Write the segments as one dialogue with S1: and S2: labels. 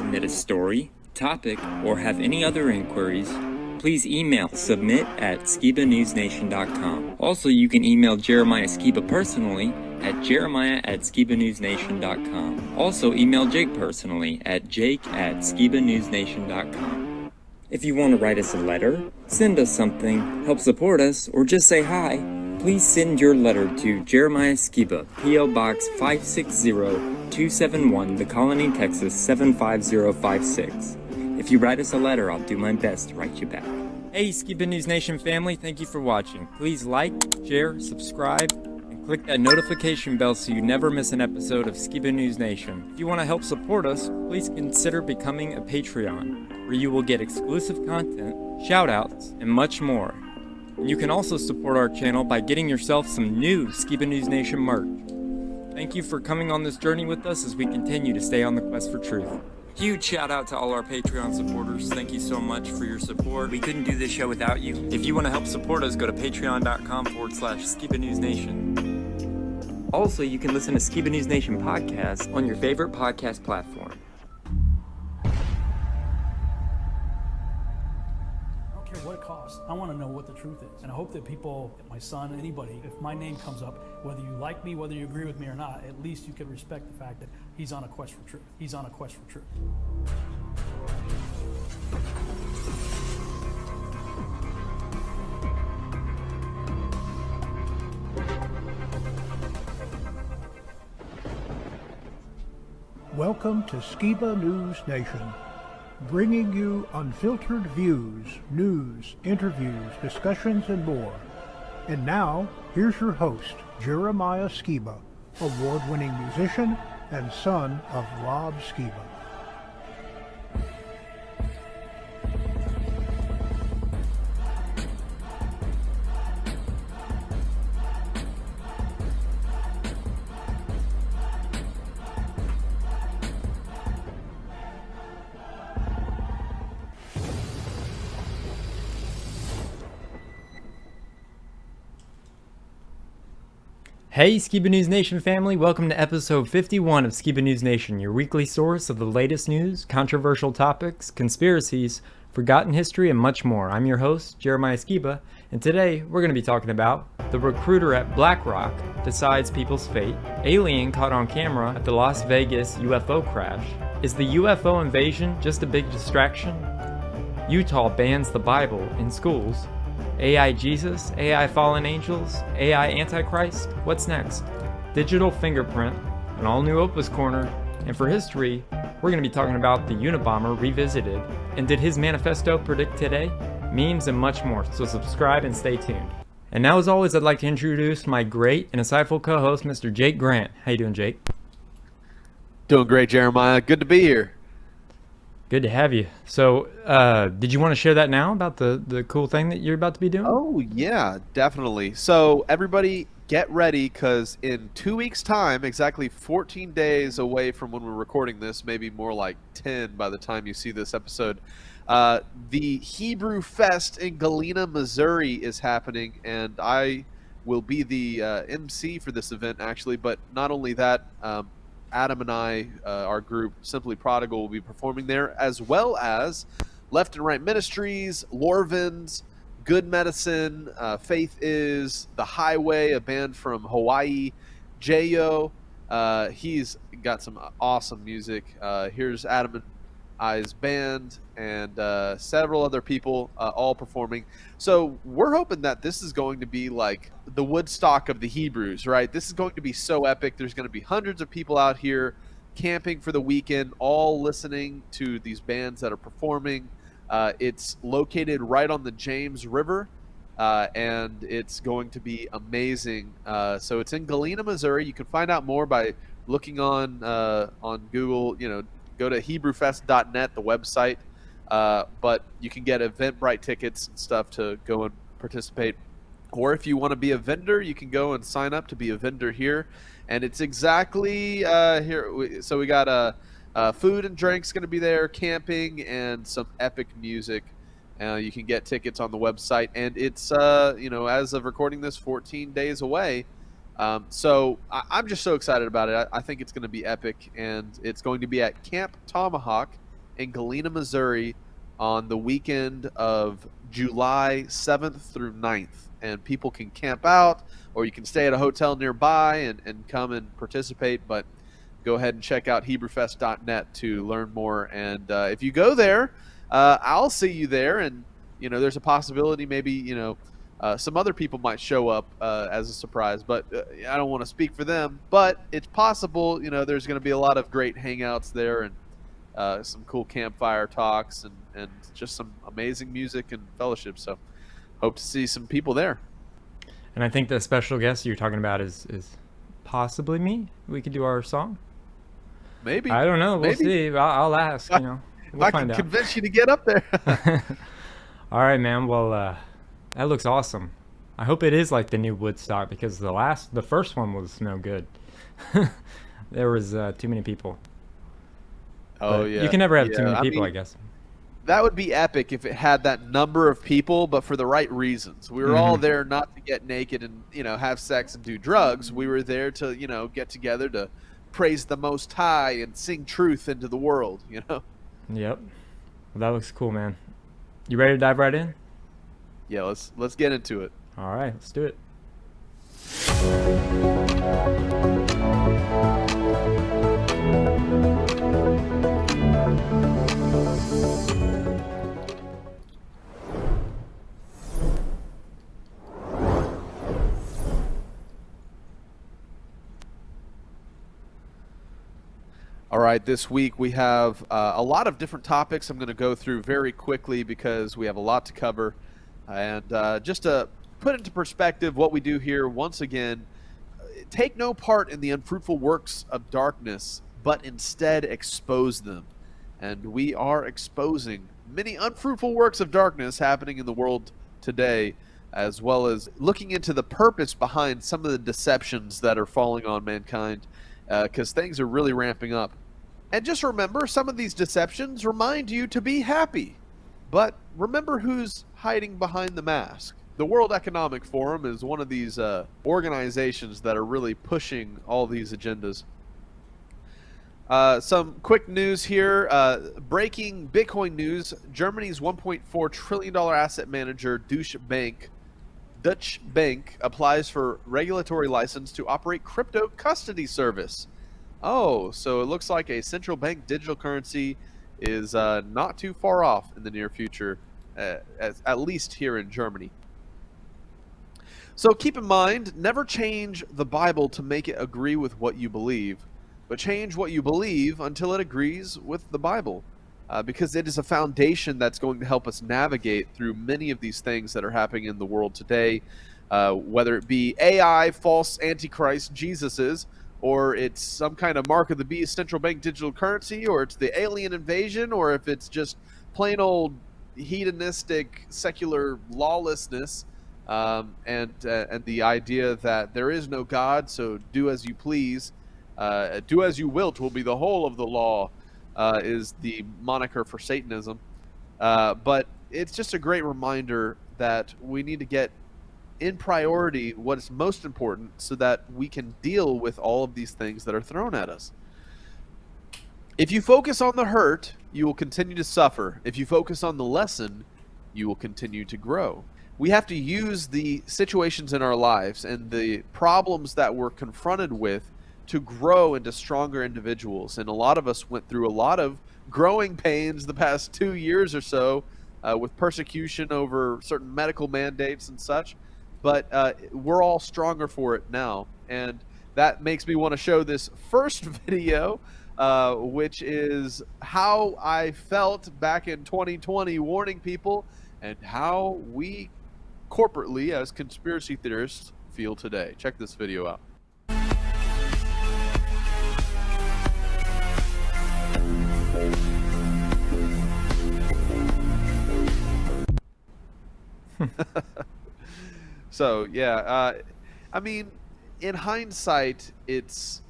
S1: submit a story, topic, or have any other inquiries, please email submit@skibanewsnation.com. Also, you can email Jeremiah Skiba personally at jeremiah@skibanewsnation.com. Also, email Jake personally at jake@skibanewsnation.com. If you want to write us a letter, send us something, help support us, or just say hi, please send your letter to Jeremiah Skiba, P.O. Box 560-271, The Colony, Texas 75056. If you write us a letter, I'll do my best to write you back. Hey, Skiba News Nation family, thank you for watching. Please like, share, subscribe, and click that notification bell so you never miss an episode of Skiba News Nation. If you want to help support us, please consider becoming a Patreon, where you will get exclusive content, shoutouts, and much more. And you can also support our channel by getting yourself some new Skiba News Nation merch. Thank you for coming on this journey with us as we continue to stay on the quest for truth. Huge shout out to all our Patreon supporters. Thank you so much for your support. We couldn't do this show without you. If you want to help support us, go to patreon.com/Skiba News Nation. Also, you can listen to Skiba News Nation podcast on your favorite podcast platform.
S2: What it costs. I want to know what the truth is. And I hope that people, my son, anybody, if my name comes up, whether you like me, whether you agree with me or not, at least you can respect the fact that he's on a quest for truth. He's on a quest for truth.
S3: Welcome to Skiba News Nation, bringing you unfiltered views, news, interviews, discussions, and more. And now, here's your host, Jeremiah Skiba, award-winning musician and son of Rob Skiba.
S1: Hey Skiba News Nation family, welcome to episode 51 of Skiba News Nation, your weekly source of the latest news, controversial topics, conspiracies, forgotten history, and much more. I'm your host, Jeremiah Skiba, and today we're going to be talking about the recruiter at BlackRock decides people's fate, alien caught on camera at the Las Vegas UFO crash, is the UFO invasion just a big distraction? Utah bans the Bible in schools, AI Jesus, AI fallen angels, AI Antichrist, what's next? Digital Fingerprint, an all-new Opus corner, and for history, we're going to be talking about the Unabomber Revisited, and did his Manifesto predict today? Memes and much more, so subscribe and stay tuned. And now as always, I'd like to introduce my great and insightful co-host, Mr. Jake Grant. How you doing, Jake?
S4: Doing great, Jeremiah. Good to be here.
S1: Good to have you. So, did you want to share that now about the cool thing that you're about to be doing?
S4: Oh, yeah, definitely. So, everybody get ready, because in 2 weeks' time, exactly 14 days away from when we're recording this, maybe more like 10 by the time you see this episode, the Hebrew Fest in Galena, Missouri is happening, and I will be the MC for this event, actually. But not only that, Adam and I, our group, Simply Prodigal, will be performing there, as well as Left and Right Ministries, Lorvins, Good Medicine, Faith Is, The Highway, a band from Hawaii, J.O. He's got some awesome music. Here's Adam and I's band, and several other people all performing. So we're hoping that this is going to be like the Woodstock of the Hebrews, right? This is going to be so epic. There's going to be hundreds of people out here camping for the weekend, all listening to these bands that are performing. It's located right on the James River, and it's going to be amazing. So it's in Galena, Missouri. You can find out more by looking on Google, go to HebrewFest.net, the website, but you can get Eventbrite tickets and stuff to go and participate. Or if you want to be a vendor, you can go and sign up to be a vendor here. And it's exactly here. So we got food and drinks going to be there, camping, and some epic music. You can get tickets on the website. And it's, as of recording this, 14 days away. So I'm just so excited about it. I think it's going to be epic, and it's going to be at Camp Tomahawk in Galena, Missouri on the weekend of July 7th through 9th. And people can camp out, or you can stay at a hotel nearby and come and participate. But go ahead and check out HebrewFest.net to learn more. And if you go there, I'll see you there. And, there's a possibility maybe, some other people might show up as a surprise. But I don't want to speak for them. But it's possible, there's going to be a lot of great hangouts there and some cool campfire talks and just some amazing music and fellowship. So hope to see some people there.
S1: And I think the special guest you're talking about is possibly me. We could do our song.
S4: Maybe.
S1: I don't know. We'll see. I'll ask. We'll
S4: I
S1: find
S4: can
S1: out.
S4: convince you to get up there.
S1: All right, man. Well, that looks awesome. I hope it is like the new Woodstock, because the first one was no good. There was too many people.
S4: Oh,
S1: But
S4: yeah.
S1: you can never have too
S4: Yeah,
S1: many people, I
S4: mean,
S1: guess.
S4: That would be epic if it had that number of people, but for the right reasons. We were all there not to get naked and, have sex and do drugs. We were there to, get together to praise the Most High and sing truth into the world,
S1: Yep. Well, that looks cool, man. You ready to dive right in?
S4: Yeah, let's get into it.
S1: All right, let's do it.
S4: All right, this week we have a lot of different topics I'm going to go through very quickly because we have a lot to cover. And just to put into perspective what we do here, once again, take no part in the unfruitful works of darkness, but instead expose them. And we are exposing many unfruitful works of darkness happening in the world today, as well as looking into the purpose behind some of the deceptions that are falling on mankind, because things are really ramping up. And just remember, some of these deceptions remind you to be happy. But remember who's hiding behind the mask. The World Economic Forum is one of these organizations that are really pushing all these agendas. Some quick news here. Breaking Bitcoin news. Germany's $1.4 trillion asset manager, Dutch Bank, applies for regulatory license to operate crypto custody service. Oh, so it looks like a central bank digital currency is not too far off in the near future, at least here in Germany. So keep in mind, never change the Bible to make it agree with what you believe, but change what you believe until it agrees with the Bible, because it is a foundation that's going to help us navigate through many of these things that are happening in the world today, whether it be AI, false antichrist Jesuses, or it's some kind of mark of the beast central bank digital currency, or it's the alien invasion, or if it's just plain old hedonistic secular lawlessness, and the idea that there is no God, so do as you please, do as you wilt will be the whole of the law, is the moniker for Satanism. But it's just a great reminder that we need to get in priority what is most important so that we can deal with all of these things that are thrown at us. If you focus on the hurt, you will continue to suffer. If you focus on the lesson, you will continue to grow. We have to use the situations in our lives and the problems that we're confronted with to grow into stronger individuals. And a lot of us went through a lot of growing pains the past 2 years or so with persecution over certain medical mandates and such. But we're all stronger for it now. And that makes me want to show this first video, which is how I felt back in 2020 warning people and how we corporately as conspiracy theorists feel today. Check this video out. So yeah, I mean, in hindsight, it's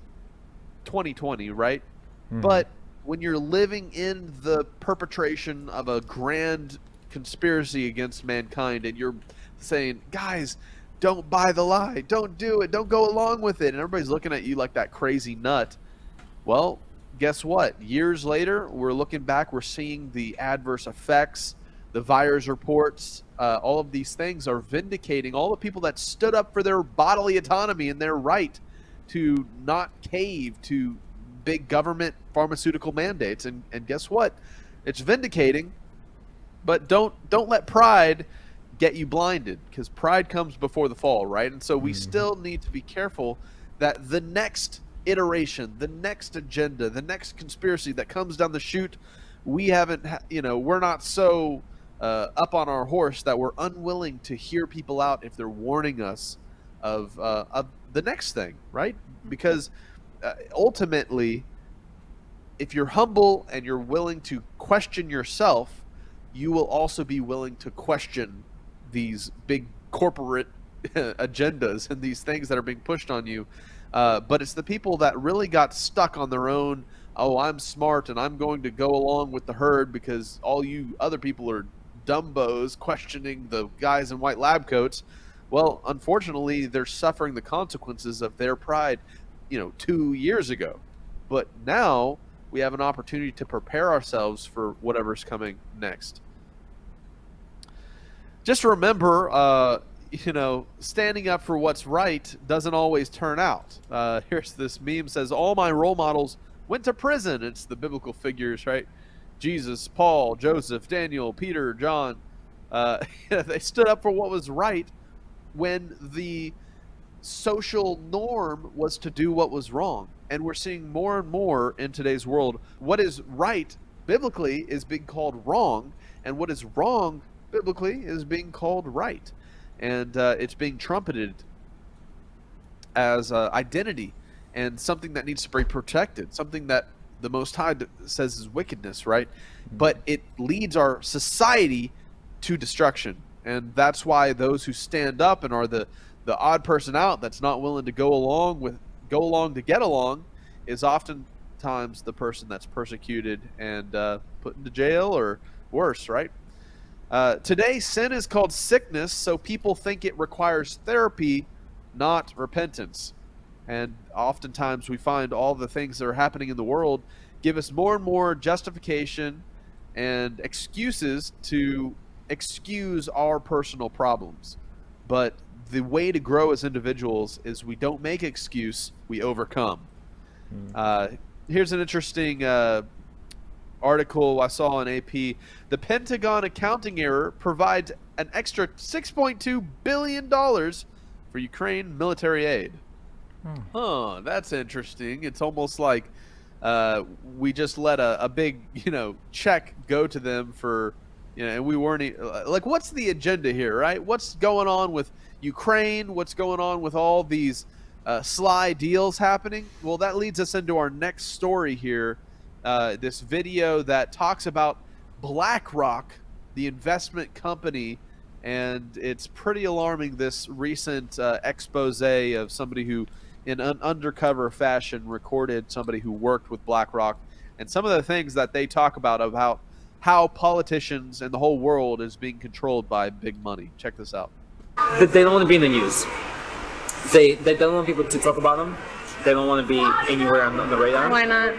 S4: 2020, right?
S1: Mm-hmm.
S4: But when you're living in the perpetration of a grand conspiracy against mankind, and you're saying, guys, don't buy the lie, don't do it, don't go along with it, and everybody's looking at you like that crazy nut, well, guess what? Years later, we're looking back, we're seeing the adverse effects, the virus reports, all of these things are vindicating all the people that stood up for their bodily autonomy and their right to not cave to big government pharmaceutical mandates. And guess what? It's vindicating, but don't let pride get you blinded, because pride comes before the fall, right? And so we still need to be careful that the next iteration, the next agenda, the next conspiracy that comes down the chute, we're not so up on our horse that we're unwilling to hear people out if they're warning us of the next thing, right? Because ultimately, if you're humble and you're willing to question yourself, you will also be willing to question these big corporate agendas and these things that are being pushed on you. But it's the people that really got stuck on their own, oh, I'm smart and I'm going to go along with the herd because all you other people are dumbos questioning the guys in white lab coats. Well, unfortunately, they're suffering the consequences of their pride, 2 years ago. But now we have an opportunity to prepare ourselves for whatever's coming next. Just remember, standing up for what's right doesn't always turn out. Here's this meme says, all my role models went to prison. It's the biblical figures, right? Jesus, Paul, Joseph, Daniel, Peter, John. They stood up for what was right when the social norm was to do what was wrong. And we're seeing more and more in today's world, what is right biblically is being called wrong, and what is wrong biblically is being called right. And it's being trumpeted as identity and something that needs to be protected, something that the Most High says is wickedness, right? But it leads our society to destruction. And that's why those who stand up and are the odd person out that's not willing to go along to get along is oftentimes the person that's persecuted and put into jail or worse, right? Today, sin is called sickness, so people think it requires therapy, not repentance. And oftentimes we find all the things that are happening in the world give us more and more justification and excuses to excuse our personal problems. But the way to grow as individuals is we don't make excuse, we overcome. Here's an interesting article I saw on AP. The Pentagon accounting error provides an extra $6.2 billion for Ukraine military aid. That's interesting. It's almost like we just let a big, check go to them for, and we weren't like, what's the agenda here, right? What's going on with Ukraine? What's going on with all these sly deals happening? Well, that leads us into our next story here. This video that talks about BlackRock, the investment company, and it's pretty alarming, this recent expose of somebody who, in an undercover fashion, recorded somebody who worked with BlackRock, and some of the things that they talk about how politicians and the whole world is being controlled by big money. Check this out.
S5: They don't want to be in the news. They don't want people to talk about them. They don't want to be anywhere on the radar.
S6: Why not?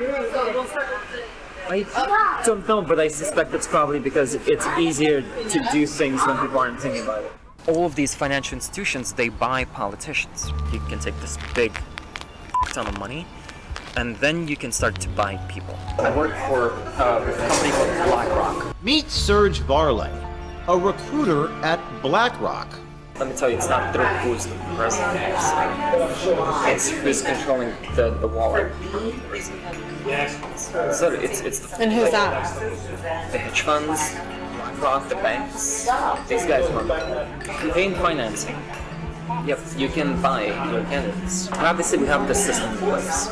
S5: I don't know, but I suspect it's probably because it's easier to do things when people aren't thinking about it.
S7: All of these financial institutions, they buy politicians. You can take this big ton of money, and then you can start to buy people.
S5: I work for a company called BlackRock.
S8: Meet Serge Varley, a recruiter at BlackRock.
S5: Let me tell you, it's not through who's the president. It's who's controlling the wallet. So it's
S6: And who's that?
S5: the hedge funds, BlackRock, the banks. These guys run campaign financing. Yep, you can buy your candidates. Obviously, we have the system in place.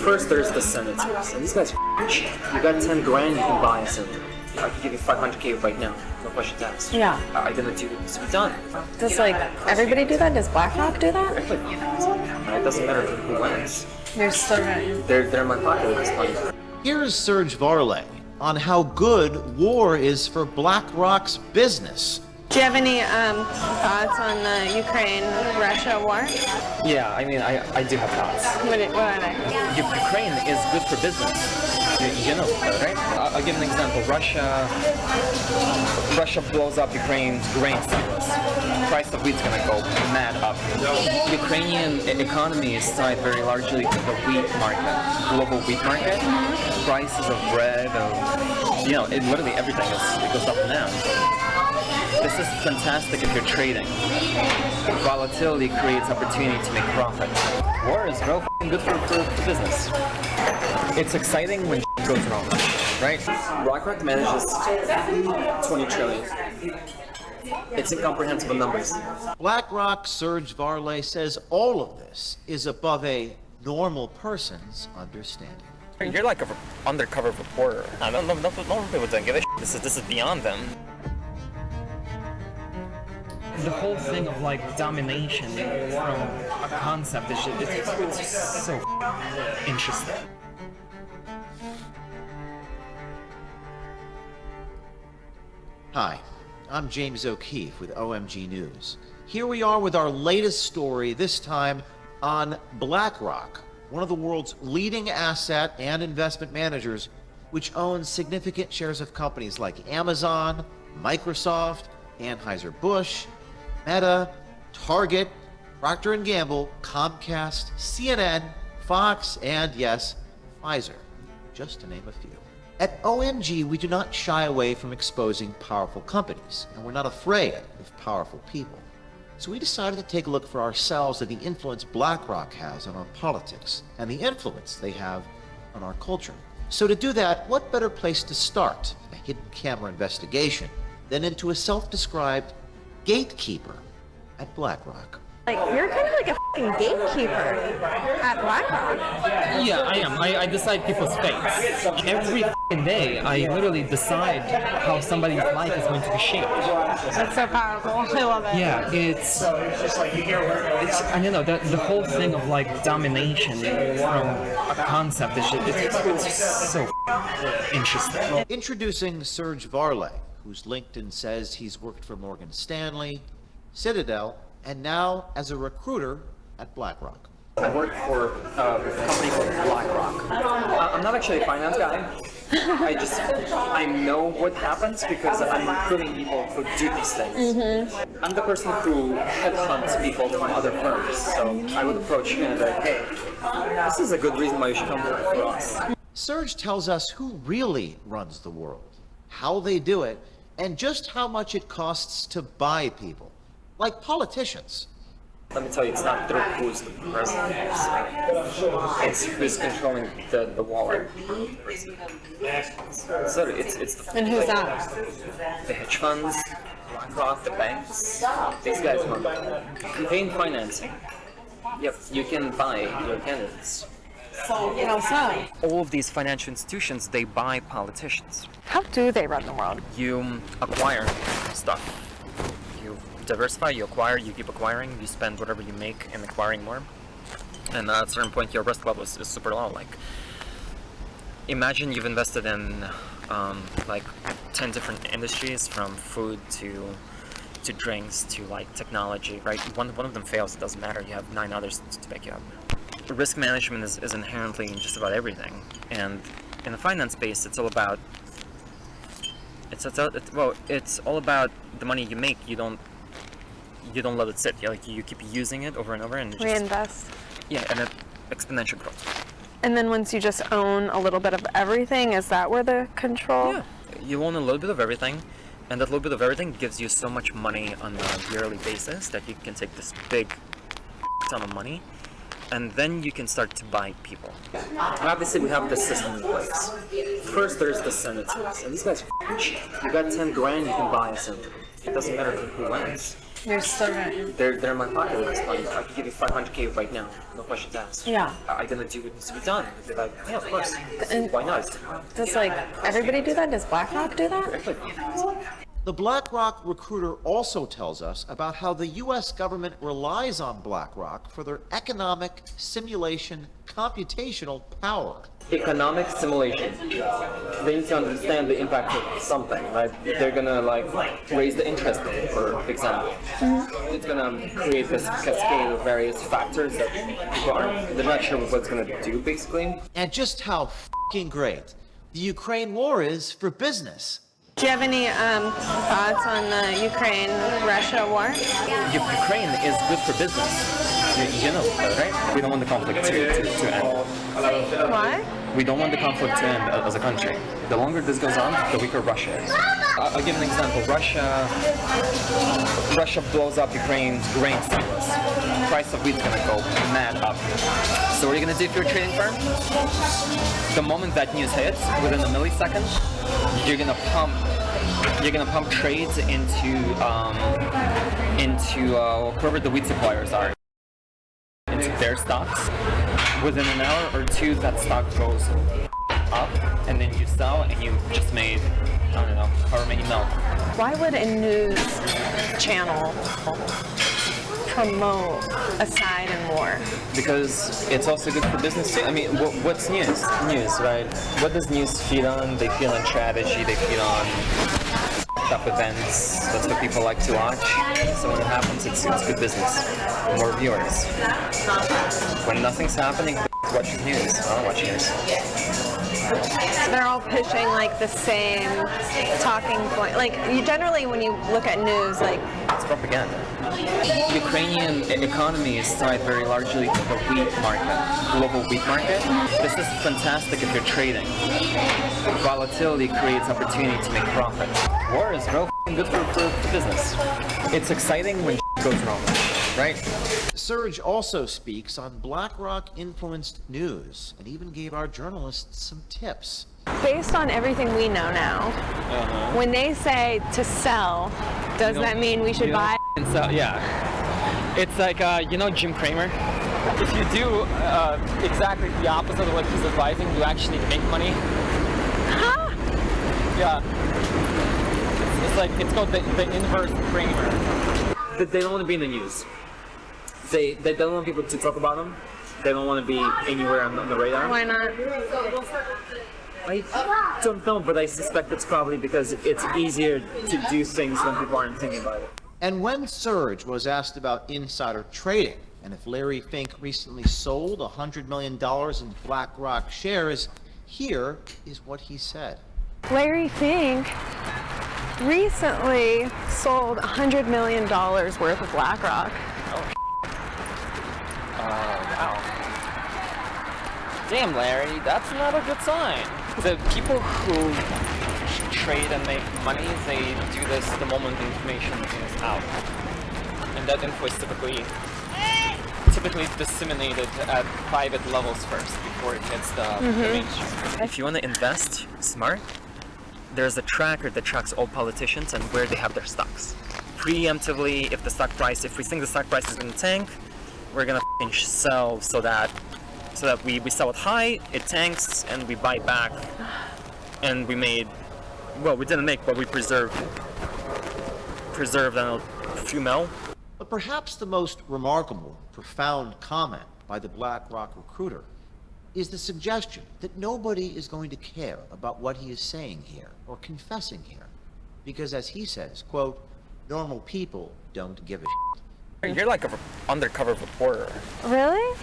S5: First, there's the senators, and these guys are cheap. You got 10 grand, you can buy a senator. I can give you 500K right now, no questions asked.
S6: Yeah.
S5: I didn't do it, so done.
S6: Does everybody do that? Does BlackRock do that?
S5: It doesn't matter who wins.
S6: You're still right.
S5: They're in my pocket at this point.
S8: Here's Serge Varley on how good war is for BlackRock's business
S6: Do you have any thoughts on the Ukraine-Russia war?
S7: Yeah, I mean, I do have thoughts.
S6: What are they?
S7: Ukraine is good for business. You know that, right? I'll give an example. Russia blows up Ukraine's grain silos. Price of wheat's gonna go mad up. Ukrainian economy is tied very largely to the wheat market, global wheat market. Prices of bread, literally everything it goes up and down. This is fantastic if you're trading. Volatility creates opportunity to make profit. War is real good for business. It's exciting when goes wrong, right? BlackRock manages 20 trillion. It's incomprehensible numbers.
S8: BlackRock Serge Varley says all of this is above a normal person's understanding.
S7: You're like an undercover reporter. I don't know. No people don't give a shit. This is beyond them. The whole thing of like domination from a concept is it's so interesting.
S8: Hi, I'm James O'Keefe with OMG News. Here we are with our latest story, this time on BlackRock, one of the world's leading asset and investment managers, which owns significant shares of companies like Amazon, Microsoft, Anheuser-Busch, Meta, Target, Procter & Gamble, Comcast, CNN, Fox, and yes, Pfizer, just to name a few. At OMG, we do not shy away from exposing powerful companies, and we're not afraid of powerful people. So we decided to take a look for ourselves at the influence BlackRock has on our politics and the influence they have on our culture. So to do that, what better place to start a hidden camera investigation than into a self-described gatekeeper at BlackRock?
S6: Like, you're kind of like a fucking gatekeeper at BlackRock.
S7: Yeah, I am. I decide people's fates. Every fucking day, I literally decide how somebody's life is going to be shaped.
S6: That's so powerful. I love it.
S7: Yeah, it's and the whole thing of like domination from a concept is it's so interesting.
S8: Introducing Serge Varley, whose LinkedIn says he's worked for Morgan Stanley, Citadel, and now as a recruiter at BlackRock.
S7: I work for a company called BlackRock. I'm not actually a finance guy. I know what happens because I'm recruiting people who do these things. Mm-hmm. I'm the person who headhunts people from other firms. So I would approach you and be like, hey, this is a good reason why you should come work for us.
S8: Serge tells us who really runs the world, how they do it, and just how much it costs to buy people. Like politicians.
S7: Let me tell you, it's not through who's the president. It's who's controlling the wallet. So it's
S6: And who's that?
S7: the hedge funds, BlackRock, the banks. These guys run campaign financing. Yep, you can buy your candidates.
S6: How so?
S7: All of these financial institutions, they buy politicians.
S6: How do they run the world?
S7: You acquire stuff. You diversify, you acquire, you keep acquiring, you spend whatever you make in acquiring more. And at a certain point, your risk level is super low. Like, imagine you've invested in like 10 different industries, from food to drinks to like technology, right? One of them fails, it doesn't matter. You have 9 others to back you up. Risk management is inherently in just about everything. And in the finance space, it's all about it's all about the money you make. You don't let it sit. You keep using it over and over and
S6: Reinvest.
S7: Yeah, and it exponential growth.
S6: And then once you just own a little bit of everything, is that where the control?
S7: Yeah, you own a little bit of everything, and that little bit of everything gives you so much money on a yearly basis that you can take this big ton of money, and then you can start to buy people. Obviously, we have the system in place. First, there's the senators, and these guys are cheap. You got 10 grand, you can buy a senator. It doesn't matter who wins.
S6: You're still right.
S7: They're in my pocket at this point. I could give you 500K right now, no questions asked.
S6: Yeah.
S7: I'm gonna do what needs to be done. They're like, yeah, of course.
S6: And
S7: why not?
S6: does like everybody do that? Does BlackRock do that?
S8: The BlackRock recruiter also tells us about how the U.S. government relies on BlackRock for their economic simulation computational power.
S5: Economic simulation. They need to understand the impact of something, right? They're gonna raise the interest rate, for example. It's gonna create this cascade of various factors that people they're not sure what it's gonna do, basically.
S8: And just how f***ing great the Ukraine war is for business.
S6: Do you have any thoughts on the Ukraine-Russia war?
S7: Ukraine is good for business. You know, right? We don't want the conflict to end.
S6: Why?
S7: We don't want the conflict to end as a country. The longer this goes on, the weaker Russia is. I'll give an example. Russia blows up Ukraine's grain silos. Price of wheat's gonna go mad up. So what are you gonna do if you're a trading firm? The moment that news hits, within a millisecond, you're gonna pump trades into whoever the wheat suppliers are, into their stocks. Within an hour or two, that stock goes up, and then you sell, and you just made, I don't know, however many mil.
S6: Why would a news channel promote a side in war?
S7: Because it's also good for business too. I mean, what's news? News, right? What does news feed on? They feed on strategy, they feed on up events. That's what people like to watch. So when it happens, it's good business. More viewers. When nothing's happening, watch the news. I don't watch news.
S6: They're all pushing like the same talking point. Like you generally, when you look at news, like
S7: it's propaganda. The Ukrainian economy is tied very largely to the wheat market, global wheat market. This is fantastic if you're trading. Volatility creates opportunity to make profit. War is real good for business. It's exciting when goes wrong, right?
S8: Serge also speaks on BlackRock-influenced news and even gave our journalists some tips.
S6: based on everything we know now, when they say to sell, does that mean we should buy?
S7: And so, yeah. It's like, Jim Cramer? If you do exactly the opposite of what he's advising, you actually make money.
S6: Huh?
S7: Yeah. It's called the inverse Cramer. They don't want to be in the news. They don't want people to talk about them. They don't want to be anywhere on the radar.
S6: Why not?
S7: I don't know, but I suspect it's probably because it's easier to do things when people aren't thinking about it.
S8: And when Serge was asked about insider trading and if Larry Fink recently sold $100 million in BlackRock shares, here is what he said.
S6: Larry Fink recently sold $100 million worth of BlackRock.
S7: Wow. Damn, Larry, that's not a good sign. The people who trade and make money, they do this the moment the information is out. And that info is typically disseminated at private levels first before it hits the mainstream. If you want to invest smart, there's a tracker that tracks all politicians and where they have their stocks. Preemptively, if we think the stock price is going to tank, we're going to sell so that we sell it high, it tanks, and we buy back. And we didn't make, but we preserved a few mil.
S8: But perhaps the most remarkable, profound comment by the BlackRock recruiter is the suggestion that nobody is going to care about what he is saying here or confessing here. Because as he says, quote, normal people don't give a shit.
S7: You're like an undercover reporter.
S6: Really?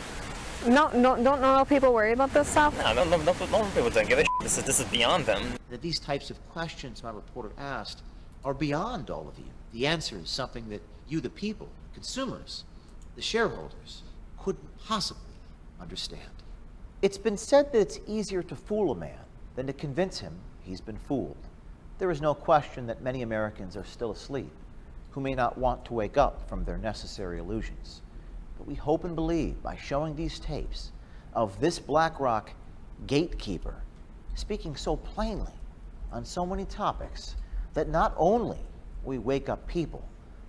S6: No, don't normal people worry about this stuff?
S7: No, normal people don't give a shit. This is beyond them.
S8: That these types of questions my reporter asked are beyond all of you. The answer is something that you, the people, consumers, the shareholders, couldn't possibly understand. It's been said that it's easier to fool a man than to convince him he's been fooled. There is no question that many Americans are still asleep, who may not want to wake up from their necessary illusions. But we hope and believe by showing these tapes of this BlackRock gatekeeper speaking so plainly on so many topics that not only we wake up people,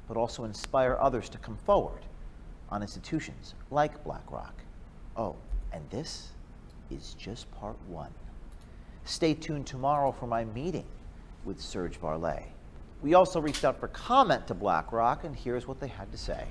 S8: but also inspire others to come forward on institutions like BlackRock. Oh, and this is just part one. Stay tuned tomorrow for my meeting with Serge Varlay. We also reached out for comment to BlackRock, and here's what they had to say.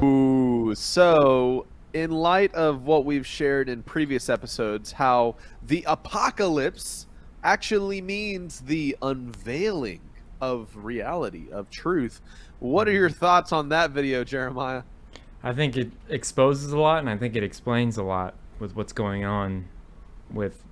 S4: Ooh, so in light of what we've shared in previous episodes, how the apocalypse actually means the unveiling of reality, of truth. What are your thoughts on that video, Jeremiah?
S1: I think it exposes a lot, and I think it explains a lot with what's going on with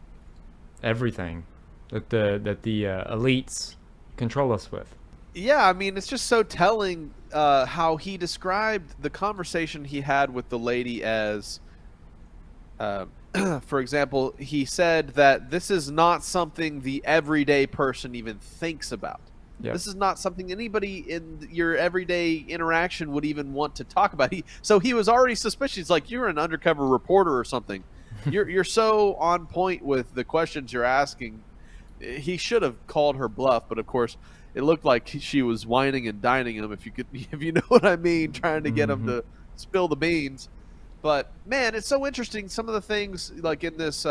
S1: everything that the elites control us with.
S4: Yeah, I mean, it's just so telling how he described the conversation he had with the lady as, for example, he said that this is not something the everyday person even thinks about. Yep. This is not something anybody in your everyday interaction would even want to talk about. So he was already suspicious, like, you're an undercover reporter or something. You're so on point with the questions you're asking. He should have called her bluff, but of course, it looked like she was whining and dining him, if you know what I mean, trying to get him to spill the beans. But man, it's so interesting. Some of the things, like in this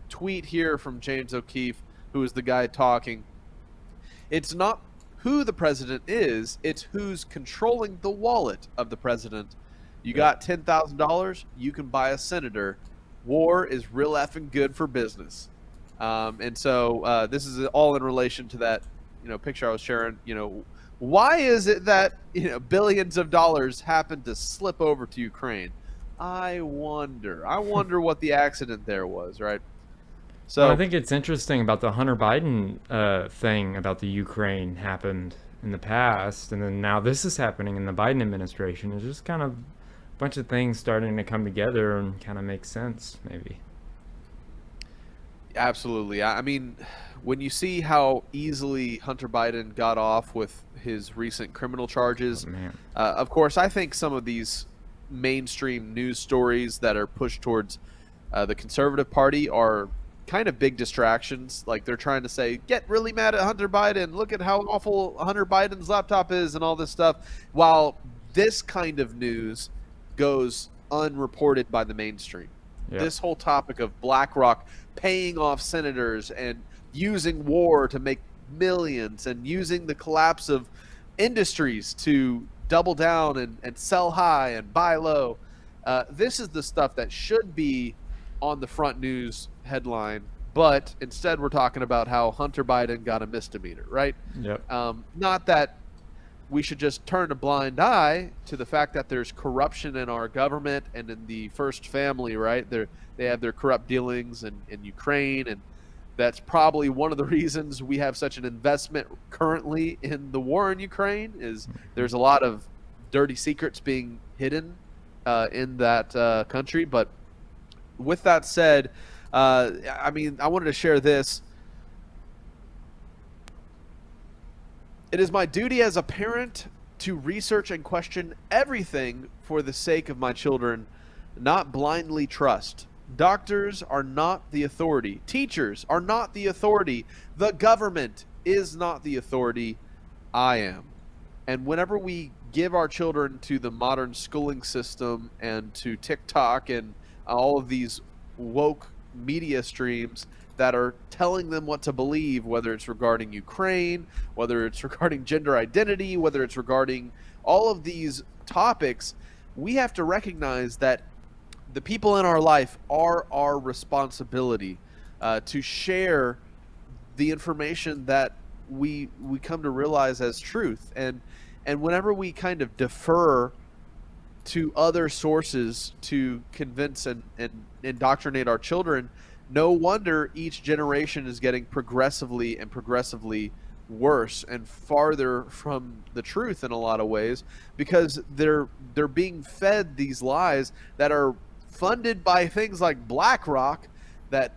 S4: tweet here from James O'Keefe, who is the guy talking, it's not who the president is, it's who's controlling the wallet of the president. You got $10,000, you can buy a senator. War is real effing good for business. And so this is all in relation to that, picture I was sharing. Why is it that billions of dollars happen to slip over to Ukraine? I wonder what the accident there was, right? So
S1: well, I think it's interesting about the Hunter Biden thing about the Ukraine happened in the past, and then now this is happening in the Biden administration. It's just kind of a bunch of things starting to come together and kind of make sense, maybe.
S4: Absolutely. I mean, when you see how easily Hunter Biden got off with his recent criminal charges, of course, I think some of these mainstream news stories that are pushed towards the conservative party are kind of big distractions. Like, they're trying to say, get really mad at Hunter Biden, look at how awful Hunter Biden's laptop is and all this stuff, while this kind of news goes unreported by the mainstream. Yep. This whole topic of BlackRock paying off senators and using war to make millions and using the collapse of industries to double down and sell high and buy low. This is the stuff that should be on the front news headline, but instead we're talking about how Hunter Biden got a misdemeanor, right?
S1: Yep.
S4: Not that we should just turn a blind eye to the fact that there's corruption in our government and in the first family, right? They have their corrupt dealings in Ukraine, and that's probably one of the reasons we have such an investment currently in the war in Ukraine, is there's a lot of dirty secrets being hidden in that country. But with that said, I mean, I wanted to share this. It is my duty as a parent to research and question everything for the sake of my children, not blindly trust. Doctors are not the authority. Teachers are not the authority. The government is not the authority. I am. And whenever we give our children to the modern schooling system and to TikTok and all of these woke media streams that are telling them what to believe, whether it's regarding Ukraine, whether it's regarding gender identity, whether it's regarding all of these topics, we have to recognize that the people in our life are our responsibility to share the information that we come to realize as truth. And whenever we kind of defer to other sources to convince and indoctrinate our children, no wonder each generation is getting progressively worse and farther from the truth in a lot of ways, because they're being fed these lies that are funded by things like BlackRock that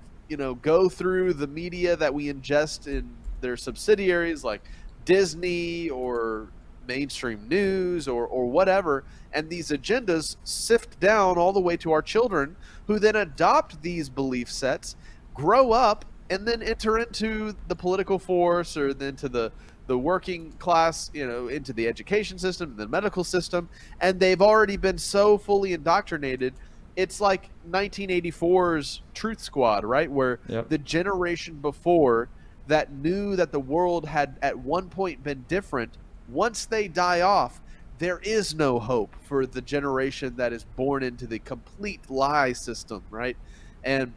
S4: go through the media that we ingest in their subsidiaries like Disney or mainstream news or whatever, and these agendas sift down all the way to our children, who then adopt these belief sets, grow up, and then enter into the political force or into the working class, into the education system, the medical system, and they've already been so fully indoctrinated. It's like 1984's Truth Squad, right? Where the generation before that knew that the world had at one point been different, once they die off, there is no hope for the generation that is born into the complete lie system, right? And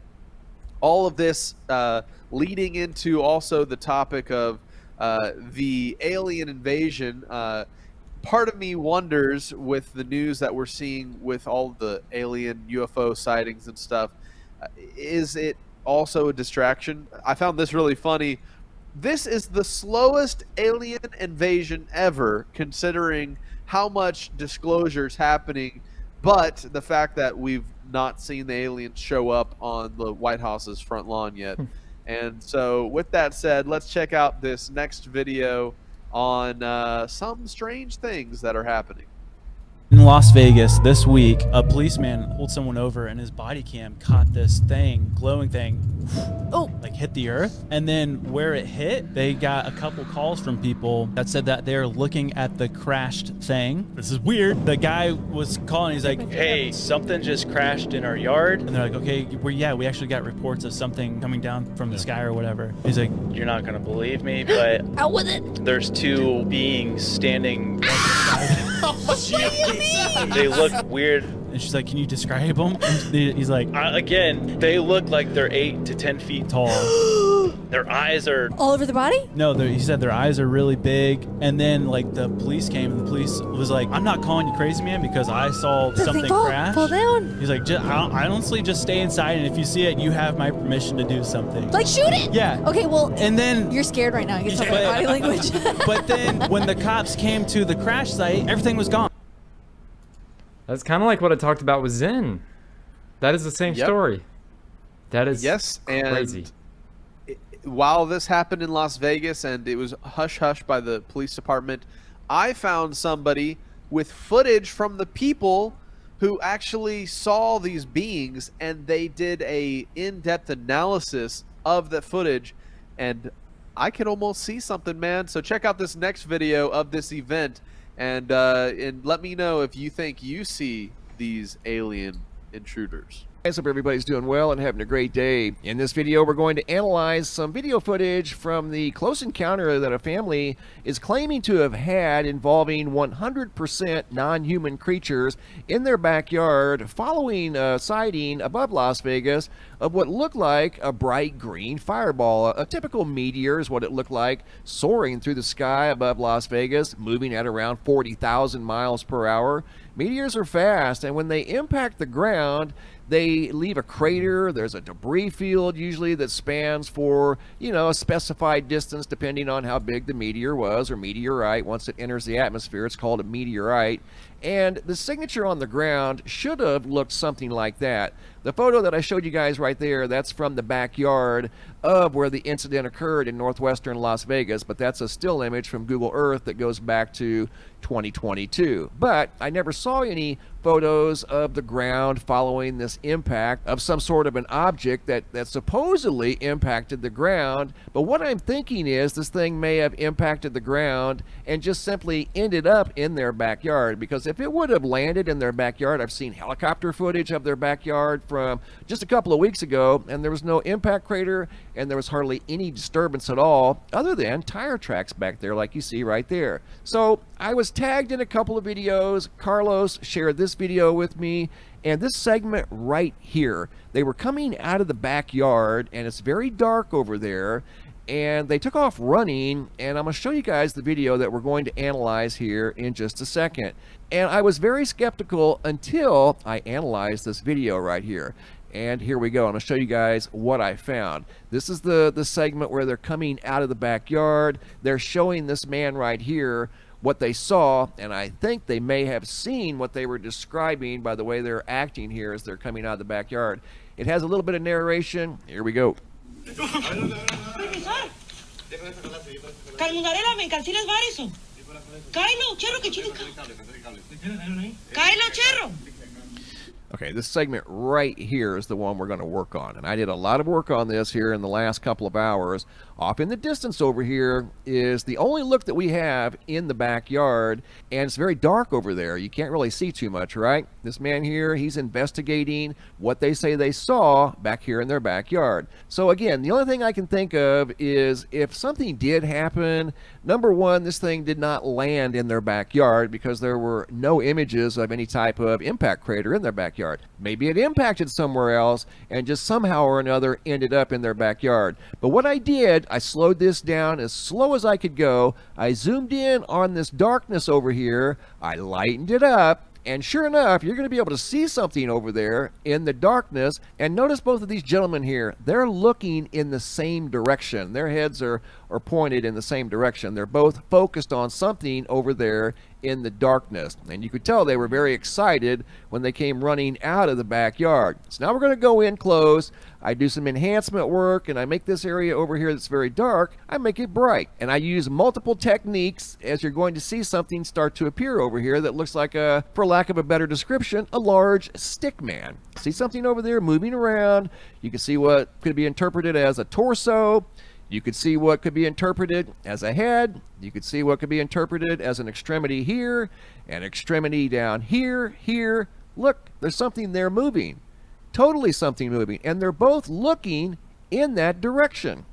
S4: all of this leading into also the topic of the alien invasion. Part of me wonders, with the news that we're seeing with all the alien UFO sightings and stuff, is it also a distraction? I found this really funny. This is the slowest alien invasion ever, considering how much disclosure is happening, but the fact that we've not seen the aliens show up on the White House's front lawn yet. And so with that said, let's check out this next video on some strange things that are happening.
S9: In Las Vegas this week, a policeman pulled someone over and his body cam caught this thing, glowing thing, like hit the earth. And then where it hit, they got a couple calls from people that said that they're looking at the crashed thing. This is weird. The guy was calling, he's like, hey, something just crashed in our yard. And they're like, okay, we actually got reports of something coming down from the sky or whatever. He's like, you're not gonna believe me, but
S10: out with it.
S9: There's two beings standing they look weird. And she's like, can you describe them? And he's like, again, they look like they're 8 to 10 feet tall. Their eyes are
S10: all over the body?
S9: No, he said their eyes are really big. And then like the police came and the police was like, I'm not calling you crazy, man, because I saw something crash.
S10: Fall down.
S9: He's like, honestly, just stay inside, and if you see it, you have my permission to do something.
S10: Like shoot it?
S9: Yeah.
S10: Okay, well,
S9: and then
S10: you're scared right now. You can tell by body language.
S9: But then when the cops came to the crash site, everything was gone.
S1: That's kind of like what I talked about with Zen. That is the same story. That is crazy.
S4: While this happened in Las Vegas and it was hush-hush by the police department, I found somebody with footage from the people who actually saw these beings, and they did a in-depth analysis of the footage, and I could almost see something, man. So check out this next video of this event, and let me know if you think you see these alien intruders.
S11: I hope everybody's doing well and having a great day. In this video, we're going to analyze some video footage from the close encounter that a family is claiming to have had involving 100% non-human creatures in their backyard following a sighting above Las Vegas of what looked like a bright green fireball. A typical meteor is what it looked like, soaring through the sky above Las Vegas, moving at around 40,000 miles per hour. Meteors are fast, and when they impact the ground, they leave a crater. There's a debris field usually that spans for, a specified distance depending on how big the meteor was, or meteorite. Once it enters the atmosphere, it's called a meteorite. And the signature on the ground should have looked something like that. The photo that I showed you guys right there, that's from the backyard of where the incident occurred in northwestern Las Vegas, but that's a still image from Google Earth that goes back to 2022. But I never saw any photos of the ground following this impact of some sort of an object that supposedly impacted the ground. But what I'm thinking is this thing may have impacted the ground and just simply ended up in their backyard, because if it would have landed in their backyard, I've seen helicopter footage of their backyard from just a couple of weeks ago, and there was no impact crater and there was hardly any disturbance at all other than tire tracks back there like you see right there. So I was tagged in a couple of videos. Carlos shared this video with me, and this segment right here, they were coming out of the backyard and it's very dark over there, and they took off running, and I'm going to show you guys the video that we're going to analyze here in just a second. And I was very skeptical until I analyzed this video right here. And here we go. I'm going to show you guys what I found. This is the segment where they're coming out of the backyard. They're showing this man right here what they saw, and I think they may have seen what they were describing by the way they're acting here as they're coming out of the backyard. It has a little bit of narration. Here we go. Okay, this segment right here is the one we're going to work on. And I did a lot of work on this here in the last couple of hours. Off in the distance over here is the only look that we have in the backyard. And it's very dark over there. You can't really see too much, right? This man here, he's investigating what they say they saw back here in their backyard. So again, the only thing I can think of is if something did happen, number one, this thing did not land in their backyard because there were no images of any type of impact crater in their backyard. Maybe it impacted somewhere else and just somehow or another ended up in their backyard. But what I did, I slowed this down as slow as I could go. I zoomed in on this darkness over here. I lightened it up. And sure enough, you're going to be able to see something over there in the darkness. And notice both of these gentlemen here, they're looking in the same direction. Their heads are pointed in the same direction. They're both focused on something over there in the darkness. And you could tell they were very excited when they came running out of the backyard. So now we're going to go in close. I do some enhancement work and I make this area over here that's very dark, I make it bright. And I use multiple techniques as you're going to see something start to appear over here that looks like a, for lack of a better description, a large stick man. See something over there moving around. You can see what could be interpreted as a torso. You could see what could be interpreted as a head. You could see what could be interpreted as an extremity here, an extremity down here, here. Look, there's something there moving. Totally something moving. And they're both looking in that direction.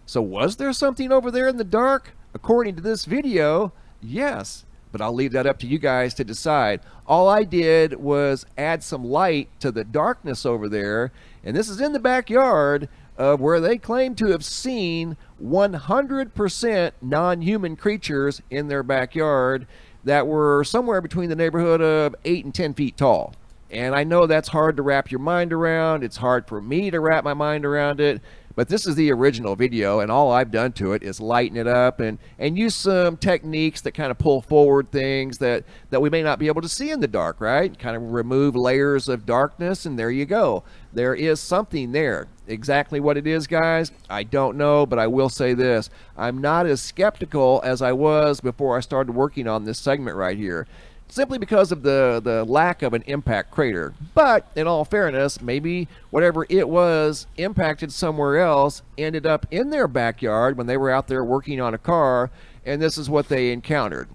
S11: So was there something over there in the dark? According to this video, yes. But I'll leave that up to you guys to decide. All I did was add some light to the darkness over there. And this is in the backyard of where they claim to have seen 100% non-human creatures in their backyard that were somewhere between the neighborhood of 8 and 10 feet tall. And I know that's hard to wrap your mind around. It's hard for me to wrap my mind around it. But this is the original video, and all I've done to it is lighten it up and use some techniques that kind of pull forward things that we may not be able to see in the dark, right? Kind of remove layers of darkness, and there you go. There is something there. Exactly what it is, guys, I don't know, but I will say this. I'm not as skeptical as I was before I started working on this segment right here. Simply because of the lack of an impact crater. But in all fairness, maybe whatever it was impacted somewhere else, ended up in their backyard when they were out there working on a car, and this is what they encountered.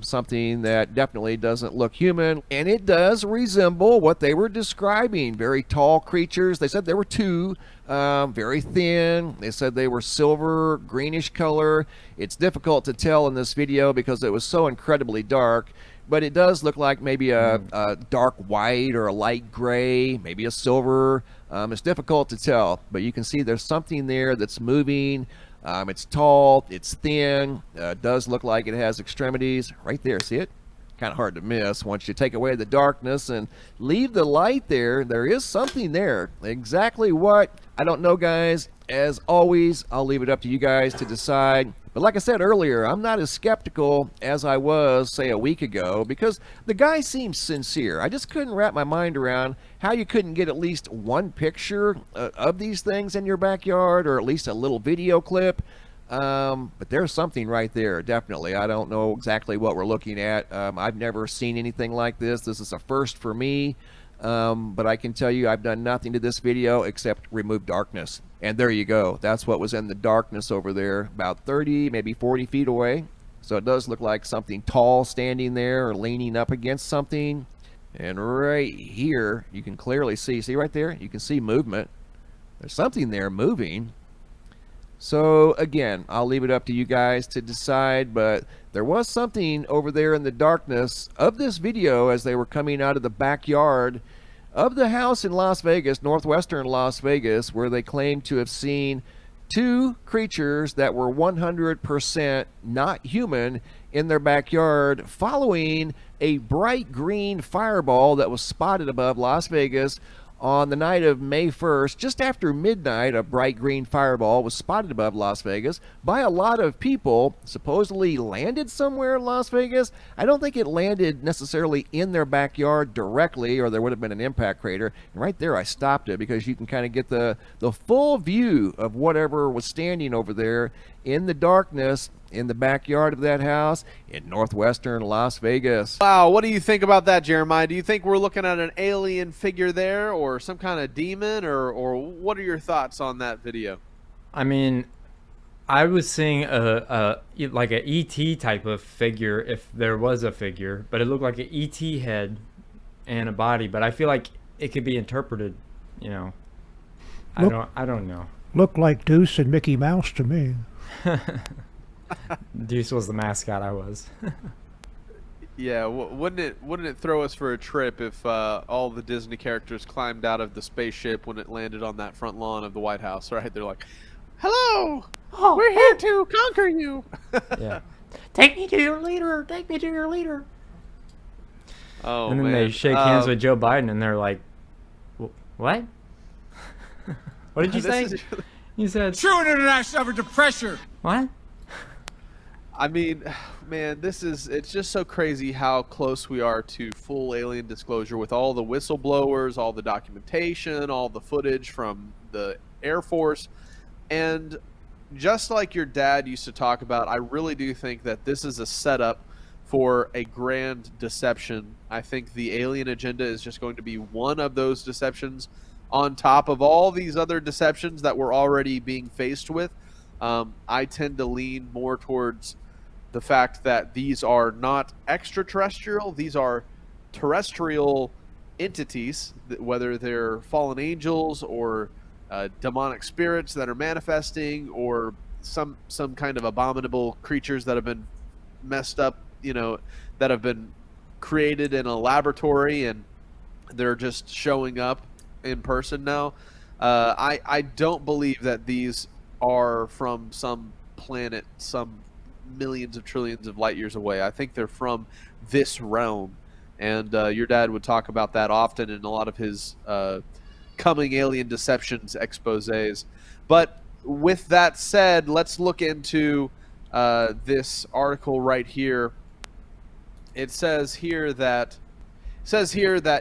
S11: Something that definitely doesn't look human, and it does resemble what they were describing. Very tall creatures. They said there were two, very thin. They said they were silver, greenish color. It's difficult to tell in this video because it was so incredibly dark. But it does look like maybe a dark white or a light gray, maybe a silver. It's difficult to tell, but you can see there's something there that's moving. It's tall, it's thin, does look like it has extremities. Right there, see it? Kind of hard to miss. Once you take away the darkness and leave the light there, there is something there. Exactly what? I don't know, guys. As always, I'll leave it up to you guys to decide. But like I said earlier, I'm not as skeptical as I was, say, a week ago, because the guy seems sincere. I just couldn't wrap my mind around how you couldn't get at least one picture of these things in your backyard, or at least a little video clip. But there's something right there, definitely. I don't know exactly what we're looking at. I've never seen anything like this. This is a first for me. But I can tell you I've done nothing to this video except remove darkness. And there you go. That's what was in the darkness over there, about 30, maybe 40 feet away. So it does look like something tall standing there or leaning up against something. And right here, you can clearly see right there? You can see movement. There's something there moving. So again, I'll leave it up to you guys to decide, but there was something over there in the darkness of this video as they were coming out of the backyard of the house in Las Vegas, northwestern Las Vegas, where they claim to have seen two creatures that were 100% not human in their backyard, following a bright green fireball that was spotted above Las Vegas on the night of May 1st. Just after midnight, a bright green fireball was spotted above Las Vegas by a lot of people. Supposedly landed somewhere in Las Vegas. I don't think it landed necessarily in their backyard directly, or there would have been an impact crater. And right there I stopped it because you can kind of get the full view of whatever was standing over there in the darkness. in the backyard of that house in northwestern Las Vegas.
S4: Wow, what do you think about that, Jeremiah? Do you think we're looking at an alien figure there, or some kind of demon, or what are your thoughts on that video?
S1: I mean, I was seeing like a ET type of figure, if there was a figure, but it looked like an ET head and a body. But I feel like it could be interpreted, you know. I don't know.
S3: Looked like Deuce and Mickey Mouse to me.
S1: Deuce was the mascot. I was.
S4: Yeah, wouldn't it throw us for a trip if all the Disney characters climbed out of the spaceship when it landed on that front lawn of the White House? Right? They're like, "Hello, we're here to conquer you."
S1: Yeah. Take me to your leader. Take me to your leader.
S4: Oh,
S1: and then
S4: man.
S1: they shake hands with Joe Biden, and they're like, "What? What did you say?" You said
S12: true international effort to pressure.
S1: What?
S4: I mean, man, it's just so crazy how close we are to full alien disclosure with all the whistleblowers, all the documentation, all the footage from the Air Force. And just like your dad used to talk about, I really do think that this is a setup for a grand deception. I think the alien agenda is just going to be one of those deceptions on top of all these other deceptions that we're already being faced with. I tend to lean more towards the fact that these are not extraterrestrial, these are terrestrial entities, whether they're fallen angels or demonic spirits that are manifesting, or some kind of abominable creatures that have been messed up, that have been created in a laboratory and they're just showing up in person now. I don't believe that these are from some planet, some millions of trillions of light years away. I think they're from this realm, and your dad would talk about that often in a lot of his coming alien deceptions exposés. But with that said, let's look into this article right here. It says here that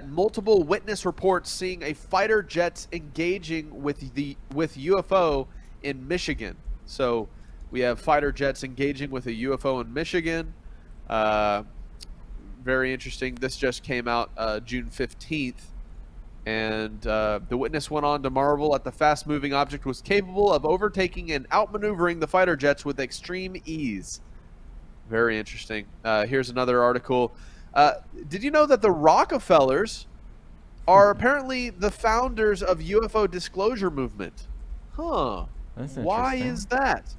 S4: multiple witness reports seeing a fighter jets engaging with UFO in Michigan. So we have fighter jets engaging with a UFO in Michigan. Very interesting. This just came out June 15th. And the witness went on to marvel at the fast-moving object was capable of overtaking and outmaneuvering the fighter jets with extreme ease. Very interesting. Here's another article. Did you know that the Rockefellers are apparently the founders of UFO disclosure movement? Huh.
S1: That's
S4: Why
S1: interesting.
S4: is that?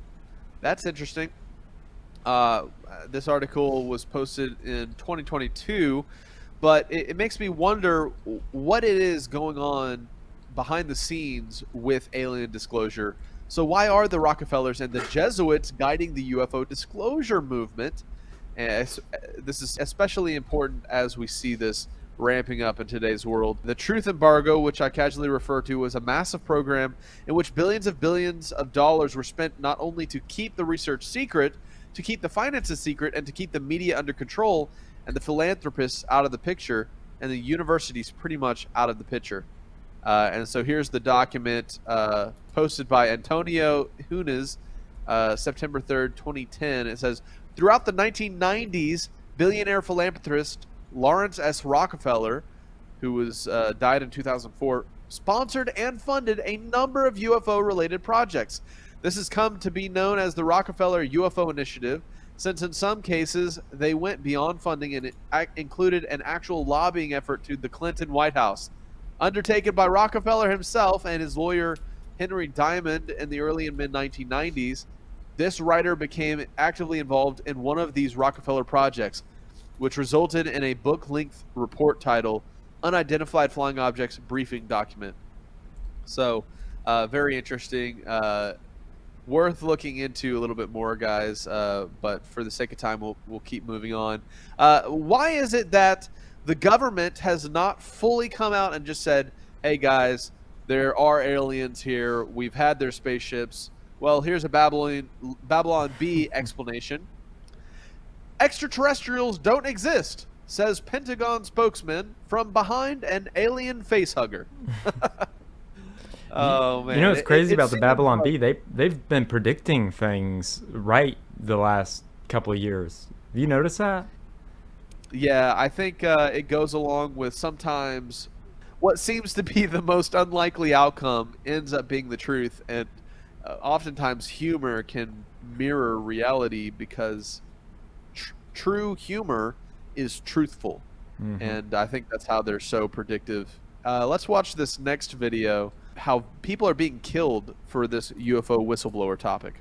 S4: That's interesting. This article was posted in 2022, but it makes me wonder what it is going on behind the scenes with alien disclosure. So why are the Rockefellers and the Jesuits guiding the UFO disclosure movement? And this is especially important as we see this ramping up in today's world. The truth embargo, which I casually refer to, was a massive program in which billions of dollars were spent not only to keep the research secret, to keep the finances secret, and to keep the media under control, and the philanthropists out of the picture, and the universities pretty much out of the picture. And so here's the document posted by Antonio Hunes, September 3rd, 2010. It says, throughout the 1990s, billionaire philanthropist Lawrence S. Rockefeller, who was died in 2004, sponsored and funded a number of UFO-related projects. This has come to be known as the Rockefeller UFO Initiative, since in some cases they went beyond funding and it included an actual lobbying effort to the Clinton White House, undertaken by Rockefeller himself and his lawyer Henry Diamond in the early and mid-1990s. This writer became actively involved in one of these Rockefeller projects, which resulted in a book-length report titled Unidentified Flying Objects Briefing Document. So, very interesting. Worth looking into a little bit more, guys, but for the sake of time, we'll keep moving on. Why is it that the government has not fully come out and just said, hey, guys, there are aliens here, we've had their spaceships? Well, here's a Babylon B explanation. Extraterrestrials don't exist, says Pentagon spokesman from behind an alien facehugger. Oh man!
S1: You know what's crazy about the
S4: seems
S1: Babylon
S4: like-
S1: Bee? They've been predicting things right the last couple of years. Have you noticed that?
S4: Yeah, I think it goes along with sometimes what seems to be the most unlikely outcome ends up being the truth, and oftentimes humor can mirror reality because true humor is truthful, and I think that's how they're so predictive. Let's watch this next video, how people are being killed for this UFO whistleblower topic.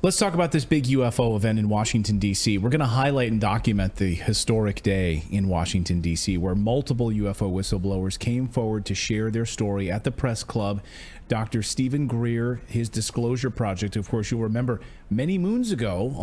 S13: Let's talk about this big UFO event in Washington, D.C. We're going to highlight and document the historic day in Washington, D.C., where multiple UFO whistleblowers came forward to share their story at the press club. Dr. Stephen Greer, his disclosure project, of course, you'll remember many moons ago,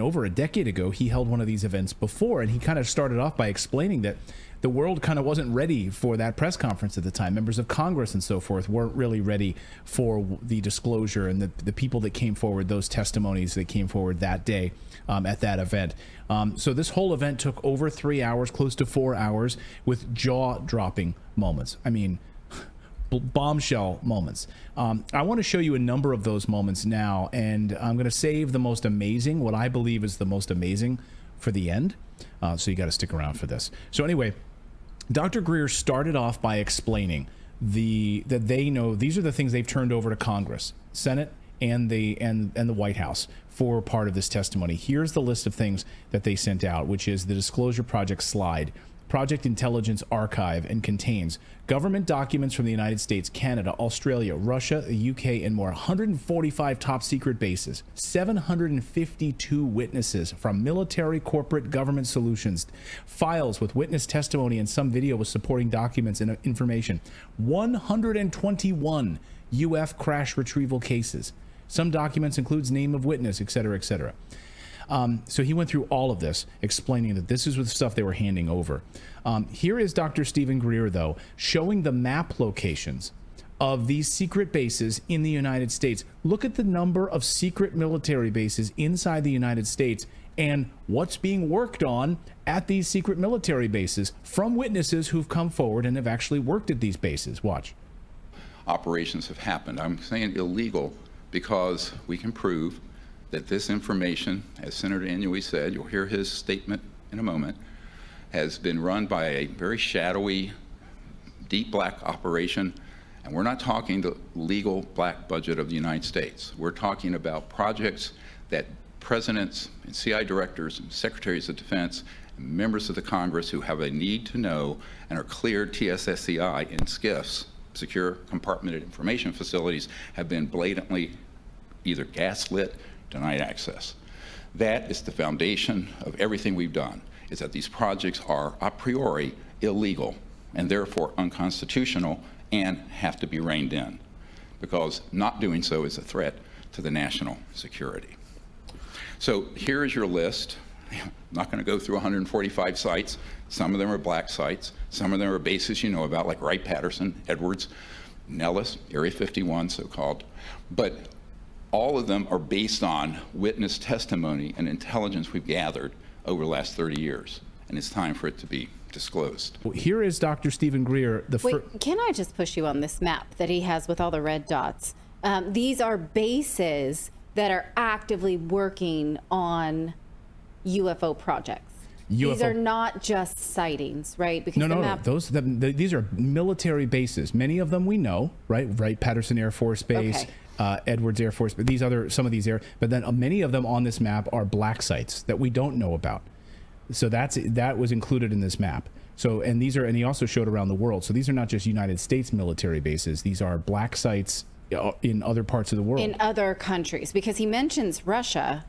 S13: over a decade ago, he held one of these events before, and he kind of started off by explaining that the world kind of wasn't ready for that press conference at the time. Members of Congress and so forth weren't really ready for the disclosure and the people that came forward, those testimonies that came forward that day at that event. So this whole event took over 3 hours, close to 4 hours, with jaw-dropping moments. I mean, bombshell moments. I want to show you a number of those moments now, and I'm going to save the most amazing, what I believe is the most amazing, for the end. So you got to stick around for this. So anyway, Dr. Greer started off by explaining that they know these are the things they've turned over to Congress, Senate, and the White House for part of this testimony. Here's the list of things that they sent out, which is the Disclosure Project slide, Project Intelligence Archive, and contains government documents from the United States, Canada, Australia, Russia, the UK, and more. 145 top secret bases, 752 witnesses from military, corporate, government solutions, files with witness testimony and some video with supporting documents and information, 121 UF crash retrieval cases. Some documents includes name of witness, etc., etc. So he went through all of this, explaining that this is the stuff they were handing over. Here is Dr. Stephen Greer, though, showing the map locations of these secret bases in the United States. Look at the number of secret military bases inside the United States and what's being worked on at these secret military bases from witnesses who've come forward and have actually worked at these bases. Watch.
S14: Operations have happened. I'm saying illegal because we can prove that this information, as Senator Inouye said, you'll hear his statement in a moment, has been run by a very shadowy, deep black operation. And we're not talking the legal black budget of the United States. We're talking about projects that presidents and CI directors and secretaries of defense and members of the Congress who have a need to know and are cleared TSSCI in SCIFs, secure compartmented information facilities, have been blatantly either gaslit, denied access. That is the foundation of everything we've done, is that these projects are a priori illegal and therefore unconstitutional and have to be reined in, because not doing so is a threat to the national security. So here is your list. I'm not going to go through 145 sites. Some of them are black sites. Some of them are bases you know about, like Wright-Patterson, Edwards, Nellis, Area 51, so-called. But all of them are based on witness testimony and intelligence we've gathered over the last 30 years, and it's time for it to be disclosed.
S13: Well, here is Dr. Stephen Greer.
S15: Wait, can I just push you on this map that he has with all the red dots? These are bases that are actively working on UFO projects. These are not just sightings, right? Because
S13: these are military bases. Many of them we know, right? Wright-Patterson Air Force Base, Edwards Air Force, but some of these but then many of them on this map are black sites that we don't know about. So that was included in this map. So, and he also showed around the world. So these are not just United States military bases. These are black sites in other parts of the world.
S15: In other countries, because he mentions Russia,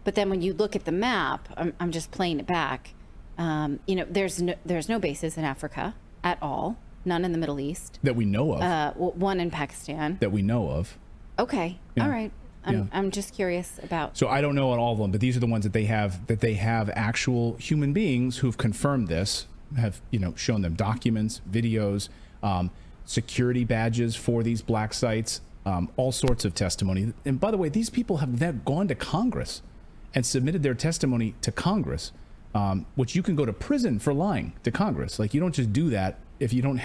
S15: but then when you look at the map, I'm just playing it back. There's no bases in Africa at all. None in the Middle East
S13: that we know of.
S15: One in Pakistan that
S13: we know of.
S15: Okay, yeah. All right. I'm just curious about.
S13: So I don't know on all of them, but these are the ones that they have actual human beings who've confirmed this, have shown them documents, videos, security badges for these black sites, all sorts of testimony. And by the way, these people have then gone to Congress and submitted their testimony to Congress, which you can go to prison for lying to Congress. Like, you don't just do that if you don't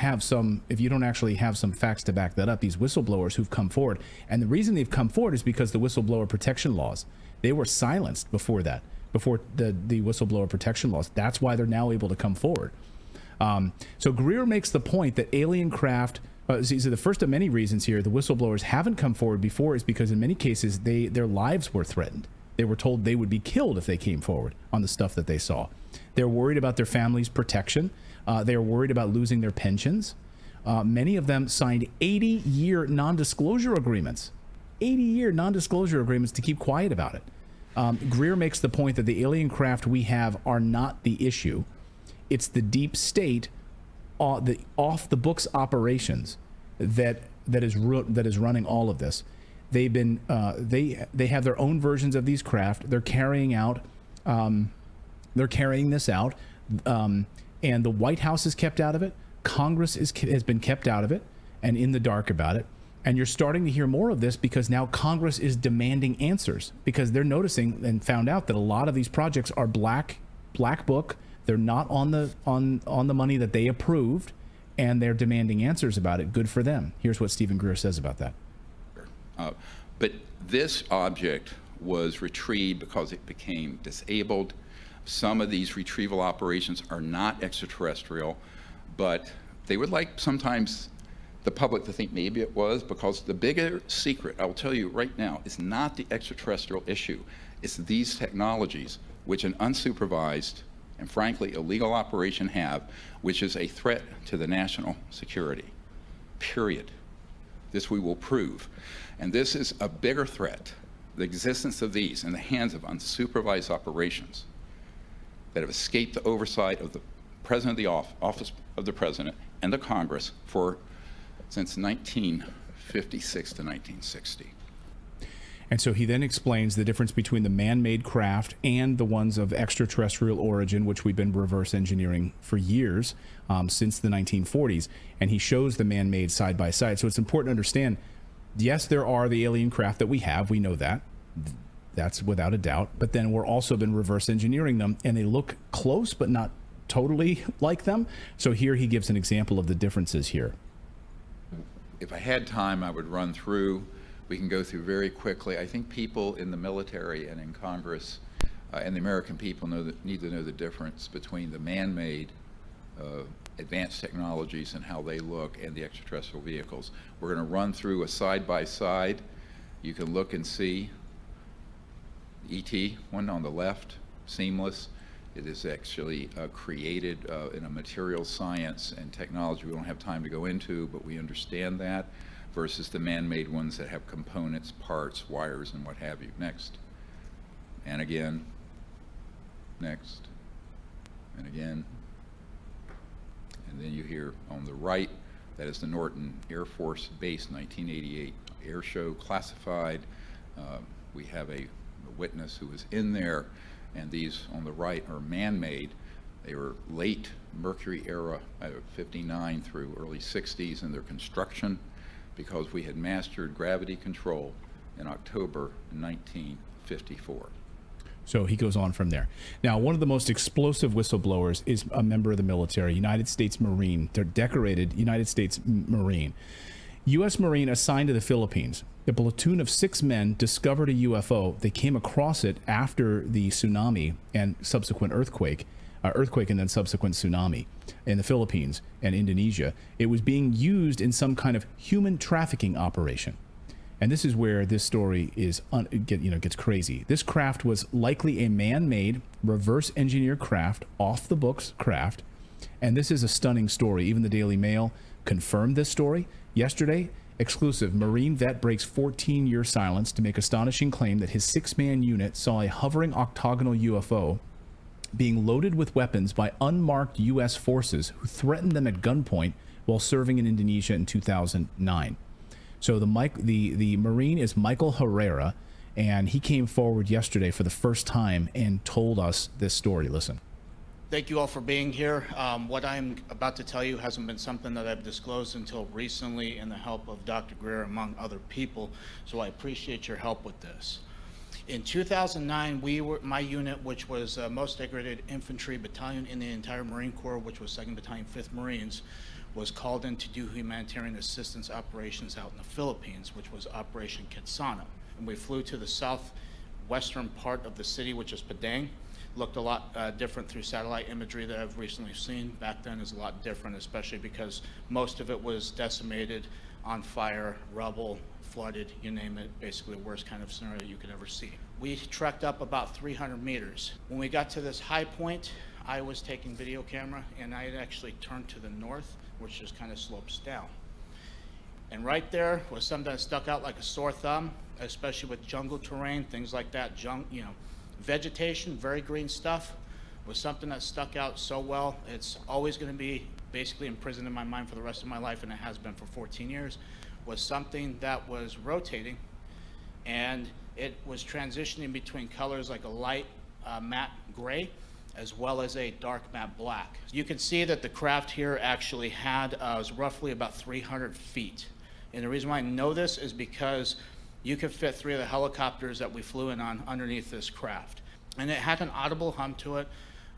S13: actually have some facts to back that up, these whistleblowers who've come forward, and the reason they've come forward is because the whistleblower protection laws, they were silenced before that, before the whistleblower protection laws. That's why they're now able to come forward. So Greer makes the point that alien craft, so the first of many reasons here the whistleblowers haven't come forward before is because in many cases their lives were threatened. They were told they would be killed if they came forward on the stuff that they saw. They're worried about their family's protection. They're worried about losing their pensions. Many of them signed 80-year non-disclosure agreements. 80-year non-disclosure agreements to keep quiet about it. Greer makes the point that the alien craft we have are not the issue. It's the deep state, the off-the-books operations that is running all of this. They've been they have their own versions of these craft. They're carrying this out, and the White House is kept out of it. Congress has been kept out of it and in the dark about it. And you're starting to hear more of this because now Congress is demanding answers because they're noticing and found out that a lot of these projects are black book. They're not on the money that they approved, and they're demanding answers about it. Good for them. Here's what Stephen Greer says about that.
S14: But this object was retrieved because it became disabled. Some of these retrieval operations are not extraterrestrial, but they would like sometimes the public to think maybe it was, because the bigger secret, I will tell you right now, is not the extraterrestrial issue. It's these technologies, which an unsupervised and frankly illegal operation have, which is a threat to the national security, period. This we will prove. And this is a bigger threat, the existence of these in the hands of unsupervised operations that have escaped the oversight of the President of the Office of the President and the Congress since 1956 to 1960.
S13: And so he then explains the difference between the man-made craft and the ones of extraterrestrial origin, which we've been reverse engineering for years, since the 1940s. And he shows the man-made side by side. So it's important to understand, yes, there are the alien craft that we have. We know that. That's without a doubt. But then we're also been reverse engineering them, and they look close but not totally like them. So here he gives an example of the differences here.
S14: If I had time, I would run through. We can go through very quickly. I think people in the military and in Congress and the American people need to know the difference between the man-made advanced technologies and how they look and the extraterrestrial vehicles. We're going to run through a side-by-side. You can look and see ET, one on the left, seamless. It is actually created in a material science and technology we don't have time to go into, but we understand that, versus the man-made ones that have components, parts, wires, and what have you. Next. And again. Next. And again. And then you hear on the right, that is the Norton Air Force Base 1988 air show, classified. We have a witness who was in there, and these on the right are man-made. They were late Mercury era, 59 through early 60s in their construction, because we had mastered gravity control in October 1954.
S13: So he goes on from there. Now, one of the most explosive whistleblowers is a member of the military, United States Marine. They're decorated United States Marine. U.S. Marine assigned to the Philippines. A platoon of 6 men discovered a UFO. They came across it after the tsunami and subsequent earthquake and then subsequent tsunami in the Philippines and Indonesia. It was being used in some kind of human trafficking operation. And this is where this story is gets crazy. This craft was likely a man-made, reverse-engineered craft, off-the-books craft. And this is a stunning story. Even the Daily Mail confirmed this story. Yesterday, exclusive, Marine vet breaks 14-year silence to make astonishing claim that his 6-man unit saw a hovering octagonal UFO being loaded with weapons by unmarked U.S. forces who threatened them at gunpoint while serving in Indonesia in 2009. So the Marine is Michael Herrera, and he came forward yesterday for the first time and told us this story. Listen.
S16: Thank you all for being here. What I'm about to tell you hasn't been something that I've disclosed until recently in the help of Dr. Greer, among other people, so I appreciate your help with this. In 2009, my unit, which was most decorated infantry battalion in the entire Marine Corps, which was 2nd Battalion, 5th Marines, was called in to do humanitarian assistance operations out in the Philippines, which was Operation Quetzana. And we flew to the southwestern part of the city, which is Padang. Looked a lot different through satellite imagery that I've recently seen. Back then is a lot different, especially because most of it was decimated, on fire, rubble, flooded, you name it, basically the worst kind of scenario you could ever see. We trekked up about 300 meters. When we got to this high point, I was taking video camera, and I had actually turned to the north, which just kind of slopes down. And right there was something that stuck out like a sore thumb, especially with jungle terrain, things like that, vegetation, very green stuff, was something that stuck out so well. It's always going to be basically imprisoned in my mind for the rest of my life, and it has been for 14 years, was something that was rotating, and it was transitioning between colors like a light matte gray as well as a dark matte black. You can see that the craft here actually had was roughly about 300 feet. And the reason why I know this is because you could fit 3 of the helicopters that we flew in on underneath this craft. And it had an audible hum to it,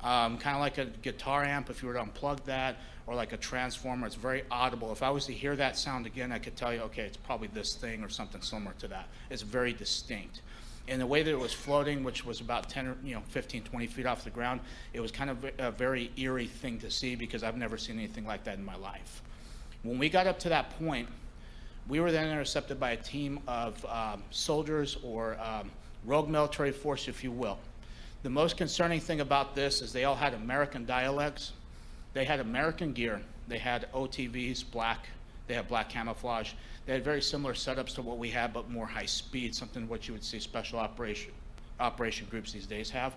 S16: kind of like a guitar amp if you were to unplug that, or like a transformer. It's very audible. If I was to hear that sound again, I could tell you, okay, it's probably this thing or something similar to that. It's very distinct. And the way that it was floating, which was about 10 or 15, 20 feet off the ground, it was kind of a very eerie thing to see because I've never seen anything like that in my life. When we got up to that point, we were then intercepted by a team of soldiers or rogue military force, if you will. The most concerning thing about this is they all had American dialects. They had American gear. They had OTVs, black. They had black camouflage. They had very similar setups to what we had, but more high speed, something what you would see special operation groups these days have.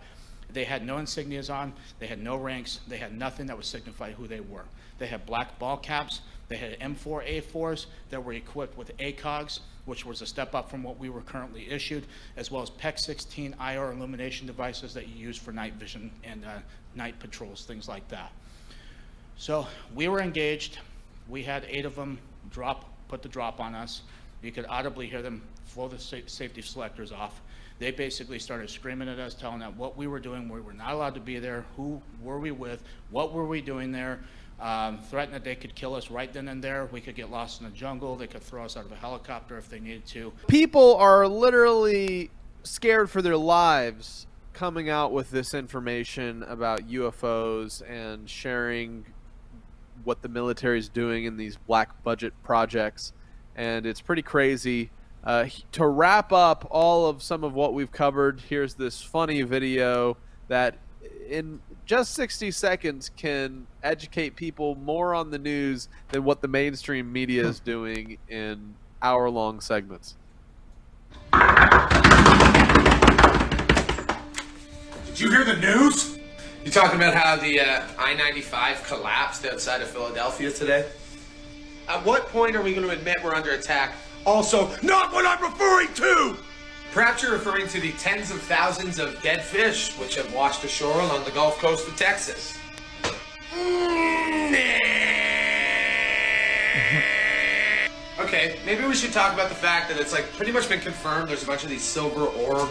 S16: They had no insignias on. They had no ranks. They had nothing that would signify who they were. They had black ball caps. They had M4A4s that were equipped with ACOGs, which was a step up from what we were currently issued, as well as PEC-16 IR illumination devices that you use for night vision and night patrols, things like that. So we were engaged. We had 8 of them put the drop on us. You could audibly hear them blow the safety selectors off. They basically started screaming at us, telling us what we were doing. We were not allowed to be there. Who were we with? What were we doing there? Threatened that they could kill us right then and there. We could get lost in the jungle. They could throw us out of a helicopter if they needed to.
S4: People are literally scared for their lives coming out with this information about UFOs and sharing what the military is doing in these black budget projects. And it's pretty crazy. To wrap up all of some of what we've covered, here's this funny video that in just 60 seconds can educate people more on the news than what the mainstream media is doing in hour-long segments.
S17: Did you hear the news? You talking about how the I-95 collapsed outside of Philadelphia today? At what point are we going to admit we're under attack? Also, not what I'm referring to! Perhaps you're referring to the tens of thousands of dead fish which have washed ashore along the Gulf Coast of Texas. Okay, maybe we should talk about the fact that it's like pretty much been confirmed there's a bunch of these silver orb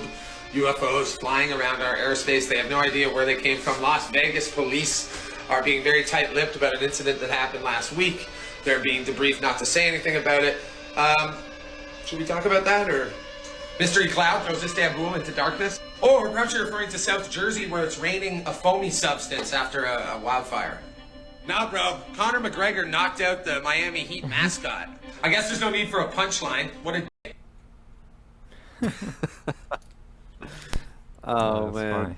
S17: UFOs flying around our airspace. They have no idea where they came from. Las Vegas police are being very tight-lipped about an incident that happened last week. They're being debriefed not to say anything about it. Should we talk about that, or Mystery Cloud throws Istanbul into darkness? Or perhaps you're referring to South Jersey, where it's raining a foamy substance after a wildfire. Nah, bro. Conor McGregor knocked out the Miami Heat mascot. I guess there's no need for a punchline. What a
S4: Oh, man.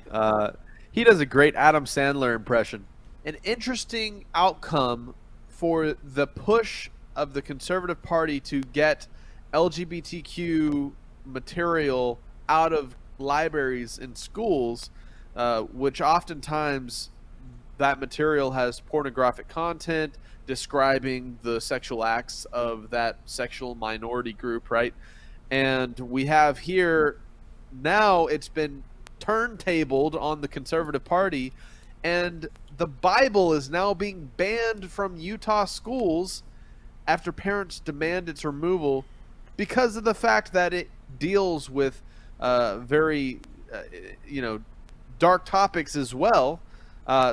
S4: He does a great Adam Sandler impression. An interesting outcome for the push of the Conservative Party to get LGBTQ material out of libraries and schools, which oftentimes that material has pornographic content describing the sexual acts of that sexual minority group, right? And we have here, now it's been turntabled on the Conservative Party, and the Bible is now being banned from Utah schools after parents demand its removal because of the fact that it deals with very dark topics as well.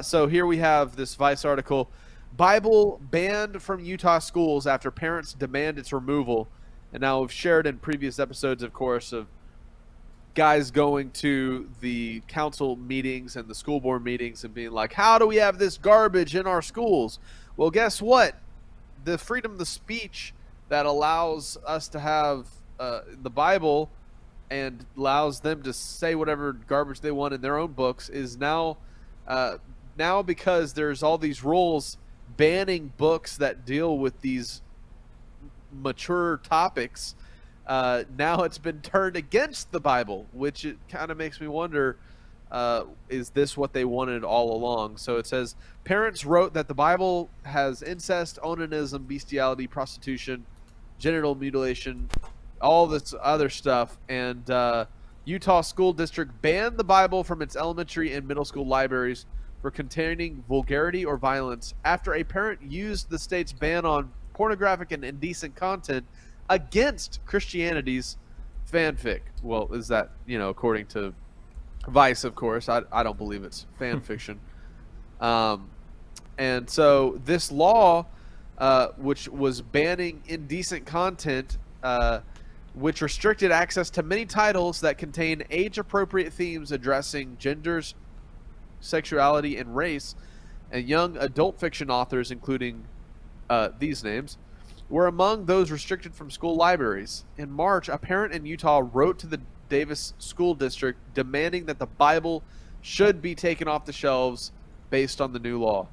S4: So here we have this Vice article. Bible banned from Utah schools after parents demand its removal. And now we've shared in previous episodes, of course, of guys going to the council meetings and the school board meetings and being like, how do we have this garbage in our schools? Well, guess what? The freedom of speech that allows us to have the Bible and allows them to say whatever garbage they want in their own books is now because there's all these rules banning books that deal with these mature topics. Now it's been turned against the Bible, which it kind of makes me wonder, is this what they wanted all along? So it says, parents wrote that the Bible has incest, onanism, bestiality, prostitution, genital mutilation, all this other stuff, and Utah School District banned the Bible from its elementary and middle school libraries for containing vulgarity or violence after a parent used the state's ban on pornographic and indecent content against Christianity's fanfic. Well, is that, according to Vice, of course. I don't believe it's fan fiction. And so this law, which was banning indecent content, which restricted access to many titles that contain age-appropriate themes addressing genders, sexuality, and race, and young adult fiction authors, including these names, were among those restricted from school libraries. In March, a parent in Utah wrote to the Davis School District demanding that the Bible should be taken off the shelves based on the new law.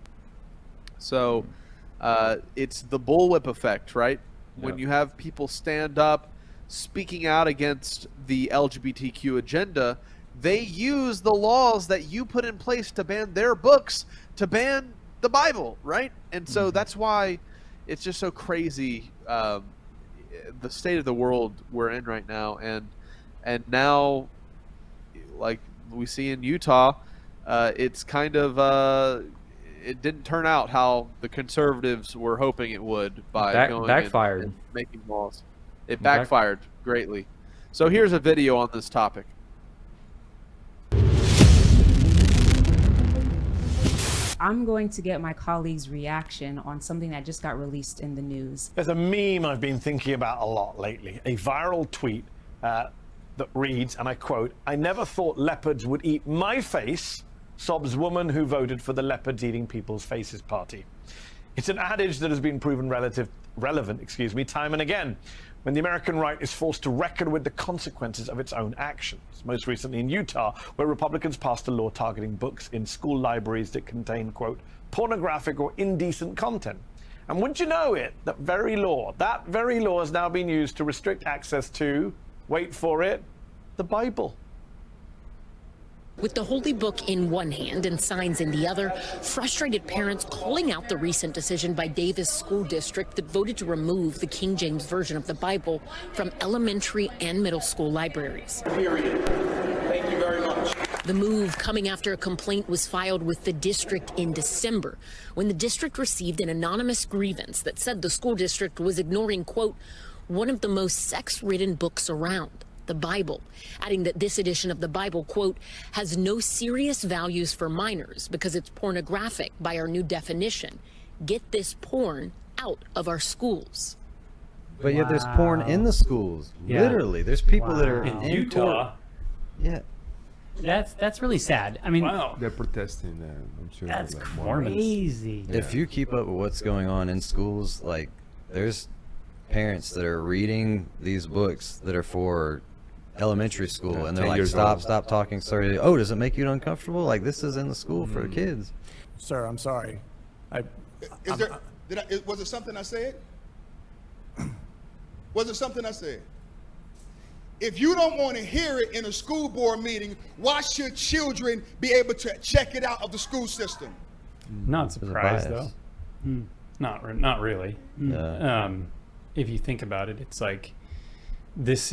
S4: So it's the bullwhip effect, right? Yep. When you have people stand up speaking out against the LGBTQ agenda, they use the laws that you put in place to ban their books to ban the Bible, right? And so that's why it's just so crazy, the state of the world we're in right now. And now, like we see in Utah, it's kind of it didn't turn out how the conservatives were hoping it would by going
S1: backfired
S4: and making laws. It backfired greatly. So here's a video on this topic.
S18: I'm going to get my colleagues' reaction on something that just got released in the news.
S19: There's a meme I've been thinking about a lot lately, a viral tweet that reads, and I quote, "I never thought leopards would eat my face, sobs woman who voted for the leopards eating people's faces party." It's an adage that has been proven relevant, time and again, when the American right is forced to reckon with the consequences of its own actions. Most recently in Utah, where Republicans passed a law targeting books in school libraries that contain, quote, pornographic or indecent content. And would you know it, that very law has now been used to restrict access to, wait for it, the Bible.
S20: With the holy book in one hand and signs in the other, frustrated parents calling out the recent decision by Davis School District that voted to remove the King James Version of the Bible from elementary and middle school libraries.
S21: Period. Thank you very much.
S20: The move coming after a complaint was filed with the district in December, when the district received an anonymous grievance that said the school district was ignoring, quote, one of the most sex-ridden books around, the Bible, adding that this edition of the Bible, quote, has no serious values for minors because it's pornographic by our new definition. Get this porn out of our schools.
S22: But yet there's porn in the schools.
S23: Yeah.
S22: Literally. There's people that are
S23: in
S22: Utah.
S23: Yeah. That's really sad. I mean,
S24: they're protesting that. I'm sure.
S23: That's
S24: like
S23: crazy.
S22: Yeah. If you keep up with what's going on in schools, like there's parents that are reading these books that are for elementary school, and they're like, stop talking. Sorry. Oh, does it make you uncomfortable? Like, this is in the school for kids.
S25: Sir, I'm sorry.
S26: Was it something I said? Was it something I said? If you don't want to hear it in a school board meeting, why should children be able to check it out of the school system?
S23: Not surprised though. Not really.
S22: Yeah.
S23: If you think about it, it's like it's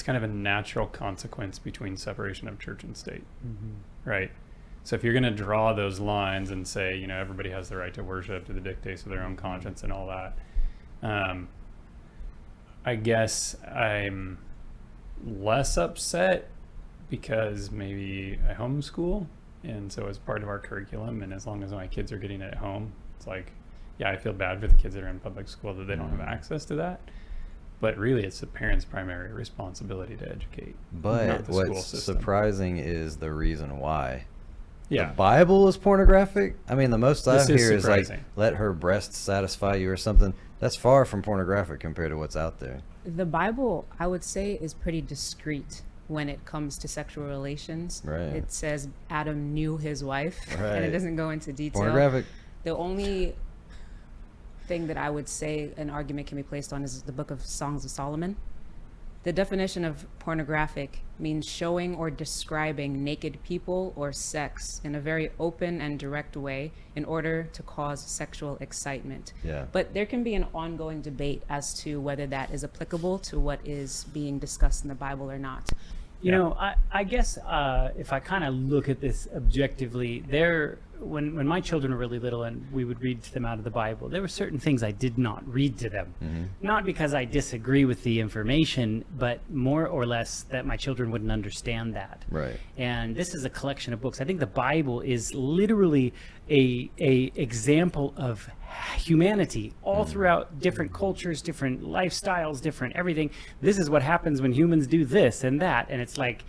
S23: kind of a natural consequence between separation of church and state, right? So if you're going to draw those lines and say, everybody has the right to worship to the dictates of their own conscience and all that, I guess I'm less upset because maybe I homeschool And so as part of our curriculum, and as long as my kids are getting it at home, it's like, yeah, I feel bad for the kids that are in public school that they don't have access to that. But really, it's the parents' primary responsibility to educate.
S22: But what's surprising is the reason why.
S23: Yeah.
S22: The Bible is pornographic? I mean, the most I
S23: This is
S22: hear is like,
S23: surprising.
S22: let her breasts satisfy you or something. That's far from pornographic compared to what's out there.
S18: The Bible, I would say, is pretty discreet when it comes to sexual relations.
S22: Right.
S18: It says Adam knew his wife, and it
S22: Right.
S18: doesn't go into detail.
S22: Pornographic.
S18: The only thing that I would say an argument can be placed on is the book of Songs of Solomon. The definition of pornographic means showing or describing naked people or sex in a very open and direct way in order to cause sexual excitement.
S22: Yeah.
S18: But there can be an ongoing debate as to whether that is applicable to what is being discussed in the Bible or not.
S2: You know, I guess if I kind of look at this objectively, when my children were really little and we would read to them out of the Bible, there were certain things I did not read to them. Not because I disagree with the information, but more or less that my children wouldn't understand that.
S22: Right.
S2: And this is a collection of books. I think the Bible is literally a example of humanity all throughout different cultures, different lifestyles, different everything. This is what happens when humans do this and that. And it's like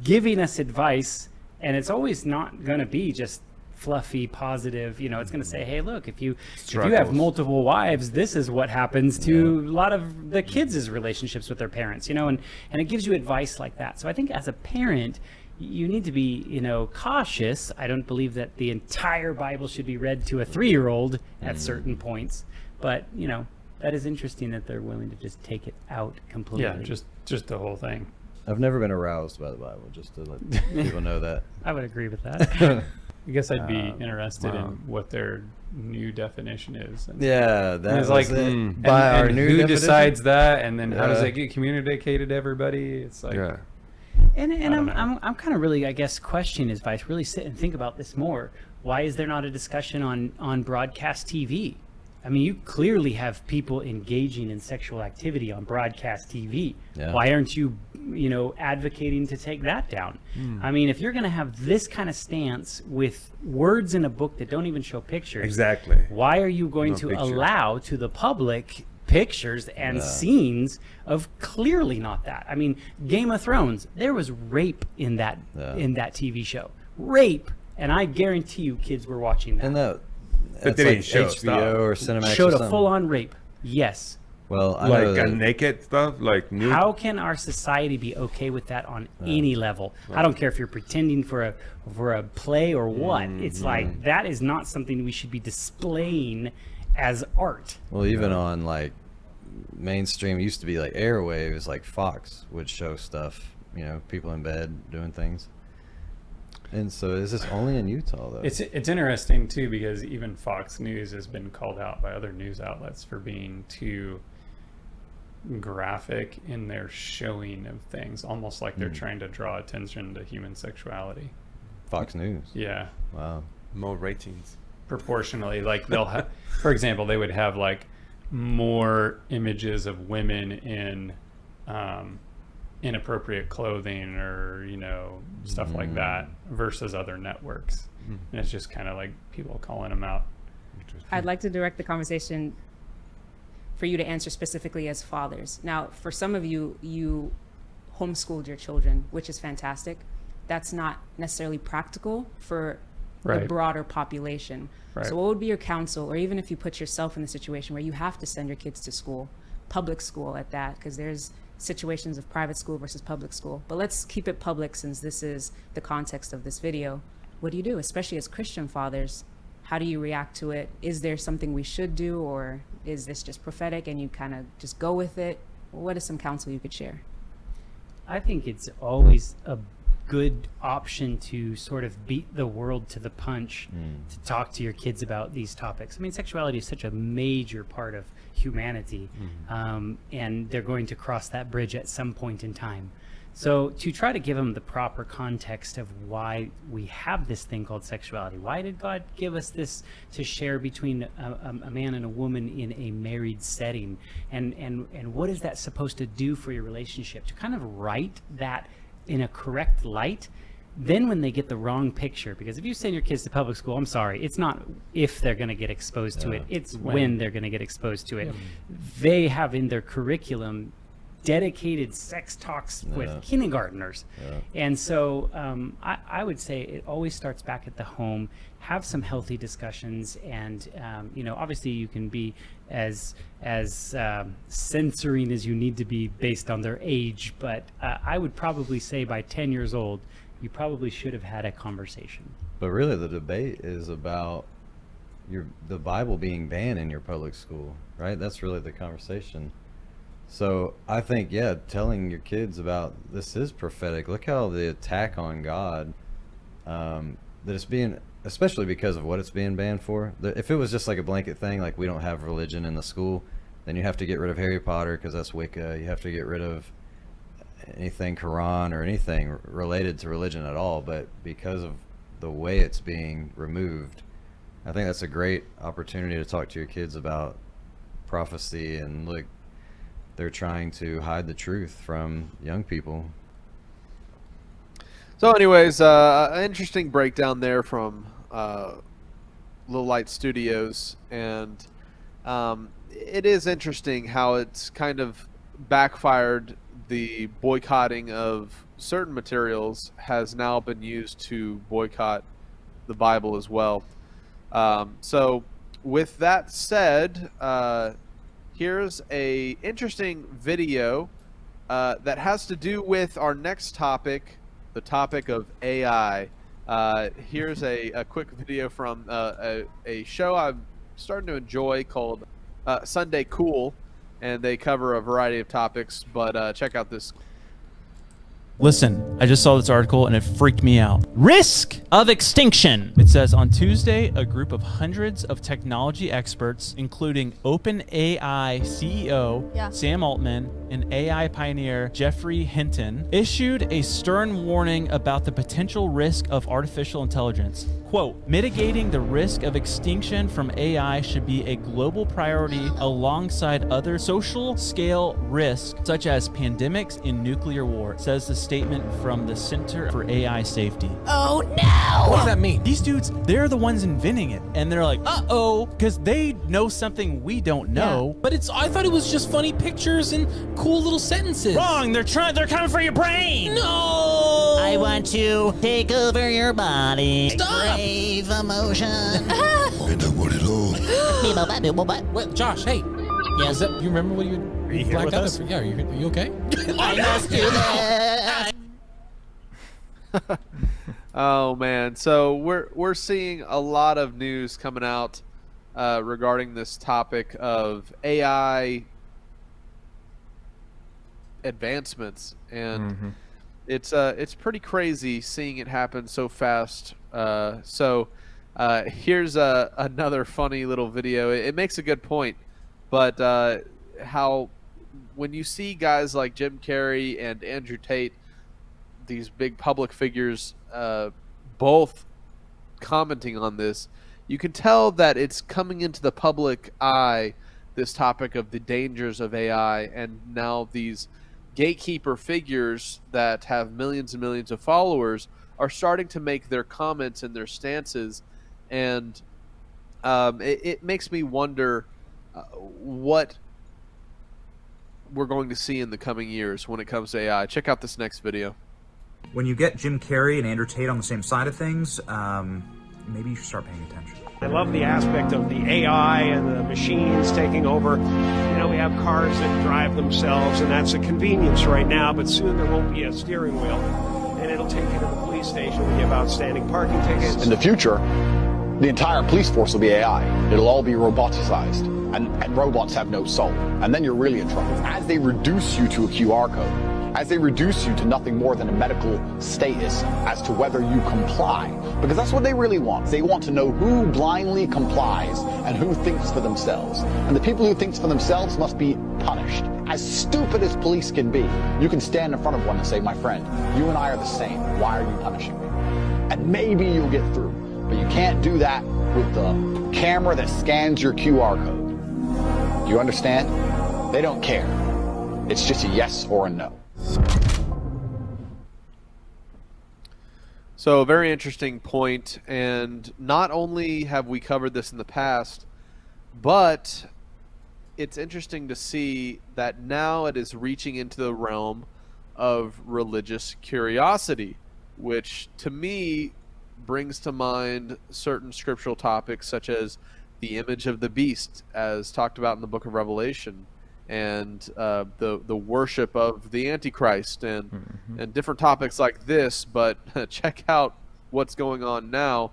S2: giving us advice, and it's always not going to be just fluffy, positive. You know, it's going to say, hey, look, if you have multiple wives, this is what happens to a lot of the kids' relationships with their parents, you know, and it gives you advice like that. So I think as a parent, you need to be, you know, cautious. I don't believe that the entire Bible should be read to a 3-year-old at certain points, but, you know, that is interesting that they're willing to just take it out completely.
S23: Yeah, just the whole thing.
S22: I've never been aroused by the Bible, just to let people know that.
S2: I would agree with that.
S23: I guess I'd be interested in what their new definition is. And,
S22: Yeah, that
S23: and it's
S22: was
S23: like,
S22: it. By our new
S23: who
S22: definition?
S23: decides that, and then how does
S22: Yeah.
S23: it get communicated to everybody? It's like,
S2: And I'm kind of really, I guess, questioning advice. Really sit and think about this more. Why is there not a discussion on broadcast TV? I mean, you clearly have people engaging in sexual activity on broadcast TV.
S22: Yeah.
S2: Why aren't you, you know, advocating to take that down? I mean, if you're going to have this kind of stance with words in a book that don't even show pictures,
S5: Exactly.
S2: why are you going
S5: No
S2: to
S5: picture.
S2: allow to the public pictures and scenes of clearly not that? I mean, Game of Thrones, there was rape in that TV show. Rape. And I guarantee you kids were watching that.
S22: And
S5: But
S22: that's
S5: they
S22: like
S5: didn't show
S22: HBO
S5: stuff.
S22: or Cinemax
S2: Showed
S22: or
S2: a
S22: something.
S2: full-on rape. Yes.
S22: Well, I
S5: Like
S22: know that,
S5: naked stuff, like nude.
S2: How can our society be okay with that on any level? I don't care if you're pretending for a play or what. It's like that is not something we should be displaying as art.
S22: well, even on like mainstream, it used to be like airwaves, like Fox would show stuff, you know, people in bed doing things. And so is this only in Utah though?
S23: It's interesting too, because even Fox News has been called out by other news outlets for being too graphic in their showing of things, almost like they're trying to draw attention to human sexuality.
S22: Fox News.
S23: Yeah.
S22: Wow.
S5: More ratings.
S23: Proportionally, like they'll have, for example, they would have like more images of women in inappropriate clothing or, you know, stuff like that versus other networks. And it's just kind of like people calling them out.
S18: I'd like to direct the conversation for you to answer specifically as fathers. Now, for some of you, you homeschooled your children, which is fantastic. That's not necessarily practical for the
S23: Right.
S18: broader population.
S23: Right.
S18: So what would be your counsel, or even if you put yourself in the situation where you have to send your kids to school, public school at that, because there's situations of private school versus public school. But let's keep it public since this is the context of this video. What do you do, especially as Christian fathers? How do you react to it? Is there something we should do, or is this just prophetic and you kind of just go with it? What is some counsel you could share?
S2: I think it's always a good option to sort of beat the world to the punch, to talk to your kids about these topics. I mean, sexuality is such a major part of humanity, and they're going to cross that bridge at some point in time. So to try to give them the proper context of why we have this thing called sexuality, why did God give us this to share between a man and a woman in a married setting, and what is that supposed to do for your relationship? To kind of write that in a correct light, then when they get the wrong picture, because if you send your kids to public school, I'm sorry, it's not if they're going to get exposed to it, it's when they're going to get exposed to it. They have in their curriculum dedicated sex talks with kindergartners. And so I would say it always starts back at the home. Have some healthy discussions, and you know, obviously you can be as censoring as you need to be based on their age, but I would probably say by 10 years old, you probably should have had a conversation.
S22: But really, the debate is about the Bible being banned in your public school, right? That's really the conversation. So I think, yeah, telling your kids about this is prophetic. Look how the attack on God, that it's being, especially because of what it's being banned for. If it was just like a blanket thing, like we don't have religion in the school, then you have to get rid of Harry Potter because that's Wicca. You have to get rid of anything Quran or anything related to religion at all. But because of the way it's being removed, I think that's a great opportunity to talk to your kids about prophecy. And look, they're trying to hide the truth from young people.
S4: So anyways, an interesting breakdown there from Little Light Studios, and it is interesting how it's kind of backfired. The boycotting of certain materials has now been used to boycott the Bible as well. So with that said, here's a interesting video that has to do with our next topic, the topic of AI. Here's a quick video from a show I'm starting to enjoy called Sunday Cool, and they cover a variety of topics, but check out this.
S6: Listen, I just saw this article and it freaked me out. Risk of extinction. It says on Tuesday, a group of hundreds of technology experts, including OpenAI CEO Sam Altman and AI pioneer Jeffrey Hinton, issued a stern warning about the potential risk of artificial intelligence. Quote, mitigating the risk of extinction from AI should be a global priority alongside other social scale risks such as pandemics and nuclear war, says the statement from the Center for AI Safety.
S7: Oh no!
S6: What does that mean? These dudes, they're the ones inventing it, and they're like, uh-oh, because they know something we don't know.
S7: But I thought it was just funny pictures and cool little sentences.
S6: Wrong, they're coming for your brain.
S7: No!
S8: I want to take over your body.
S7: Stop!
S8: Brave emotion.
S7: And I want it all. What, Josh, hey.
S8: Yeah.
S7: Is that, you remember what you blacked out? Yeah, are you okay?
S8: I must do that.
S4: Oh man, so we're seeing a lot of news coming out regarding this topic of AI advancements, and it's pretty crazy seeing it happen so fast. So here's another funny little video. It makes a good point, but how when you see guys like Jim Carrey and Andrew Tate, these big public figures, both commenting on this, you can tell that it's coming into the public eye, this topic of the dangers of AI, and now these gatekeeper figures that have millions and millions of followers are starting to make their comments and their stances, and it makes me wonder what we're going to see in the coming years when it comes to AI. Check out this next video.
S9: When you get Jim Carrey and Andrew Tate on the same side of things, maybe you should start paying attention.
S10: I love the aspect of the AI and the machines taking over. You know, we have cars that drive themselves, and that's a convenience right now, but soon there won't be a steering wheel, and it'll take you to the police station to give outstanding parking tickets.
S25: In the future, the entire police force will be AI. It'll all be roboticized, and robots have no soul. And then you're really in trouble. As they reduce you to a QR code, as they reduce you to nothing more than a medical status as to whether you comply. Because that's what they really want. They want to know who blindly complies and who thinks for themselves. And the people who think for themselves must be punished. As stupid as police can be, you can stand in front of one and say, my friend, you and I are the same. Why are you punishing me? And maybe you'll get through. But you can't do that with the camera that scans your QR code. You understand? They don't care. It's just a yes or a no.
S4: So, a very interesting point, and not only have we covered this in the past, but it's interesting to see that now it is reaching into the realm of religious curiosity, which to me brings to mind certain scriptural topics such as the image of the beast, as talked about in the book of Revelation, and the worship of the Antichrist, and different topics like this. But check out what's going on now.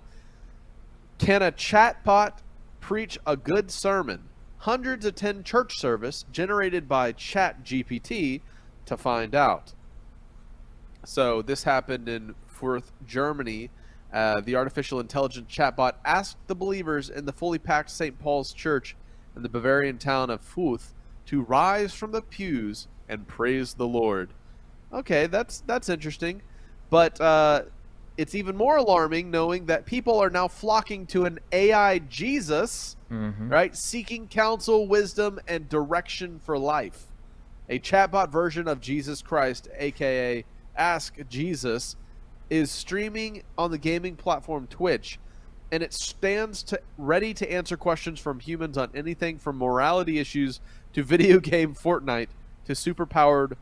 S4: Can a chatbot preach a good sermon? Hundreds attend church service generated by ChatGPT to find out. So this happened in Fürth, Germany. The artificial intelligence chatbot asked the believers in the fully packed St. Paul's Church in the Bavarian town of Fürth to rise from the pews and praise the Lord. Okay, that's interesting, but it's even more alarming knowing that people are now flocking to an AI Jesus, right, seeking counsel, wisdom, and direction for life. A chatbot version of Jesus Christ, aka Ask Jesus, is streaming on the gaming platform Twitch, and it stands ready to answer questions from humans on anything from morality issues to video game Fortnite to superpowered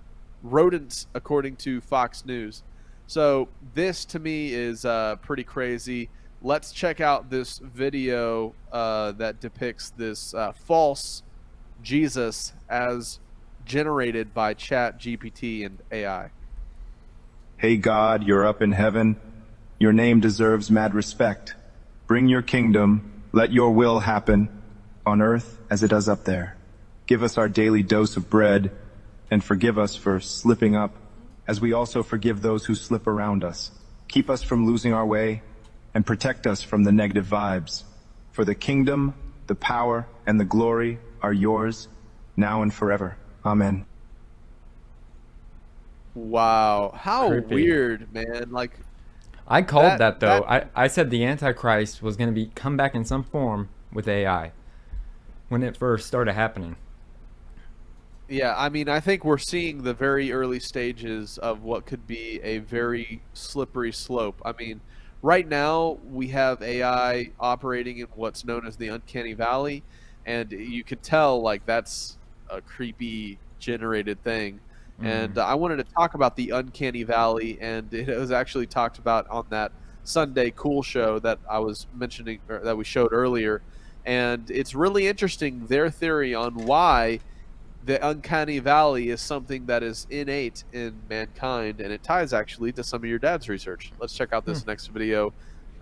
S4: rodents, according to Fox News. So this to me is pretty crazy. Let's check out this video that depicts this false Jesus as generated by ChatGPT and AI.
S3: Hey God, you're up in heaven. Your name deserves mad respect. Bring your kingdom, let your will happen, on earth as it does up there. Give us our daily dose of bread, and forgive us for slipping up, as we also forgive those who slip around us. Keep us from losing our way, and protect us from the negative vibes. For the kingdom, the power, and the glory are yours, now and forever. Amen.
S4: Wow, how
S1: Creepy.
S4: weird, man. Like,
S1: I called that though. I said the Antichrist was going to come back in some form with AI when it first started happening.
S4: yeah, I mean, I think we're seeing the very early stages of what could be a very slippery slope. I mean, right now we have AI operating in what's known as the uncanny valley, and you could tell like that's a creepy generated thing. And I wanted to talk about the uncanny valley, and it was actually talked about on that Sunday Cool show that I was mentioning, or that we showed earlier. And it's really interesting, their theory on why the uncanny valley is something that is innate in mankind, and it ties actually to some of your dad's research. Let's check out this next video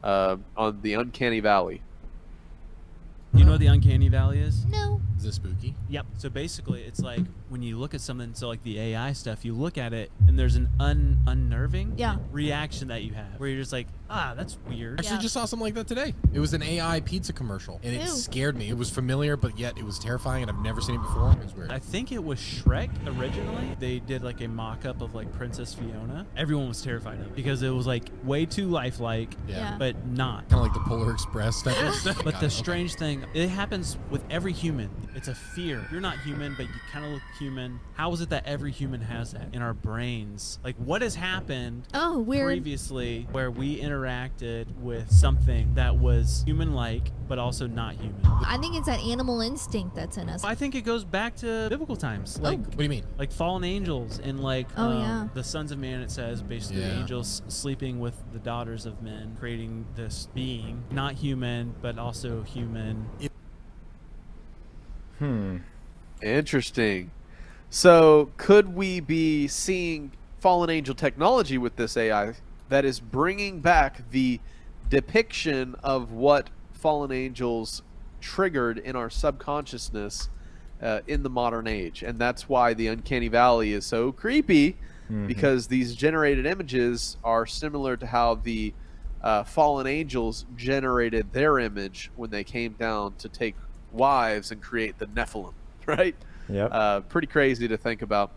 S4: on the uncanny valley.
S6: You know what the uncanny valley is?
S8: No.
S11: Is this spooky?
S6: Yep. So basically, it's like when you look at something, so like the AI stuff, you look at it and there's an unnerving reaction that you have where you're just like, that's weird.
S11: Actually, just saw something like that today. It was an AI pizza commercial, and it scared me. It was familiar, but yet it was terrifying, and I've never seen it before. It was weird.
S6: I think it was Shrek originally. They did like a mock-up of like Princess Fiona. Everyone was terrified of it because it was like way too lifelike, but not.
S11: Kind of like the Polar Express type of stuff.
S6: But the strange thing, it happens with every human. It's a fear. You're not human, but you kind of look human. How is it that every human has that in our brains? Like, what has happened previously where we interacted with something that was human-like, but also not human?
S12: I think it's that animal instinct that's in us.
S6: I think it goes back to biblical times. Like,
S11: what do you mean?
S6: Like fallen angels and like the sons of man, it says, basically angels sleeping with the daughters of men, creating this being, not human, but also human.
S4: Interesting. So could we be seeing fallen angel technology with this AI that is bringing back the depiction of what fallen angels triggered in our subconsciousness in the modern age? And that's why the uncanny valley is so creepy, because these generated images are similar to how the fallen angels generated their image when they came down to take wives and create the Nephilim, right?
S1: Yep.
S4: Pretty crazy to think about.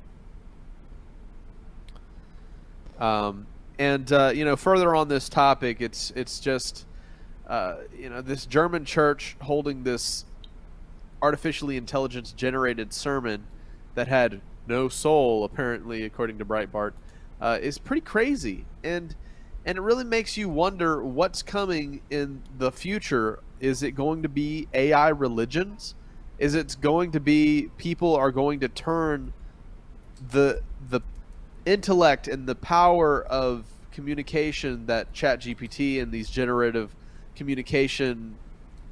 S4: Further on this topic, it's just this German church holding this artificially intelligence generated sermon that had no soul, apparently, according to Breitbart, is pretty crazy. And And it really makes you wonder what's coming in the future. Is it going to be AI religions? Is it going to be people are going to turn the intellect and the power of communication that ChatGPT and these generative communication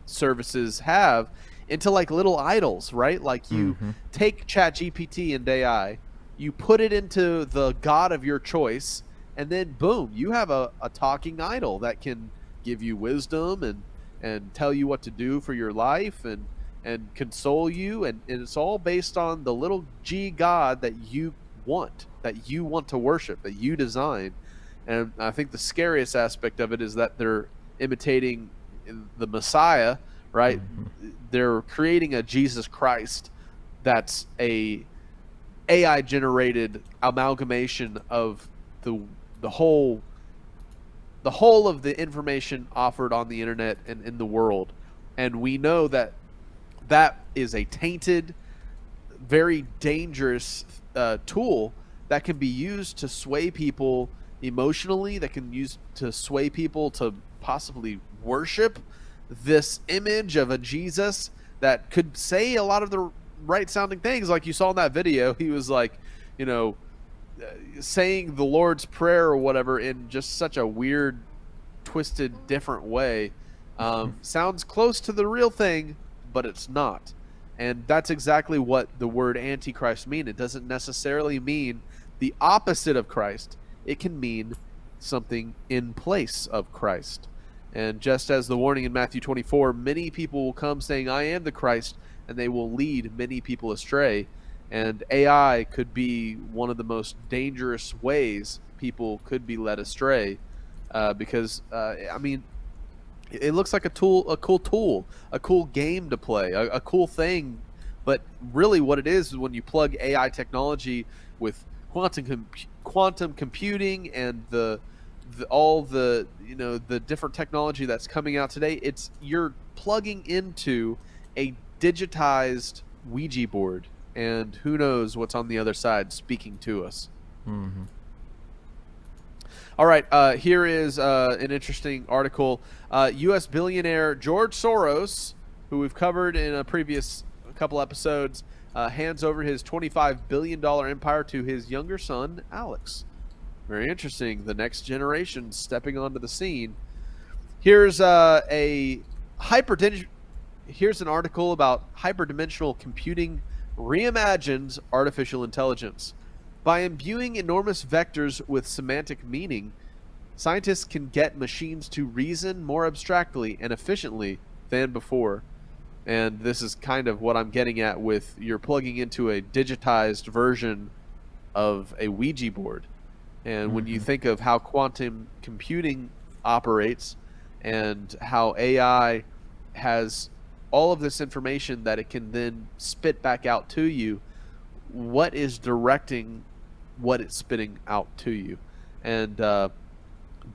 S4: services have into like little idols, right? Like you take ChatGPT and AI, you put it into the god of your choice, and then boom, you have a talking idol that can give you wisdom and tell you what to do for your life and console you, and it's all based on the little G God that you want to worship, that you design. And I think the scariest aspect of it is that they're imitating the Messiah, right? They're creating a Jesus Christ that's a AI generated amalgamation of the whole of the information offered on the internet and in the world. And we know that is a tainted, very dangerous tool that can be used to sway people emotionally, that can use to sway people to possibly worship this image of a Jesus that could say a lot of the right sounding things. Like you saw in that video, he was like, saying the Lord's Prayer or whatever in just such a weird, twisted, different way. Sounds close to the real thing, but it's not. And that's exactly what the word Antichrist mean. It doesn't necessarily mean the opposite of Christ. It can mean something in place of Christ. And just as the warning in Matthew 24, many people will come saying, I am the Christ, and they will lead many people astray. And AI could be one of the most dangerous ways people could be led astray, because it looks like a cool tool, a cool game to play, a cool thing. But really what it is when you plug AI technology with quantum computing and all the different technology that's coming out today, you're plugging into a digitized Ouija board, and who knows what's on the other side speaking to us. All right, here is an interesting article. U.S. billionaire George Soros, who we've covered in a previous couple episodes, hands over his $25 billion empire to his younger son, Alex. Very interesting. The next generation stepping onto the scene. Here's an article about hyperdimensional computing reimagines artificial intelligence. By imbuing enormous vectors with semantic meaning, scientists can get machines to reason more abstractly and efficiently than before. And this is kind of what I'm getting at with you're plugging into a digitized version of a Ouija board. And when you think of how quantum computing operates and how AI has all of this information that it can then spit back out to you, what is directing what it's spitting out to you? And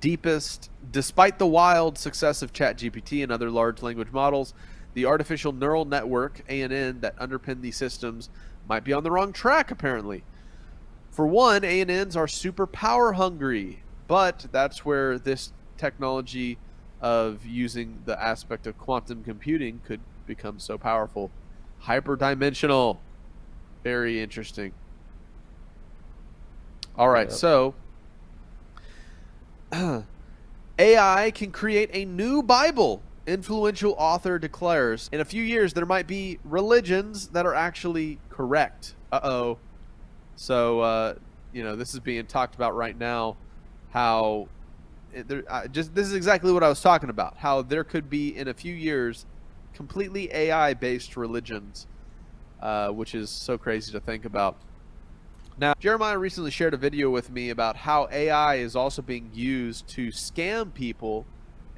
S4: despite the wild success of ChatGPT and other large language models, the artificial neural network, ANN, that underpin these systems might be on the wrong track, apparently. For one, ANNs are super power hungry, but that's where this technology of using the aspect of quantum computing could become so powerful. Hyperdimensional. Very interesting. All right, so AI can create a new Bible, influential author declares. In a few years, there might be religions that are actually correct. Uh-oh. So, this is being talked about right now, how this is exactly what I was talking about, how there could be, in a few years, completely AI-based religions, which is so crazy to think about. Now, Jeremiah recently shared a video with me about how AI is also being used to scam people,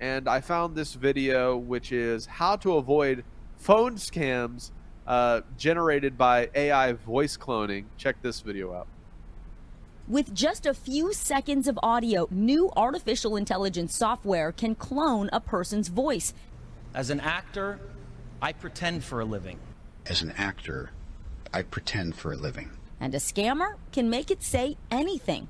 S4: and I found this video, which is how to avoid phone scams generated by AI voice cloning. Check this video out.
S13: With just a few seconds of audio, new artificial intelligence software can clone a person's voice.
S14: As an actor, I pretend for a living.
S15: As an actor, I pretend for a living.
S13: And a scammer can make it say anything.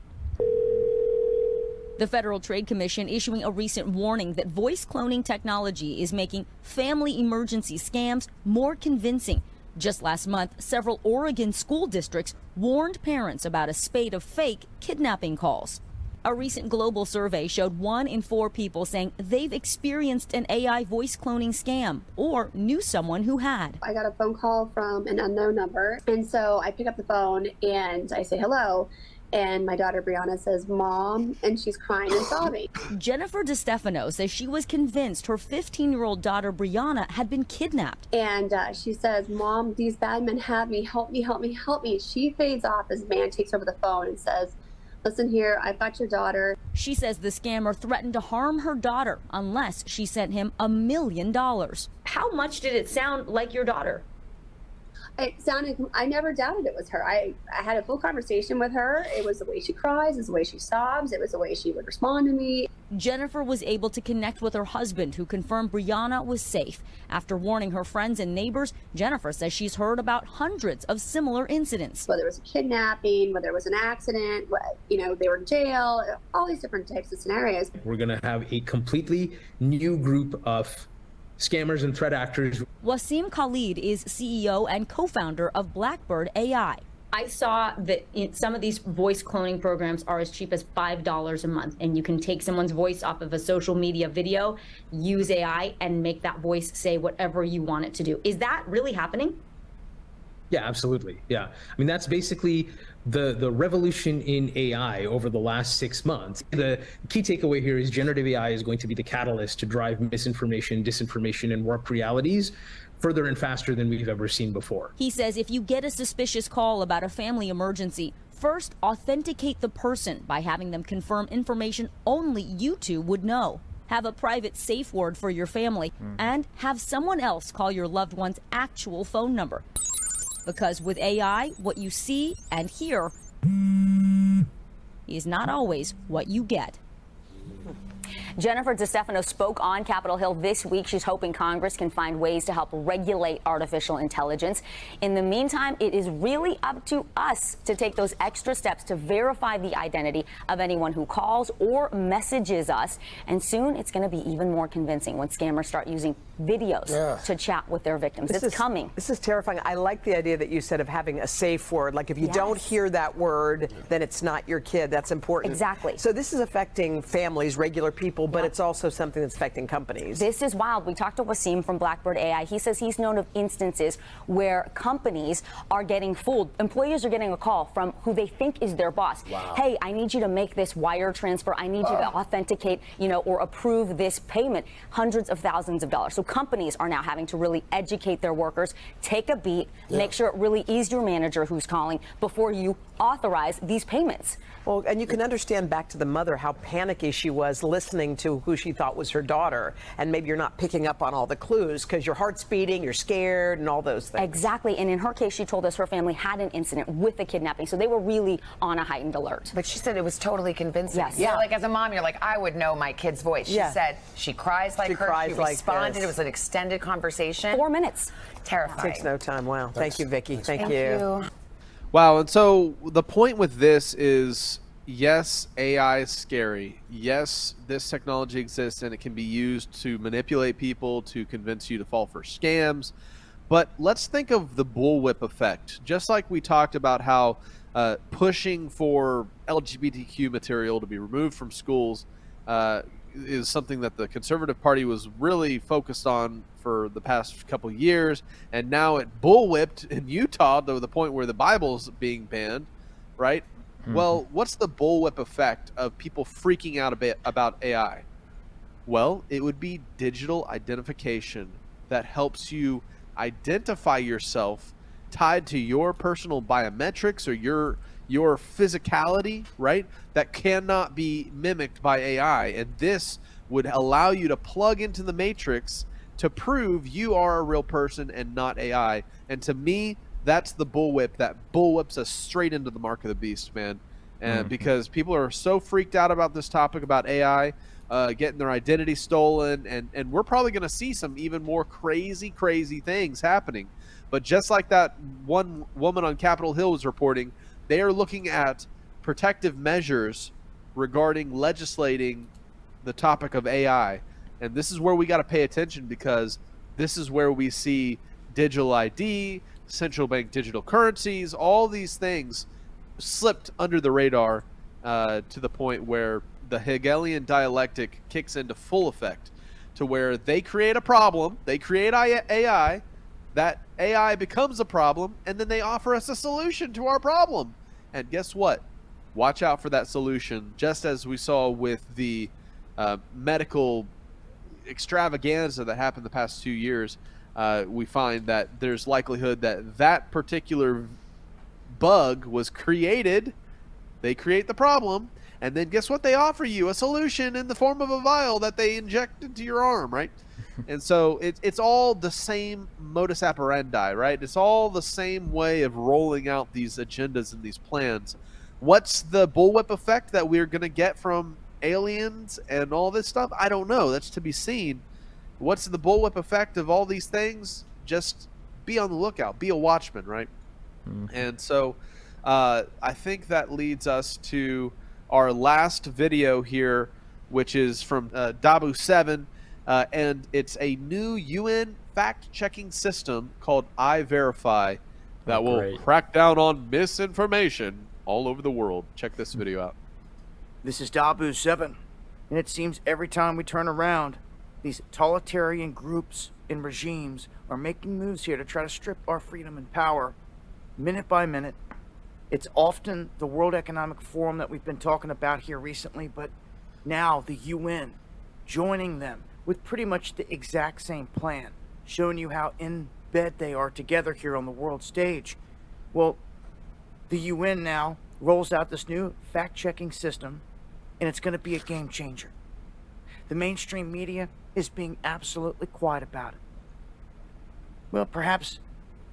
S13: The Federal Trade Commission issuing a recent warning that voice cloning technology is making family emergency scams more convincing. Just last month, several Oregon school districts warned parents about a spate of fake kidnapping calls. A recent global survey showed 1 in 4 people saying they've experienced an AI voice cloning scam or knew someone who had.
S16: I got a phone call from an unknown number, and so I pick up the phone and I say hello. And my daughter Brianna says, "Mom," and she's crying and sobbing.
S13: Jennifer DeStefano says she was convinced her 15-year-old daughter Brianna had been kidnapped.
S16: And she says, "Mom, these bad men have me. Help me, help me, help me." She fades off as the man takes over the phone and says, "Listen here, I've got your daughter."
S13: She says the scammer threatened to harm her daughter unless she sent him $1 million.
S17: How much did it sound like your daughter?
S16: It sounded, I never doubted it was her. I had a full conversation with her. It was the way she cries, it was the way she sobs, it was the way she would respond to me.
S13: Jennifer was able to connect with her husband, who confirmed Brianna was safe. After warning her friends and neighbors, Jennifer says she's heard about hundreds of similar incidents.
S16: Whether it was a kidnapping, whether it was an accident, you know, they were in jail, all these different types of scenarios.
S19: We're going to have a completely new group of scammers and threat actors.
S13: Wasim Khalid is CEO and co-founder of Blackbird AI.
S17: I saw that some of these voice cloning programs are as cheap as $5 a month, and you can take someone's voice off of a social media video, use AI, and make that voice say whatever you want it to do. Is that really happening?
S19: Yeah, absolutely. Yeah. I mean, that's basically the revolution in AI over the last 6 months. The key takeaway here is generative AI is going to be the catalyst to drive misinformation, disinformation, and warped realities further and faster than we've ever seen before.
S13: He says if you get a suspicious call about a family emergency, first authenticate the person by having them confirm information only you two would know. Have a private safe word for your family, and have someone else call your loved one's actual phone number. Because with AI, what you see and hear is not always what you get.
S17: Jennifer DeStefano spoke on Capitol Hill this week. She's hoping Congress can find ways to help regulate artificial intelligence. In the meantime, it is really up to us to take those extra steps to verify the identity of anyone who calls or messages us. And soon it's going to be even more convincing when scammers start using videos to chat with their victims. It's coming.
S20: This is terrifying. I like the idea that you said of having a safe word. Like if you don't hear that word, then it's not your kid. That's important.
S17: Exactly.
S20: So this is affecting families, regular people, but it's also something that's affecting companies.
S17: This is wild. We talked to Wasim from Blackbird AI. He says he's known of instances where companies are getting fooled. Employees are getting a call from who they think is their boss.
S20: Wow.
S17: Hey, I need you to make this wire transfer. I need you to authenticate, or approve this payment. Hundreds of thousands of dollars. So companies are now having to really educate their workers, take a beat, make sure it really is your manager who's calling before you authorize these payments.
S20: Well, and you can understand back to the mother how panicky she was listening to who she thought was her daughter. And maybe you're not picking up on all the clues because your heart's beating, you're scared, and all those things.
S17: Exactly. And in her case, she told us her family had an incident with a kidnapping. So they were really on a heightened alert.
S21: But she said it was totally convincing.
S17: Yes.
S21: Yeah. Like as a mom, you're like, I would know my kid's voice. She said she cries like her. She responded. It was an extended conversation.
S17: 4 minutes.
S21: Terrifying.
S20: Takes no time. Wow. Thank you, Vicki. Thank you.
S4: Wow, and so the point with this is, yes, AI is scary. Yes, this technology exists and it can be used to manipulate people, to convince you to fall for scams. But let's think of the bullwhip effect. Just like we talked about how pushing for LGBTQ material to be removed from schools is something that the Conservative Party was really focused on for the past couple of years, and now it bullwhipped in Utah to the point where the Bible's being banned, right? Well, what's the bullwhip effect of people freaking out a bit about AI? Well, it would be digital identification that helps you identify yourself tied to your personal biometrics or your physicality, right? That cannot be mimicked by AI. And this would allow you to plug into the matrix to prove you are a real person and not AI. And to me, that's the bullwhip that bullwhips us straight into the mark of the beast, man. And because people are so freaked out about this topic about AI getting their identity stolen, and we're probably going to see some even more crazy things happening. But just like that one woman on Capitol Hill was reporting, they are looking at protective measures regarding legislating the topic of AI. And this is where we got to pay attention, because this is where we see digital ID, central bank digital currencies, all these things slipped under the radar to the point where the Hegelian dialectic kicks into full effect, to where they create a problem, they create AI, that AI becomes a problem, and then they offer us a solution to our problem. And guess what? Watch out for that solution, just as we saw with the medical extravaganza that happened the past 2 years. We find that there's likelihood that that particular bug was created. They create the problem, and then guess what? They offer you a solution in the form of a vial that they inject into your arm, right? And so it's all the same modus operandi, right? It's all the same way of rolling out these agendas and these plans. What's the bullwhip effect that we're going to get from aliens and all this stuff? I don't know. That's to be seen. What's the bullwhip effect of all these things? Just be on the lookout. Be a watchman, right? And so I think that leads us to our last video here, which is from Dabu 7, and it's a new UN fact-checking system called iVerify that will crack down on misinformation all over the world. Check this video out.
S2: This is Dabu 7, and it seems every time we turn around, these totalitarian groups and regimes are making moves here to try to strip our freedom and power, minute by minute. It's often the World Economic Forum that we've been talking about here recently, but now the UN joining them with pretty much the exact same plan, showing you how in bed they are together here on the world stage. Well, the UN now rolls out this new fact-checking system, and it's going to be a game changer. The mainstream media is being absolutely quiet about it. Well, perhaps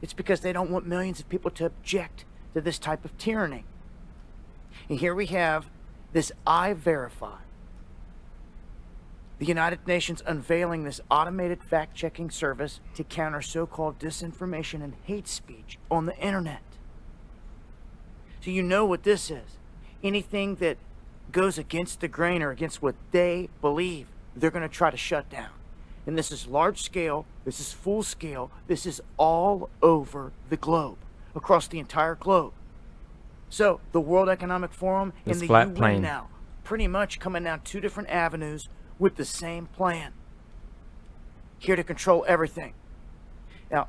S2: it's because they don't want millions of people to object to this type of tyranny. And here we have this iVerify. The United Nations unveiling this automated fact-checking service to counter so-called disinformation and hate speech on the internet. So you know what this is. Anything that goes against the grain or against what they believe, they're going to try to shut down. And this is large scale, this is full scale, this is all over the globe, across the entire globe. So the World Economic Forum and the UN now pretty much coming down two different avenues with the same plan, here to control everything. Now,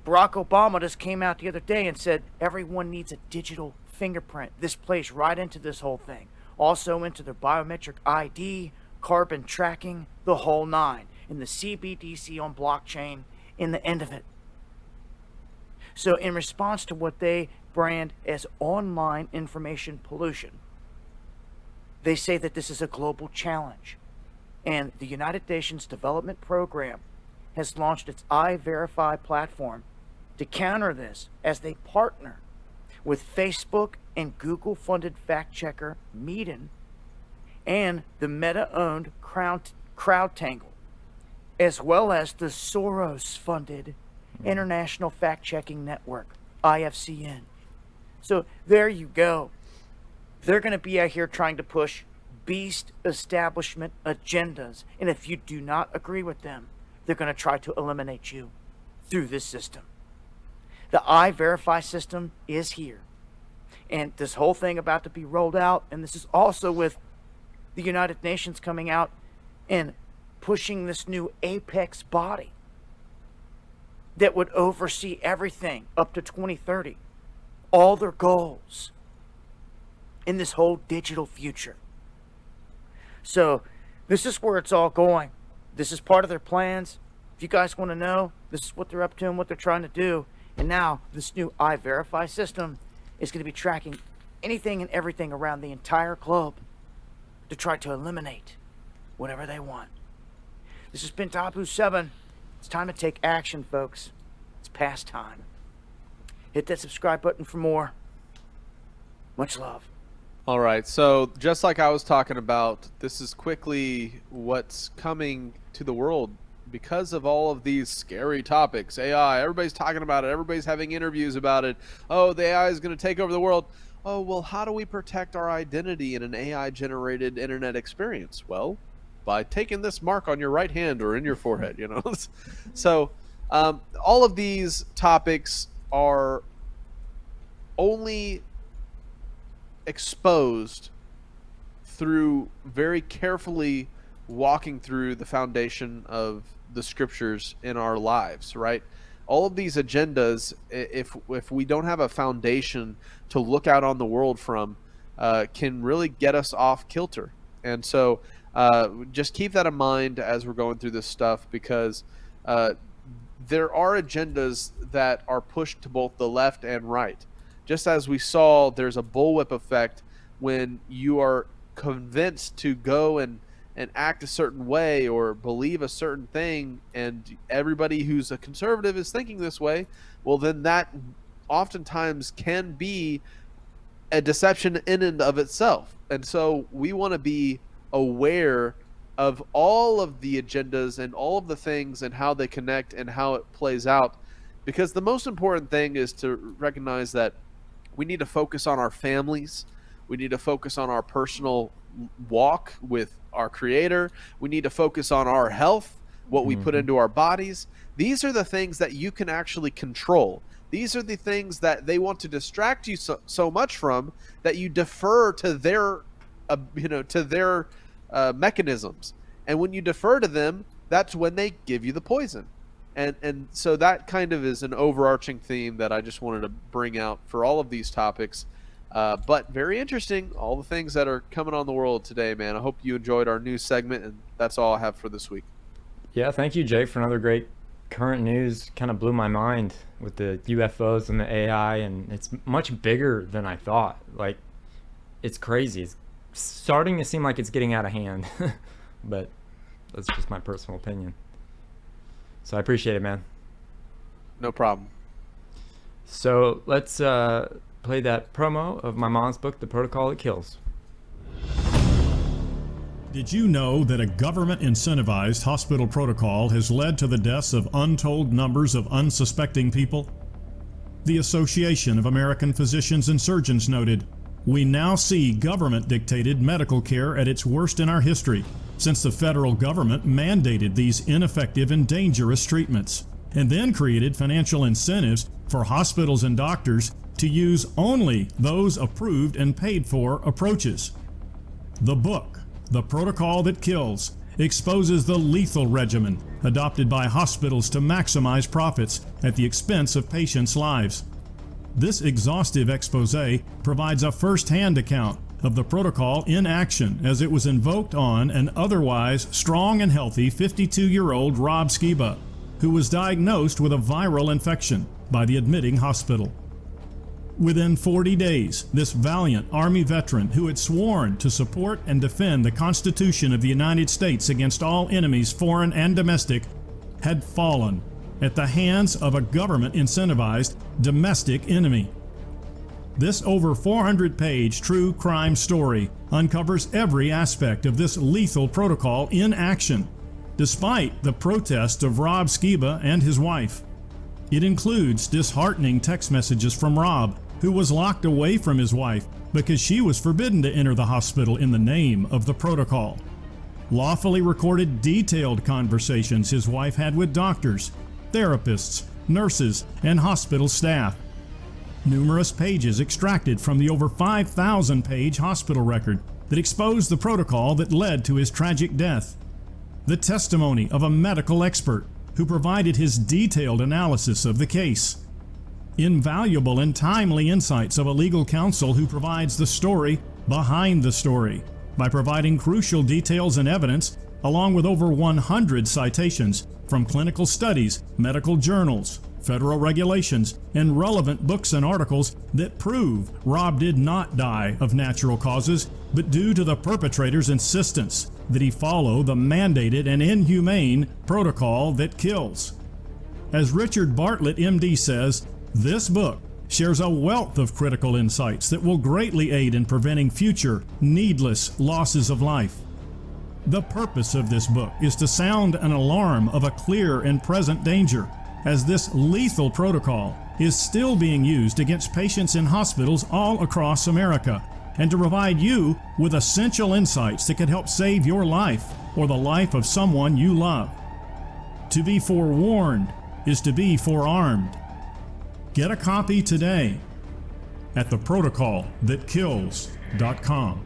S2: Barack Obama just came out the other day and said everyone needs a digital fingerprint. This plays right into this whole thing. Also into their biometric ID, carbon tracking, the whole nine, and the CBDC on blockchain in the end of it. So in response to what they brand as online information pollution, they say that this is a global challenge. And the United Nations Development Program has launched its iVerify platform to counter this as they partner with Facebook and Google-funded fact-checker Meeden and the Meta-owned CrowdTangle, as well as the Soros-funded International Fact-Checking Network, IFCN. So there you go. They're going to be out here trying to push beast establishment agendas, and if you do not agree with them, they're going to try to eliminate you through this system. The iVerify system is here, and this whole thing about to be rolled out, and this is also with the United Nations coming out and pushing this new apex body that would oversee everything up to 2030, all their goals in this whole digital future. So this is where it's all going. This is part of their plans. If you guys want to know, this is what they're up to and what they're trying to do. And now this new iVerify system is going to be tracking anything and everything around the entire globe to try to eliminate whatever they want. This has been Tapu 7. It's time to take action, folks. It's past time. Hit that subscribe button for more. Much love.
S4: All right, so just like I was talking about, this is quickly what's coming to the world because of all of these scary topics. AI, everybody's talking about it. Everybody's having interviews about it. Oh, the AI is going to take over the world. oh, well, how do we protect our identity in an AI-generated internet experience? Well, by taking this mark on your right hand or in your forehead, you know. So all of these topics are only exposed through very carefully walking through the foundation of the scriptures in our lives, right? All of these agendas, if we don't have a foundation to look out on the world from, can really get us off kilter. And so just keep that in mind as we're going through this stuff, because there are agendas that are pushed to both the left and right. Just as we saw, there's a bullwhip effect when you are convinced to go and act a certain way or believe a certain thing, and everybody who's a conservative is thinking this way. Well, then that oftentimes can be a deception in and of itself. And so we want to be aware of all of the agendas and all of the things and how they connect and how it plays out, because the most important thing is to recognize that we need to focus on our families. We need to focus on our personal walk with our Creator. We need to focus on our health, what we put into our bodies. These are the things that you can actually control. These are the things that they want to distract you so much from that you defer to their, mechanisms. And when you defer to them, that's when they give you the poison. And so that kind of is an overarching theme that I just wanted to bring out for all of these topics. But very interesting, all the things that are coming on the world today, man. I hope you enjoyed our news segment, and that's all I have for this week.
S1: Yeah, thank you, Jake, for another great current news. Kind of blew my mind with the UFOs and the AI, and it's much bigger than I thought. Like, it's crazy. It's starting to seem like it's getting out of hand, but that's just my personal opinion. So I appreciate it, man.
S4: No problem.
S1: So let's play that promo of my mom's book, The Protocol That Kills.
S5: Did you know that a government-incentivized hospital protocol has led to the deaths of untold numbers of unsuspecting people? The Association of American Physicians and Surgeons noted, "We now see government-dictated medical care at its worst in our history, since the federal government mandated these ineffective and dangerous treatments, and then created financial incentives for hospitals and doctors to use only those approved and paid for approaches." The book, The Protocol That Kills, exposes the lethal regimen adopted by hospitals to maximize profits at the expense of patients' lives. This exhaustive expose provides a first-hand account of the protocol in action as it was invoked on an otherwise strong and healthy 52-year-old Rob Skiba, who was diagnosed with a viral infection by the admitting hospital. Within 40 days, this valiant Army veteran who had sworn to support and defend the Constitution of the United States against all enemies, foreign and domestic, had fallen at the hands of a government-incentivized domestic enemy. This over 400-page true crime story uncovers every aspect of this lethal protocol in action, despite the protests of Rob Skiba and his wife. It includes disheartening text messages from Rob, who was locked away from his wife because she was forbidden to enter the hospital in the name of the protocol. Lawfully recorded detailed conversations his wife had with doctors, therapists, nurses, and hospital staff. Numerous pages extracted from the over 5,000-page hospital record that exposed the protocol that led to his tragic death. The testimony of a medical expert who provided his detailed analysis of the case. Invaluable and timely insights of a legal counsel who provides the story behind the story by providing crucial details and evidence, along with over 100 citations from clinical studies, medical journals, federal regulations, and relevant books and articles that prove Rob did not die of natural causes, but due to the perpetrator's insistence that he follow the mandated and inhumane protocol that kills. As Richard Bartlett, MD, says, this book shares a wealth of critical insights that will greatly aid in preventing future needless losses of life. The purpose of this book is to sound an alarm of a clear and present danger as this lethal protocol is still being used against patients in hospitals all across America, and to provide you with essential insights that can help save your life or the life of someone you love. To be forewarned is to be forearmed. Get a copy today at theprotocolthatkills.com.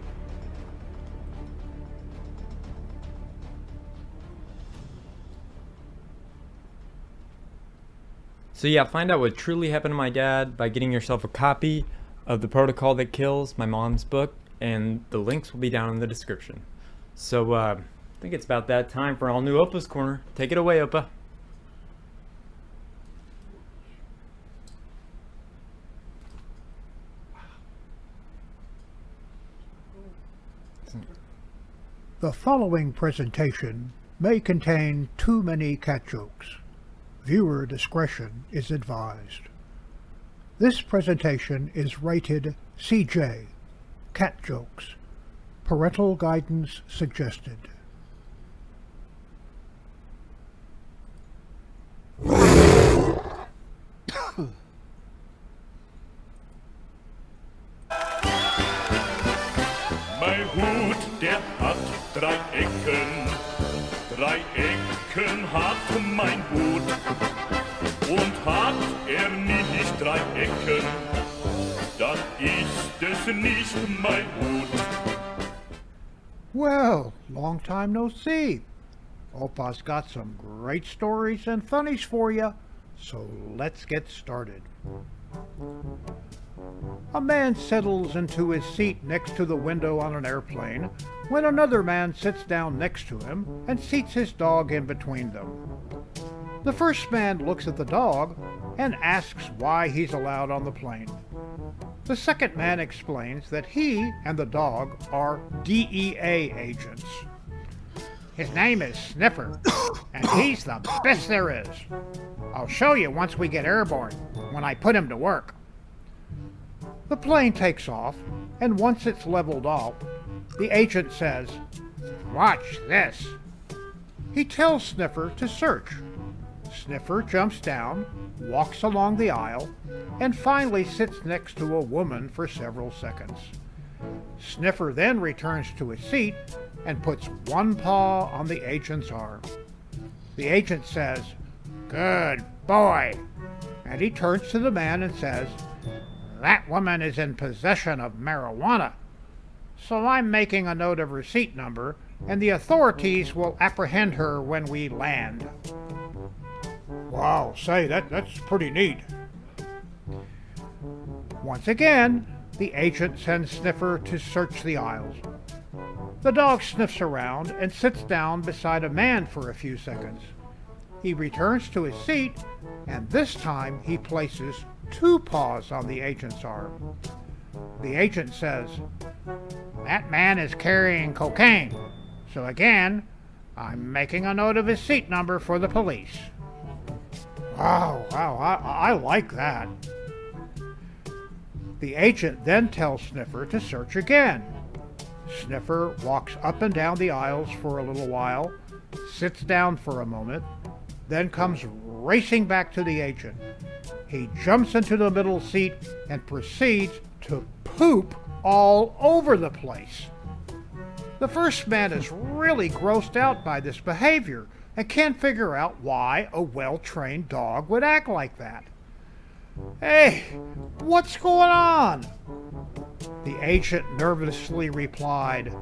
S1: So yeah, find out what truly happened to my dad by getting yourself a copy of The Protocol That Kills, my mom's book, and the links will be down in the description. So I think it's about that time for all new Opus Corner. Take it away, Opa.
S7: The following presentation may contain too many cat jokes. Viewer discretion is advised. This presentation is rated CJ, cat jokes. Parental guidance suggested.
S18: Mein Hut, der hat 3 Ecken. 3 Ecken hat mein Hut. Und hat nicht 3 Ecken, dann ist es nicht mein Hut.
S7: Well, long time no see. OPA'S got some great stories and funnies for you, so let's get started. A man settles into his seat next to the window on an airplane when another man sits down next to him and seats his dog in between them. The first man looks at the dog and asks why he's allowed on the plane. The second man explains that he and the dog are DEA agents. His name is Sniffer, and he's the best there is. I'll show you once we get airborne, when I put him to work. The plane takes off, and once it's leveled off, the agent says, "Watch this." He tells Sniffer to search. Sniffer jumps down, walks along the aisle, and finally sits next to a woman for several seconds. Sniffer then returns to his seat and puts one paw on the agent's arm. The agent says, "Good boy," and he turns to the man and says, "That woman is in possession of marijuana, so I'm making a note of her seat number, and the authorities will apprehend her when we land." Wow, say, that's pretty neat. Once again, the agent sends Sniffer to search the aisles. The dog sniffs around and sits down beside a man for a few seconds. He returns to his seat, and this time he places 2 paws on the agent's arm. The agent says, "That man is carrying cocaine, so again, I'm making a note of his seat number for the police." Wow, I like that. The agent then tells Sniffer to search again. Sniffer walks up and down the aisles for a little while, sits down for a moment, then comes racing back to the agent. He jumps into the middle seat and proceeds to poop all over the place. The first man is really grossed out by this behavior and can't figure out why a well-trained dog would act like that. "Hey, what's going on?" The agent nervously replied,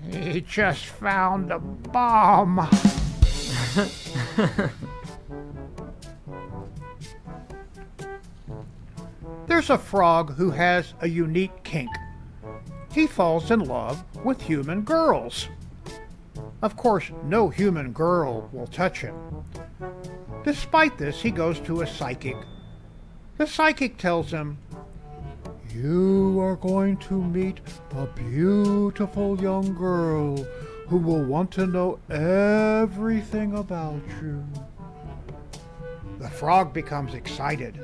S7: "He just found a bomb." There's a frog who has a unique kink. He falls in love with human girls. Of course, no human girl will touch him. Despite this, he goes to a psychic. The psychic tells him, "You are going to meet a beautiful young girl who will want to know everything about you." The frog becomes excited.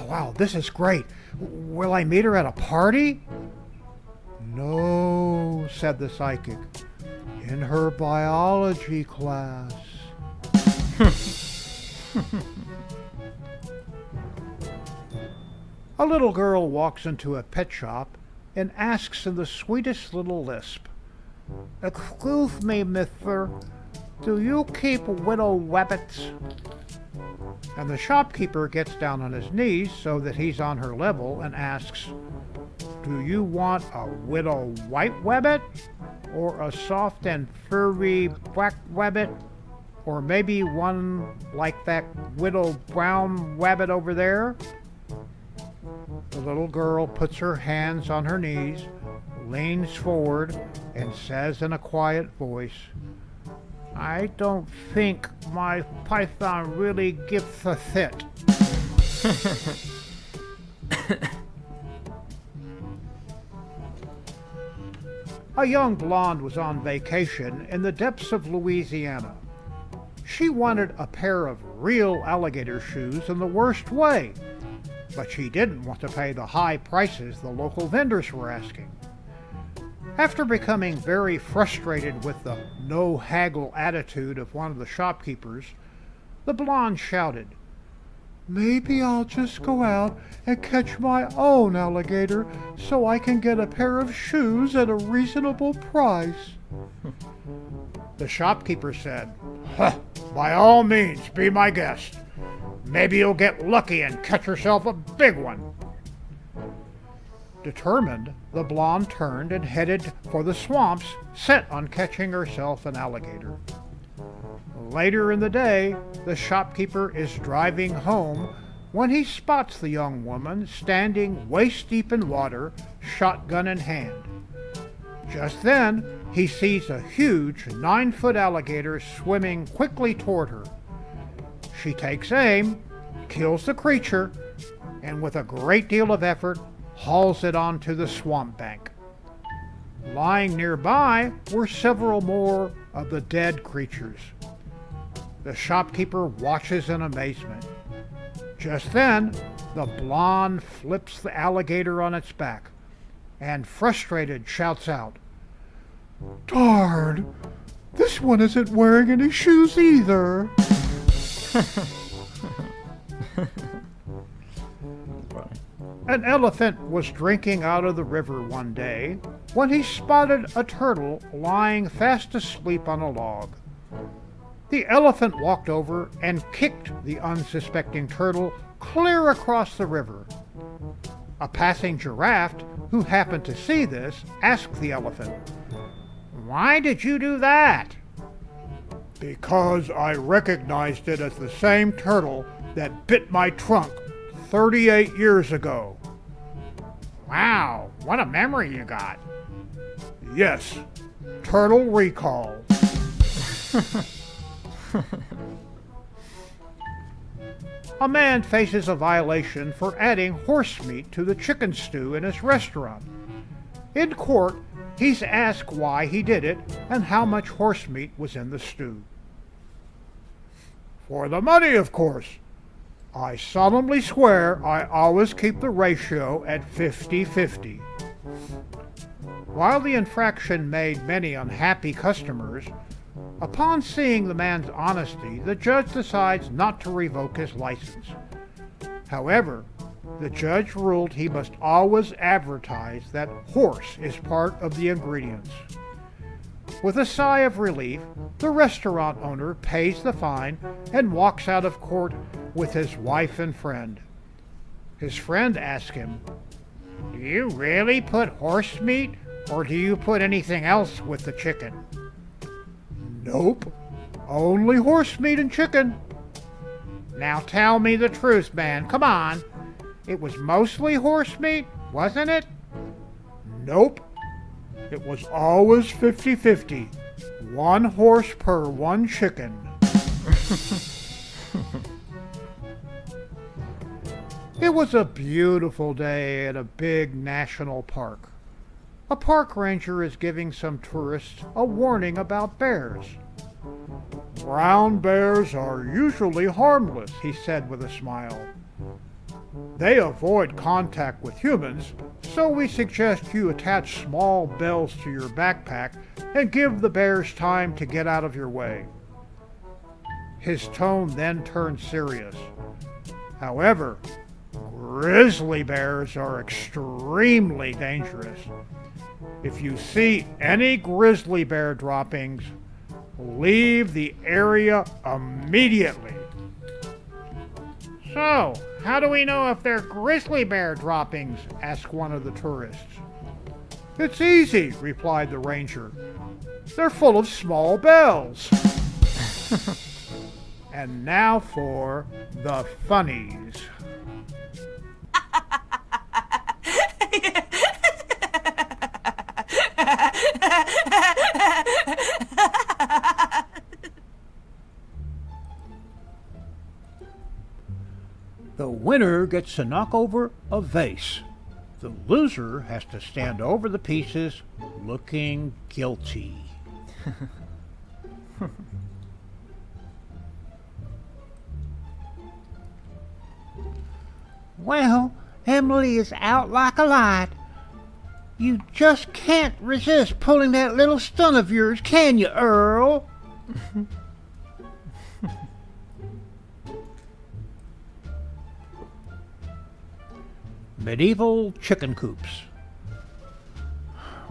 S7: Wow, this is great. Will I meet her at a party?" "No," said the psychic. "In her biology class." A little girl walks into a pet shop and asks in the sweetest little lisp, "Excuse me, mister, do you keep widow rabbits?" And the shopkeeper gets down on his knees so that he's on her level and asks, "Do you want a widow white rabbit? Or a soft and furry black rabbit? Or maybe one like that widow brown rabbit over there?" The little girl puts her hands on her knees, leans forward, and says in a quiet voice, "I don't think my python really gives a shit." A young blonde was on vacation in the depths of Louisiana. She wanted a pair of real alligator shoes in the worst way, but she didn't want to pay the high prices the local vendors were asking. After becoming very frustrated with the no-haggle attitude of one of the shopkeepers, the blonde shouted, "Maybe I'll just go out and catch my own alligator so I can get a pair of shoes at a reasonable price." The shopkeeper said, "Huh, by all means, be my guest. Maybe you'll get lucky and catch yourself a big one." Determined, the blonde turned and headed for the swamps, set on catching herself an alligator. Later in the day, the shopkeeper is driving home when he spots the young woman standing waist-deep in water, shotgun in hand. Just then, he sees a huge 9-foot alligator swimming quickly toward her. She takes aim, kills the creature, and with a great deal of effort, hauls it onto the swamp bank. Lying nearby were several more of the dead creatures. The shopkeeper watches in amazement. Just then, the blonde flips the alligator on its back and, frustrated, shouts out, "Darn! This one isn't wearing any shoes either." An elephant was drinking out of the river one day when he spotted a turtle lying fast asleep on a log. The elephant walked over and kicked the unsuspecting turtle clear across the river. A passing giraffe, who happened to see this, asked the elephant, "Why did you do that?" "Because I recognized it as the same turtle that bit my trunk 38 years ago." "Wow, what a memory you got." "Yes, turtle recall." A man faces a violation for adding horse meat to the chicken stew in his restaurant. In court, he's asked why he did it and how much horse meat was in the stew. "For the money, of course. I solemnly swear I always keep the ratio at 50-50. While the infraction made many unhappy customers, upon seeing the man's honesty, the judge decides not to revoke his license. However, the judge ruled he must always advertise that horse is part of the ingredients. With a sigh of relief, the restaurant owner pays the fine and walks out of court with his wife and friend. His friend asks him, "Do you really put horse meat, or do you put anything else with the chicken?" "Nope, only horse meat and chicken." "Now tell me the truth, man, come on. It was mostly horse meat, wasn't it?" "Nope. It was always 50-50. One horse per one chicken." It was a beautiful day at a big national park. A park ranger is giving some tourists a warning about bears. "Brown bears are usually harmless," he said with a smile. "They avoid contact with humans, so we suggest you attach small bells to your backpack and give the bears time to get out of your way." His tone then turned serious. However, grizzly bears are extremely dangerous. If you see any grizzly bear droppings, leave the area immediately. So, how do we know if they're grizzly bear droppings? Asked one of the tourists. It's easy, replied the ranger. They're full of small bells. And now for the funnies. The winner gets to knock over a vase. The loser has to stand over the pieces looking guilty. Well, Emily is out like a light. You just can't resist pulling that little stunt of yours, can you, Earl? Medieval chicken coops.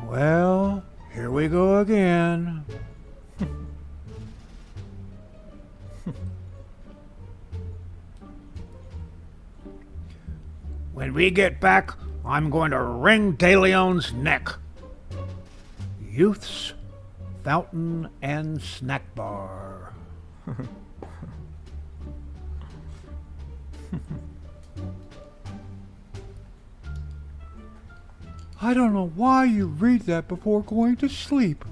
S7: Well, here we go again. When we get back, I'm going to wring De Leon's neck. Youth's Fountain and Snack Bar. I don't know why you read that before going to sleep.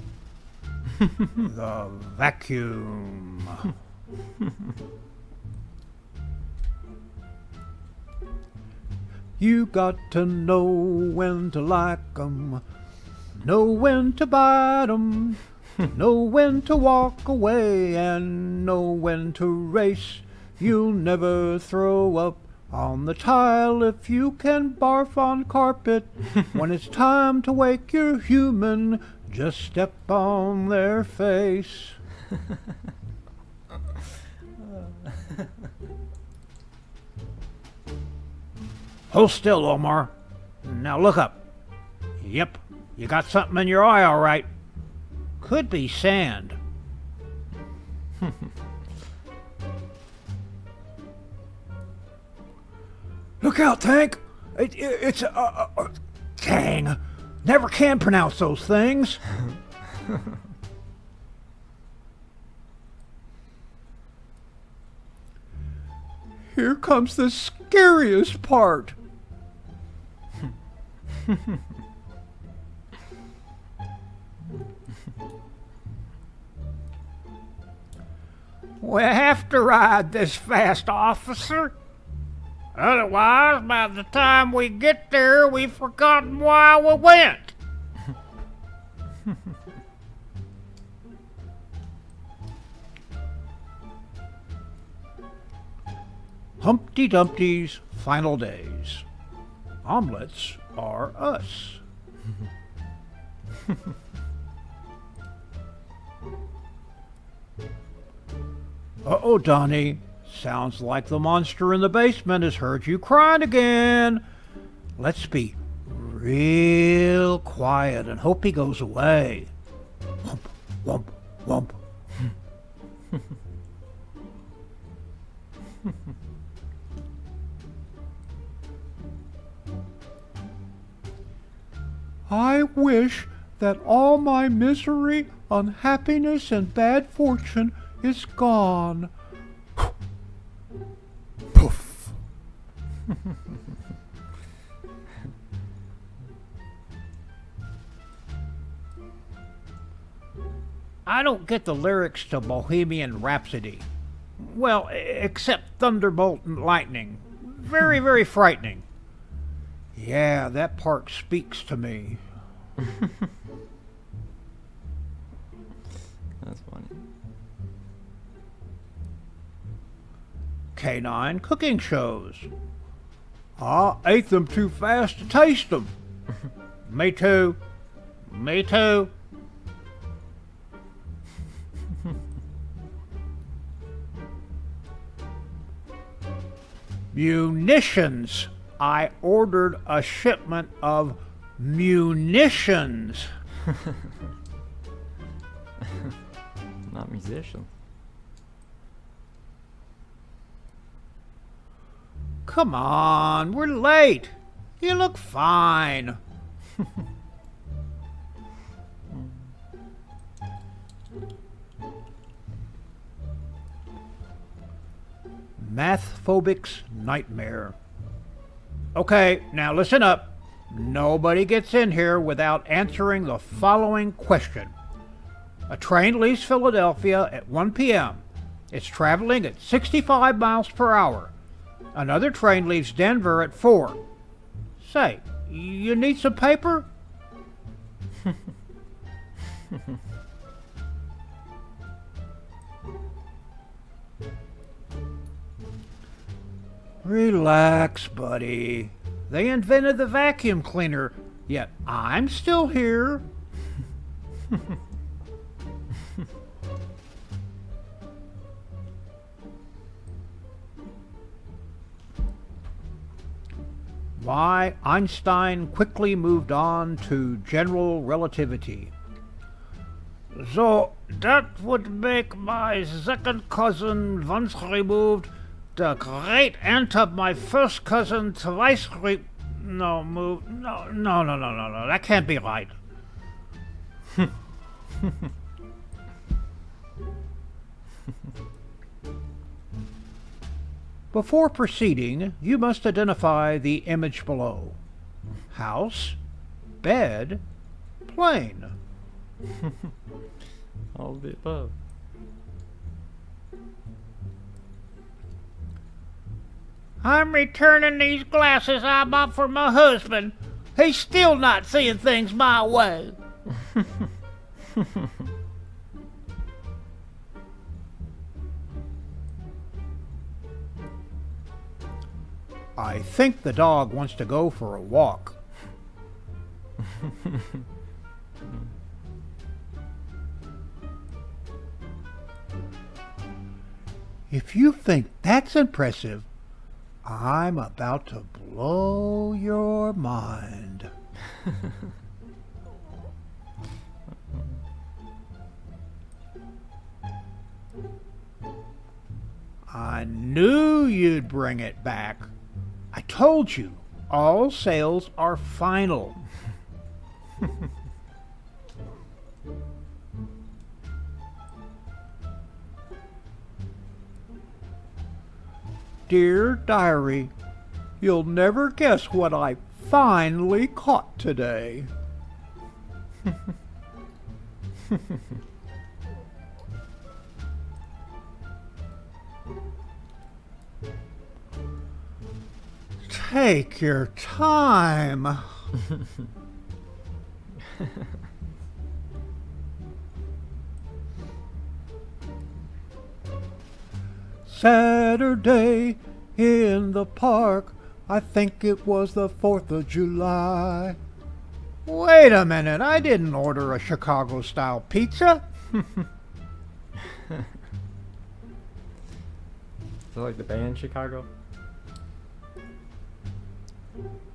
S7: The vacuum. You got to know when to like 'em, know when to bite 'em, know when to walk away, and know when to race. You'll never throw up on the tile if you can barf on carpet. When it's time to wake your human, just step on their face. Hold still, Omar. Now look up. Yep, you got something in your eye, all right. Could be sand. Look out, Tank! It's dang. Never can pronounce those things. Here comes the scariest part. We have to ride this fast, officer. Otherwise, by the time we get there, we've forgotten why we went. Humpty Dumpty's final days. Omelets are us. Uh-oh, Donnie. Sounds like the monster in the basement has heard you crying again. Let's be real quiet and hope he goes away. Whomp, whomp, whomp. I wish that all my misery, unhappiness, and bad fortune is gone. Poof. I don't get the lyrics to Bohemian Rhapsody. Well, except Thunderbolt and Lightning. Very, very frightening. Yeah, that part speaks to me.
S1: That's funny.
S7: Canine cooking shows. I ate them too fast to taste them. Me too. Me too. Munitions. I ordered a shipment of munitions.
S1: Not musician.
S7: Come on, we're late. You look fine. Math-phobic's nightmare. Okay, now listen up. Nobody gets in here without answering the following question. A train leaves Philadelphia at 1 p.m. It's traveling at 65 miles per hour. Another train leaves Denver at 4. Say, you need some paper? Relax, buddy. They invented the vacuum cleaner, yet I'm still here. Why Einstein quickly moved on to general relativity. So that would make my second cousin once removed the great aunt of my first cousin twice no, that can't be right. Before proceeding, you must identify the image below. House, bed, plane.
S1: All of the above.
S7: I'm returning these glasses I bought for my husband. He's still not seeing things my way. I think the dog wants to go for a walk. If you think that's impressive, I'm about to blow your mind. I knew you'd bring it back. I told you, all sales are final. Dear Diary, you'll never guess what I finally caught today. Take your time. Saturday in the park, I think it was the 4th of July. Wait a minute, I didn't order a Chicago-style pizza.
S1: Is that like the band Chicago?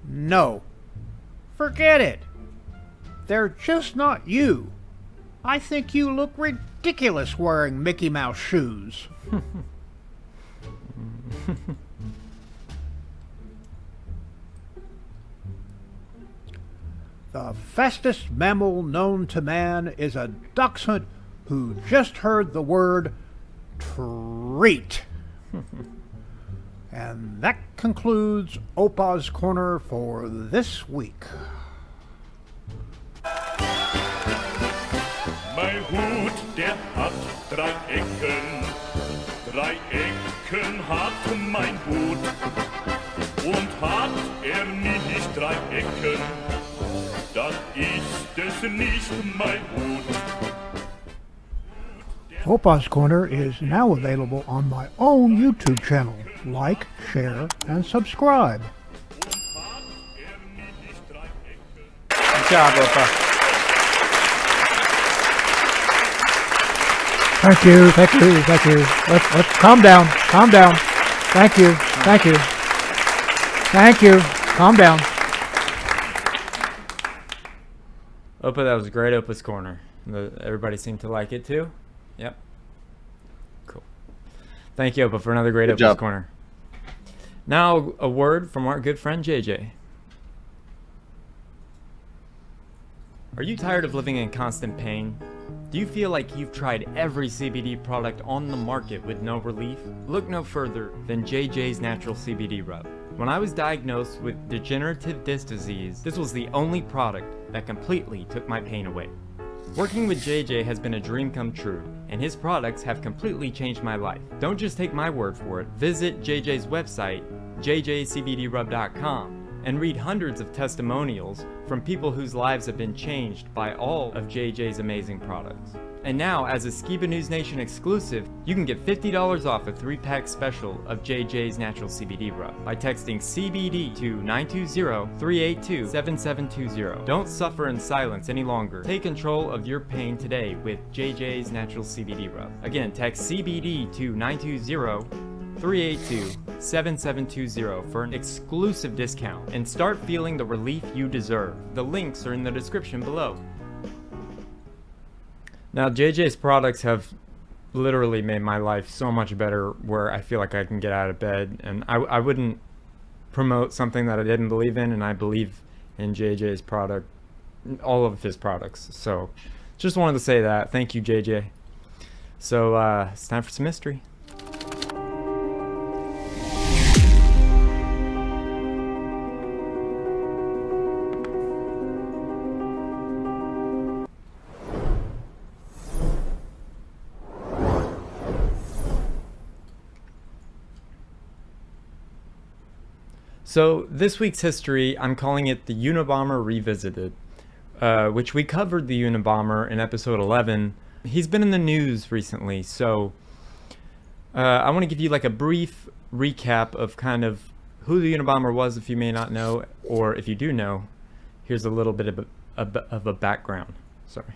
S7: No. Forget it. They're just not you. I think you look ridiculous wearing Mickey Mouse shoes. The fastest mammal known to man is a dachshund who just heard the word treat. And that concludes OPA'S Corner for this week.
S18: Mein Hut, der hat 3 Ecken. 3 Ecken hat mein Hut. Und hat nicht 3 Ecken, dann ist es nicht mein Hut.
S7: OPA'S Corner is now available on my own YouTube channel. Like, share, and subscribe.
S1: Good job, Opa.
S7: Thank you. Let's calm down. Thank you. Thank you. Calm down.
S1: Opa, that was a great Opus Corner. Everybody seemed to like it too? Yep. Cool. Thank you, Opa, for another great Opus Corner. Now, a word from our good friend JJ. Are you tired of living in constant pain? Do you feel like you've tried every CBD product on the market with no relief? Look no further than JJ's Natural CBD Rub. When I was diagnosed with degenerative disc disease, this was the only product that completely took my pain away. Working with JJ has been a dream come true, and his products have completely changed my life. Don't just take my word for it. Visit JJ's website, jjcbdrub.com, and read hundreds of testimonials from people whose lives have been changed by all of JJ's amazing products. And now, as a Skiba News Nation exclusive, you can get $50 off a 3-pack special of JJ's Natural CBD Rub by texting CBD to 920-382-7720. Don't suffer in silence any longer. Take control of your pain today with JJ's Natural CBD Rub. Again, text CBD to 920-382-7720 for an exclusive discount and start feeling the relief you deserve. The links are in the description below. Now, JJ's products have literally made my life so much better where I feel like I can get out of bed, and I wouldn't promote something that I didn't believe in, and I believe in JJ's product, all of his products. So just wanted to say that. Thank you, JJ. So it's time for some mystery. So this week's history, I'm calling it the Unabomber Revisited, which we covered the Unabomber in episode 11. He's been in the news recently, so I want to give you like a brief recap of kind of who the Unabomber was if you may not know, or if you do know, here's a little bit of a background. Sorry.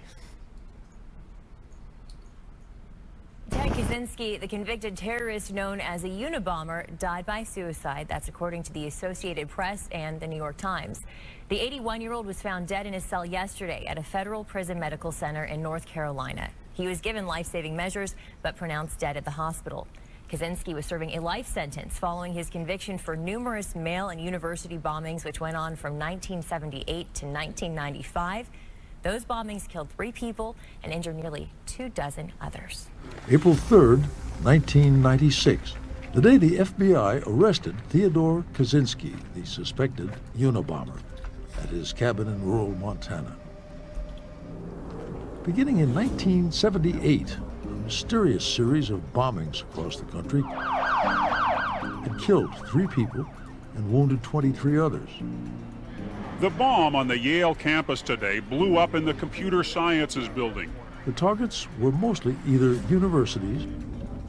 S9: Ted Kaczynski, the convicted terrorist known as a Unabomber, died by suicide. That's according to the Associated Press and the New York Times. The 81-year-old was found dead in his cell yesterday at a federal prison medical center in North Carolina. He was given life-saving measures, but pronounced dead at the hospital. Kaczynski was serving a life sentence following his conviction for numerous mail and university bombings, which went on from 1978 to 1995. Those bombings killed 3 people and injured nearly 24 others.
S10: April 3rd, 1996, the day the FBI arrested Theodore Kaczynski, the suspected Unabomber, at his cabin in rural Montana. Beginning in 1978, a mysterious series of bombings across the country had killed 3 people and wounded 23 others.
S22: The bomb on the Yale campus today blew up in the computer sciences building.
S10: The targets were mostly either universities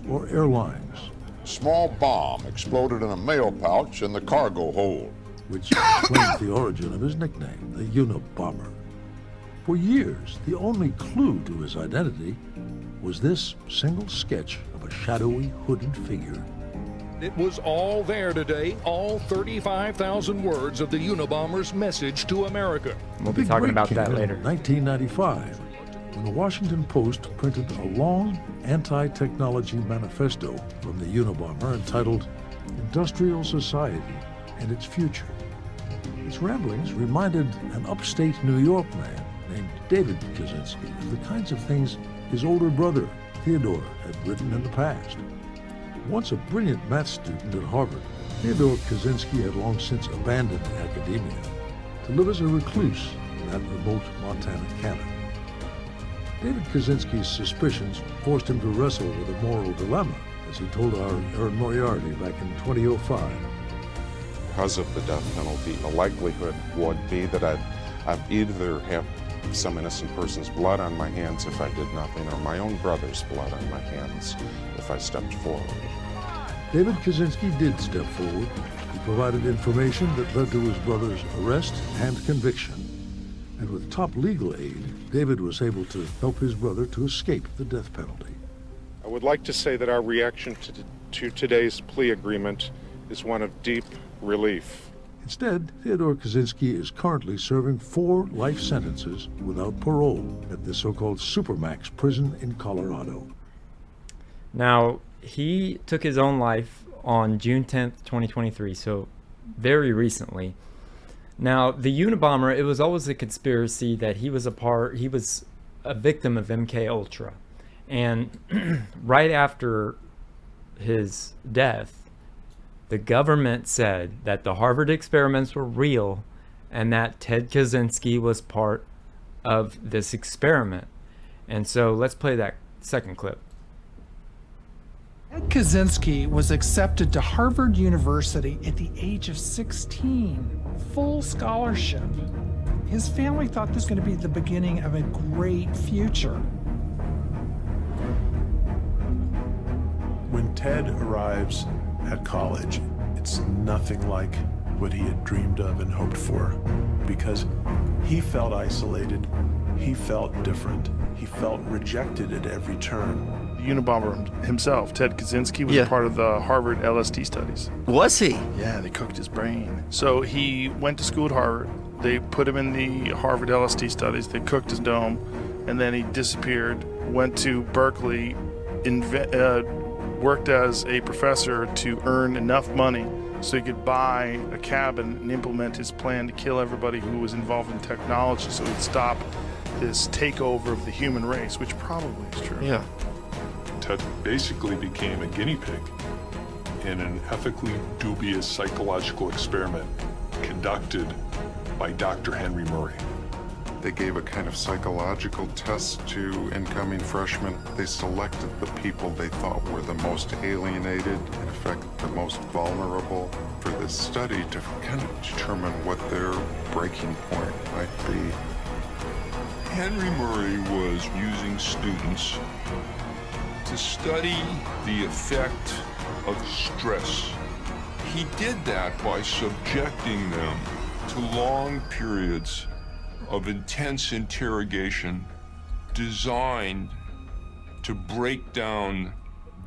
S10: or airlines.
S23: Small bomb exploded in a mail pouch in the cargo hold,
S10: which explains the origin of his nickname, the Unabomber. For years, the only clue to his identity was this single sketch of a shadowy, hooded figure.
S24: It was all there today, all 35,000 words of the Unabomber's message to America.
S1: We'll be talking about that later.
S10: In 1995, when the Washington Post printed a long anti-technology manifesto from the Unabomber entitled Industrial Society and Its Future. Its ramblings reminded an upstate New York man named David Kaczynski of the kinds of things his older brother, Theodore, had written in the past. Once a brilliant math student at Harvard, Theodore Kaczynski had long since abandoned academia to live as a recluse in that remote Montana cabin. David Kaczynski's suspicions forced him to wrestle with a moral dilemma, as he told our Moriarty back in 2005.
S26: Because of the death penalty, the likelihood would be that I'd either have some innocent person's blood on my hands if I did nothing, or my own brother's blood on my hands if I stepped forward.
S10: David Kaczynski did step forward. He provided information that led to his brother's arrest and conviction. And with top legal aid, David was able to help his brother to escape the death penalty.
S27: I would like to say that our reaction to today's plea agreement is one of deep relief.
S10: Instead, Theodore Kaczynski is currently serving 4 life sentences without parole at the so-called Supermax prison in Colorado.
S1: Now, he took his own life on June 10th, 2023, so very recently. Now, the Unabomber, it was always a conspiracy that he was a victim of MK Ultra. And right after his death, the government said that the Harvard experiments were real and that Ted Kaczynski was part of this experiment. And so let's play that second clip.
S3: Ted Kaczynski was accepted to Harvard University at the age of 16, full scholarship. His family thought this was going to be the beginning of a great future.
S6: When Ted arrives at college, it's nothing like what he had dreamed of and hoped for, because he felt isolated, he felt different, he felt rejected at every turn.
S8: The Unabomber himself, Ted Kaczynski, was part of the Harvard LSD studies.
S11: Was he?
S8: Yeah, they cooked his brain. So he went to school at Harvard. They put him in the Harvard LSD studies. They cooked his dome, and then he disappeared, went to Berkeley, worked as a professor to earn enough money so he could buy a cabin and implement his plan to kill everybody who was involved in technology so he'd stop this takeover of the human race, which probably is true.
S11: Yeah.
S22: Ted basically became a guinea pig in an ethically dubious psychological experiment conducted by Dr. Henry Murray.
S23: They gave a kind of psychological test to incoming freshmen. They selected the people they thought were the most alienated, in effect the most vulnerable, for this study to kind of determine what their breaking point might be.
S12: Henry Murray was using students to study the effect of stress. He did that by subjecting them to long periods of intense interrogation designed to break down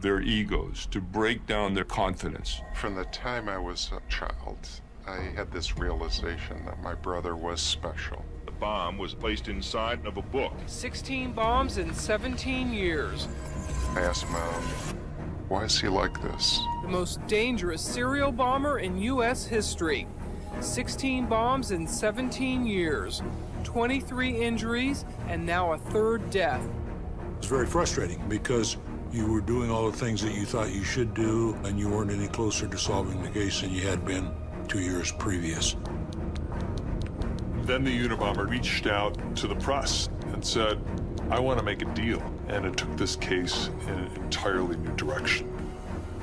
S12: their egos, to break down their confidence.
S23: From the time I was a child, I had this realization that my brother was special.
S22: The bomb was placed inside of a book.
S14: 16 bombs in 17 years.
S23: I asked Mom, why is he like this?
S14: The most dangerous serial bomber in U.S. history. 16 bombs in 17 years. 23 injuries, and now a third death.
S10: It's very frustrating because you were doing all the things that you thought you should do, and you weren't any closer to solving the case than you had been 2 years previous.
S22: Then the Unabomber reached out to the press and said, I want to make a deal. And it took this case in an entirely new direction.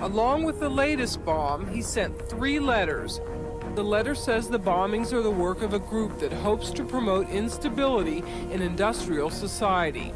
S14: Along with the latest bomb, he sent 3 letters. The letter says the bombings are the work of a group that hopes to promote instability in industrial society.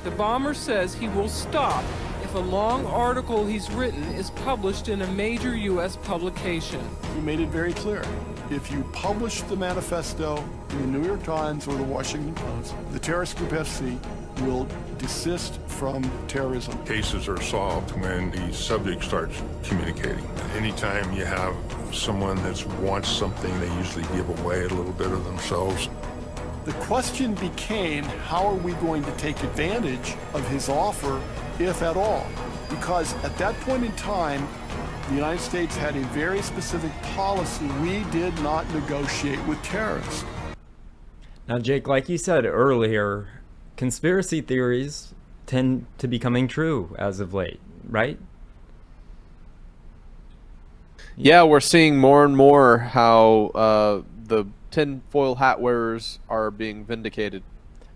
S14: The bomber says he will stop if a long article he's written is published in a major U.S. publication.
S25: He made it very clear. If you publish the manifesto in the New York Times or the Washington Post, the terrorist group FC will desist from terrorism.
S28: Cases are solved when the subject starts communicating. Anytime you have someone that wants something, they usually give away a little bit of themselves.
S25: The question became, how are we going to take advantage of his offer, if at all? Because at that point in time, the United States had a very specific policy. We did not negotiate with terrorists.
S1: Now, Jake, like you said earlier, conspiracy theories tend to be coming true as of late, right?
S4: Yeah, we're seeing more and more how the tinfoil hat wearers are being vindicated.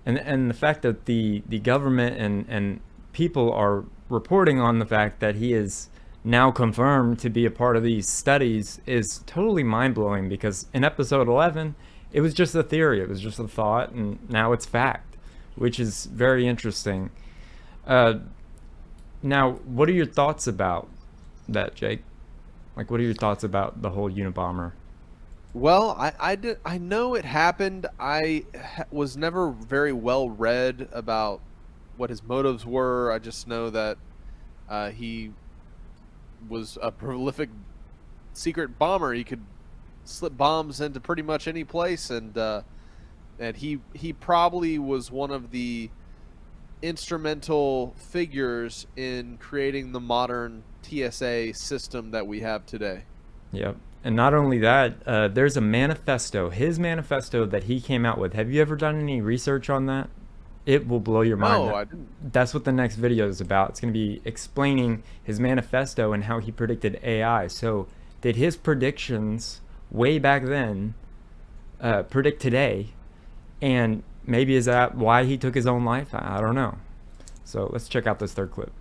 S1: And the fact that the government and people are reporting on the fact that he is now confirmed to be a part of these studies is totally mind-blowing, because in episode 11, it was just a theory, it was just a thought, and now it's fact, which is very interesting. Now, what are your thoughts about that, Jake? Like, what are your thoughts about the whole Unabomber?
S4: Well, I know it happened. I was never very well read about what his motives were. I just know that he was a prolific secret bomber. He could slip bombs into pretty much any place, and he probably was one of the instrumental figures in creating the modern TSA system that we have today.
S1: Yep. And not only that, there's a manifesto, his manifesto that he came out with. Have you ever done any research on that? It will blow your mind.
S4: No, I didn't.
S1: That's what the next video is about. It's going to be explaining his manifesto and how he predicted AI. So did his predictions way back then predict today? And maybe is that why he took his own life? I don't know. So let's check out this third clip.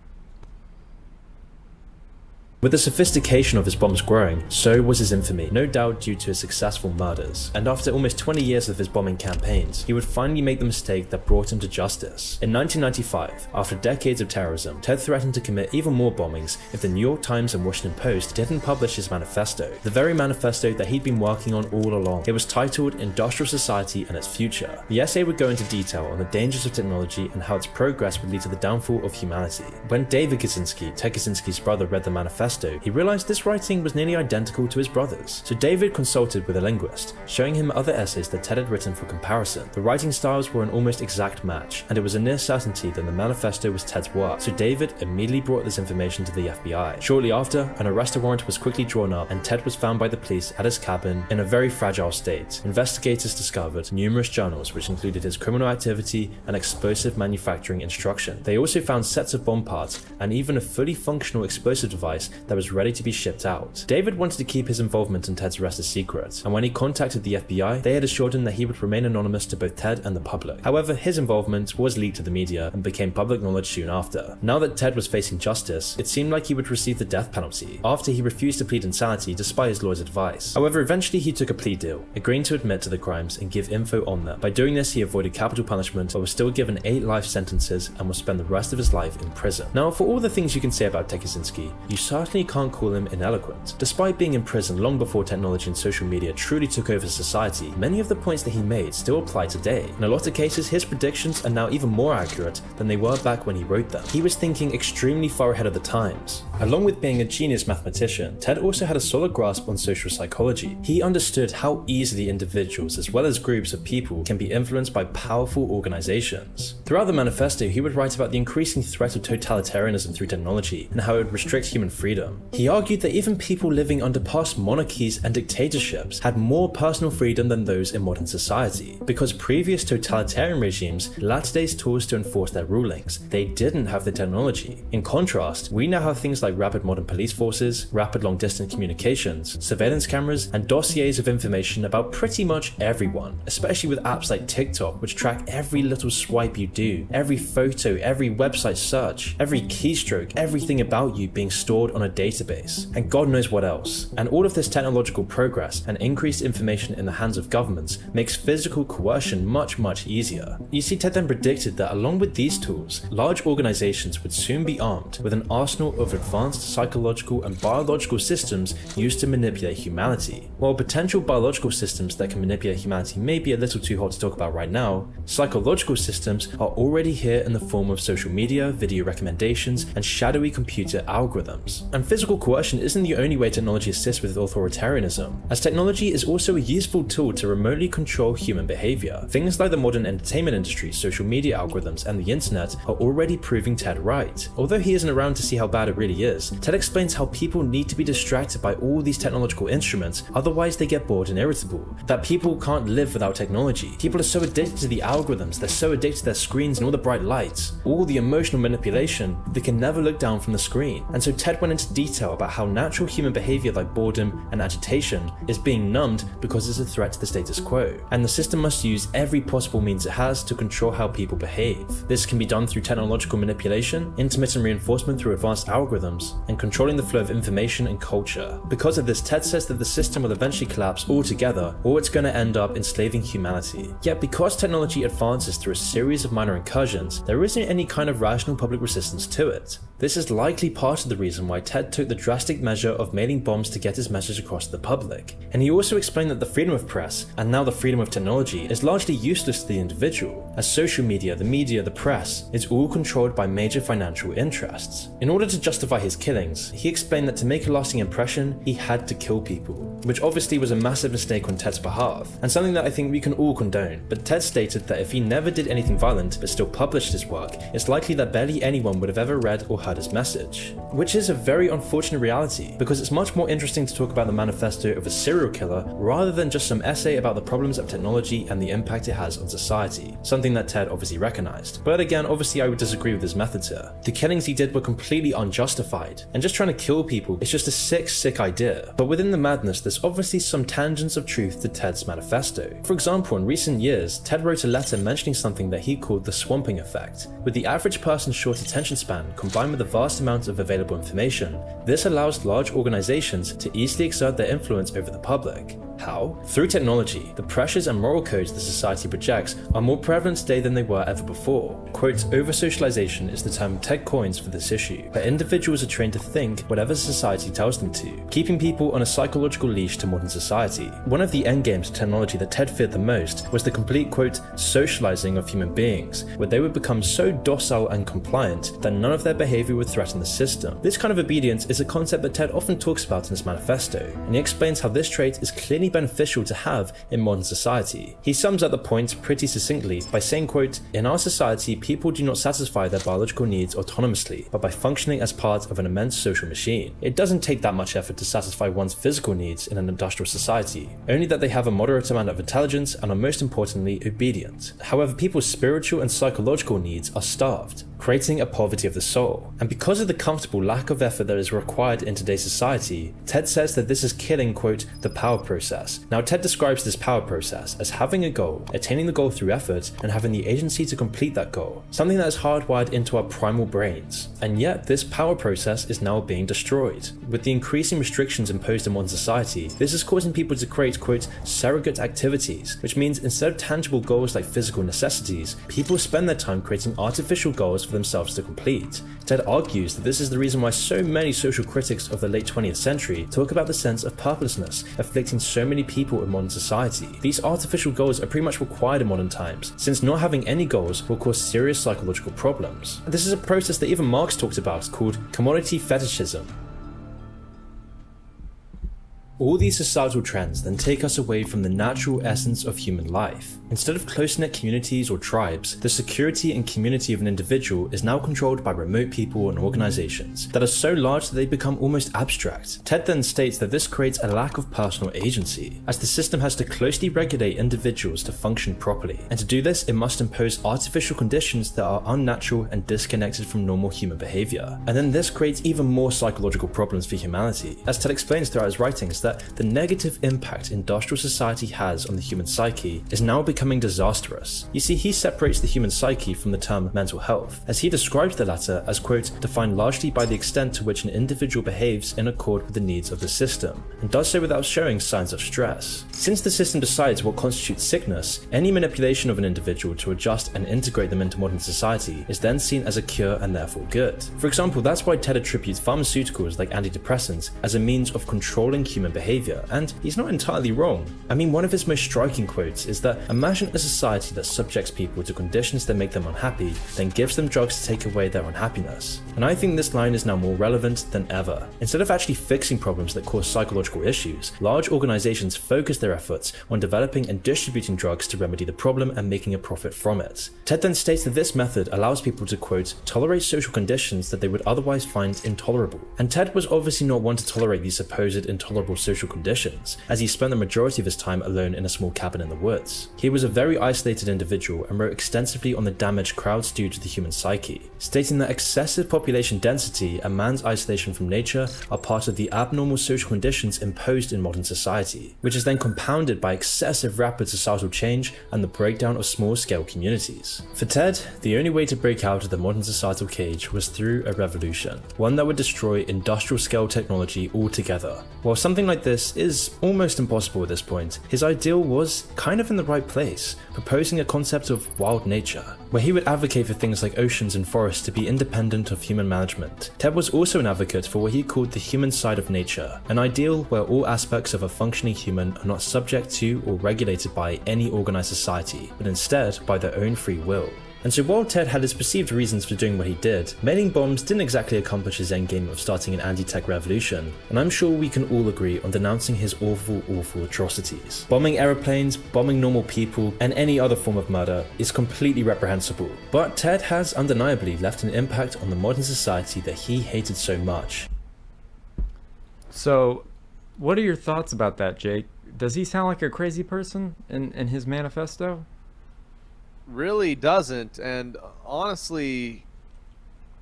S11: With the sophistication of his bombs growing, so was his infamy, no doubt due to his successful murders. And after almost 20 years of his bombing campaigns, he would finally make the mistake that brought him to justice. In 1995, after decades of terrorism, Ted threatened to commit even more bombings if the New York Times and Washington Post didn't publish his manifesto, the very manifesto that he'd been working on all along. It was titled Industrial Society and Its Future. The essay would go into detail on the dangers of technology and how its progress would lead to the downfall of humanity. When David Kaczynski, Ted Kaczynski's brother, read the manifesto, he realized this writing was nearly identical to his brother's. So David consulted with a linguist, showing him other essays that Ted had written for comparison. The writing styles were an almost exact match, and it was a near certainty that the manifesto was Ted's work. So David immediately brought this information to the FBI. Shortly after, an arrest warrant was quickly drawn up, and Ted was found by the police at his cabin in a very fragile state. Investigators discovered numerous journals which included his criminal activity and explosive manufacturing instruction. They also found sets of bomb parts and even a fully functional explosive device that was ready to be shipped out. David wanted to keep his involvement in Ted's arrest a secret, and when he contacted the FBI, they had assured him that he would remain anonymous to both Ted and the public. However, his involvement was leaked to the media and became public knowledge soon after. Now that Ted was facing justice, it seemed like he would receive the death penalty, after he refused to plead insanity despite his lawyer's advice. However, eventually he took a plea deal, agreeing to admit to the crimes and give info on them. By doing this, he avoided capital punishment, but was still given 8 life sentences and will spend the rest of his life in prison. Now, for all the things you can say about Ted Kaczynski, you certainly can't call him ineloquent. Despite being in prison long before technology and social media truly took over society, many of the points that he made still apply today. In a lot of cases, his predictions are now even more accurate than they were back when he wrote them. He was thinking extremely far ahead of the times. Along with being a genius mathematician, Ted also had a solid grasp on social psychology. He understood how easily individuals as well as groups of people can be influenced by powerful organizations. Throughout the manifesto, he would write about the increasing threat of totalitarianism through technology and how it would restrict human freedom. He argued that even people living under past monarchies and dictatorships had more personal freedom than those in modern society, because previous totalitarian regimes lacked today's tools to enforce their rulings. They didn't have the technology. In contrast, we now have things like rapid modern police forces, rapid long-distance communications, surveillance cameras, and dossiers of information about pretty much everyone, especially with apps like TikTok, which track every little swipe you do, every photo, every website search, every keystroke, everything about you being stored on a database, and God knows what else. And all of this technological progress and increased information in the hands of governments makes physical coercion much easier. You see, Ted then predicted that along with these tools, large organizations would soon be armed with an arsenal of advanced psychological and biological systems used to manipulate humanity. While potential biological systems that can manipulate humanity may be a little too hot to talk about right now, psychological systems are already here in the form of social media, video recommendations, and shadowy computer algorithms. And physical coercion isn't the only way technology assists with authoritarianism, as technology is also a useful tool to remotely control human behavior. Things like the modern entertainment industry, social media algorithms, and the internet are already proving Ted right. Although he isn't around to see how bad it really is, Ted explains how people need to be distracted by all these technological instruments, otherwise they get bored and irritable. That people can't live without technology. People are so addicted to the algorithms, they're so addicted to their screens and all the bright lights, all the emotional manipulation, they can never look down from the screen. And so Ted went into detail about how natural human behavior like boredom and agitation is being numbed because it's a threat to the status quo, and the system must use every possible means it has to control how people behave. This can be done through technological manipulation, intermittent reinforcement through advanced algorithms, and controlling the flow of information and culture. Because of this, Ted says that the system will eventually collapse altogether, or it's going to end up enslaving humanity. Yet because technology advances through a series of minor incursions, there isn't any kind of rational public resistance to it. This is likely part of the reason why Ted took the drastic measure of mailing bombs to get his message across to the public. And he also explained that the freedom of press, and now the freedom of technology, is largely useless to the individual, as social media, the press, is all controlled by major financial interests. In order to justify his killings, he explained that to make a lasting impression, he had to kill people, which obviously was a massive mistake on Ted's behalf, and something that I think we can all condone. But Ted stated that if he never did anything violent but still published his work, it's likely that barely anyone would have ever read or heard his message. Which is a very unfortunate reality, because it's much more interesting to talk about the manifesto of a serial killer rather than just some essay about the problems of technology and the impact it has on society, something that Ted obviously recognized. But again, obviously I would disagree with his methods here. The killings he did were completely unjustified, and just trying to kill people is just a sick idea. But within the madness, there's obviously some tangents of truth to Ted's manifesto. For example, in recent years, Ted wrote a letter mentioning something that he called the swamping effect. With the average person's short attention span combined with the vast amount of available information, this allows large organizations to easily exert their influence over the public. How? Through technology, the pressures and moral codes the society projects are more prevalent today than they were ever before. Quote, over-socialization is the term Ted coins for this issue, where individuals are trained to think whatever society tells them to, keeping people on a psychological leash to modern society. One of the endgames of technology that Ted feared the most was the complete, quote, socializing of human beings, where they would become so docile and compliant that none of their behavior would threaten the system. This kind of obedience is a concept that Ted often talks about in his manifesto, and he explains how this trait is clearly beneficial to have in modern society. He sums up the point pretty succinctly by saying, quote, in our society, people do not satisfy their biological needs autonomously, but by functioning as part of an immense social machine. It doesn't take that much effort to satisfy one's physical needs in an industrial society, only that they have a moderate amount of intelligence and are most importantly obedient. However, people's spiritual and psychological needs are starved, creating a poverty of the soul. And because of the comfortable lack of effort that is required in today's society, Ted says that this is killing, quote, the power process. Now, Ted describes this power process as having a goal, attaining the goal through effort, and having the agency to complete that goal, something that is hardwired into our primal brains. And yet, this power process is now being destroyed. With the increasing restrictions imposed in modern society, this is causing people to create, quote, surrogate activities, which means instead of tangible goals like physical necessities, people spend their time creating artificial goals for themselves to complete. Ted argues that this is the reason why so many social critics of the late 20th century talk about the sense of purposelessness afflicting so many people in modern society. These artificial goals are pretty much required in modern times, since not having any goals will cause serious psychological problems. This is a process that even Marx talked about called commodity fetishism. All these societal trends then take us away from the natural essence of human life. Instead of close-knit communities or tribes, the security and community of an individual is now controlled by remote people and organizations that are so large that they become almost abstract. Ted then states that this creates a lack of personal agency, as the system has to closely regulate individuals to function properly. And to do this, it must impose artificial conditions that are unnatural and disconnected from normal human behavior. And then this creates even more psychological problems for humanity. As Ted explains throughout his writings, that the negative impact industrial society has on the human psyche is now becoming disastrous. You see, he separates the human psyche from the term mental health, as he describes the latter as, quote, defined largely by the extent to which an individual behaves in accord with the needs of the system, and does so without showing signs of stress. Since the system decides what constitutes sickness, any manipulation of an individual to adjust and integrate them into modern society is then seen as a cure and therefore good. For example, that's why Ted attributes pharmaceuticals like antidepressants as a means of controlling human behavior, and he's not entirely wrong. I mean, one of his most striking quotes is that imagine a society that subjects people to conditions that make them unhappy, then gives them drugs to take away their unhappiness. And I think this line is now more relevant than ever. Instead of actually fixing problems that cause psychological issues, large organizations focus their efforts on developing and distributing drugs to remedy the problem and making a profit from it. Ted then states that this method allows people to, quote, tolerate social conditions that they would otherwise find intolerable. And Ted was obviously not one to tolerate these supposed intolerable social conditions, as he spent the majority of his time alone in a small cabin in the woods. He was a very isolated individual and wrote extensively on the damage crowds do to the human psyche, stating that excessive population density and man's isolation from nature are part of the abnormal social conditions imposed in modern society, which is then compounded by excessive rapid societal change and the breakdown of small-scale communities. For Ted, the only way to break out of the modern societal cage was through a revolution, one that would destroy industrial-scale technology altogether. While something like like this is almost impossible at this point, his ideal was kind of in the right place, proposing a concept of wild nature, where he would advocate for things like oceans and forests to be independent of human management. Ted was also an advocate for what he called the human side of nature, an ideal where all aspects of a functioning human are not subject to or regulated by any organized society, but instead by their own free will. And so while Ted had his perceived reasons for doing what he did, mailing bombs didn't exactly accomplish his endgame of starting an anti-tech revolution, and I'm sure we can all agree on denouncing his awful, awful atrocities. Bombing aeroplanes, bombing normal people, and any other form of murder is completely reprehensible, but Ted has undeniably left an impact on the modern society that he hated so much.
S1: So, what are your thoughts about that, Jake? Does he sound like a crazy person in his manifesto?
S4: Really doesn't. And honestly,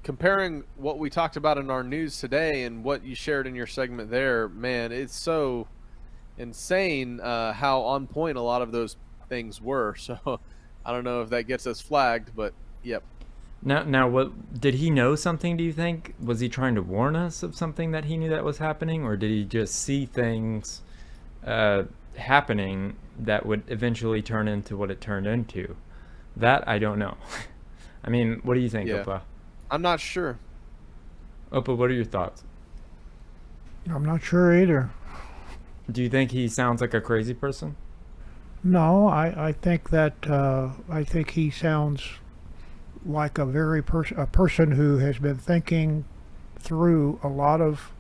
S4: comparing what we talked about in our news today and what you shared in your segment there, man, it's so insane how on point a lot of those things were. So I don't know if that gets us flagged, but yep.
S1: Now, what did he know something? Do you think, was he trying to warn us of something that he knew that was happening, or did he just see things happening that would eventually turn into what it turned into? That I don't know. I mean, what do you think, Opa?
S4: I'm not sure.
S1: Opa, what are your thoughts?
S7: I'm not sure either.
S1: Do you think he sounds like a crazy person?
S7: No, I think that I think he sounds like a person who has been thinking through a lot of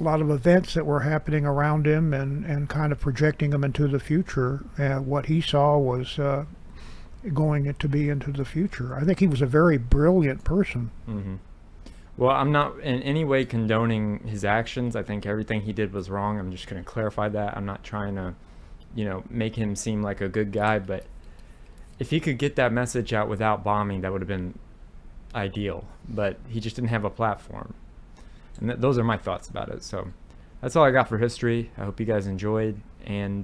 S7: events that were happening around him and kind of projecting them into the future. And what he saw was going to be into the future. I think he was a very brilliant person.
S1: Mm-hmm. Well, I'm not in any way condoning his actions. I think everything he did was wrong. I'm just going to clarify that. I'm not trying to, make him seem like a good guy, but if he could get that message out without bombing, that would have been ideal. But he just didn't have a platform. And those are my thoughts about it. So that's all I got for history. I hope you guys enjoyed. And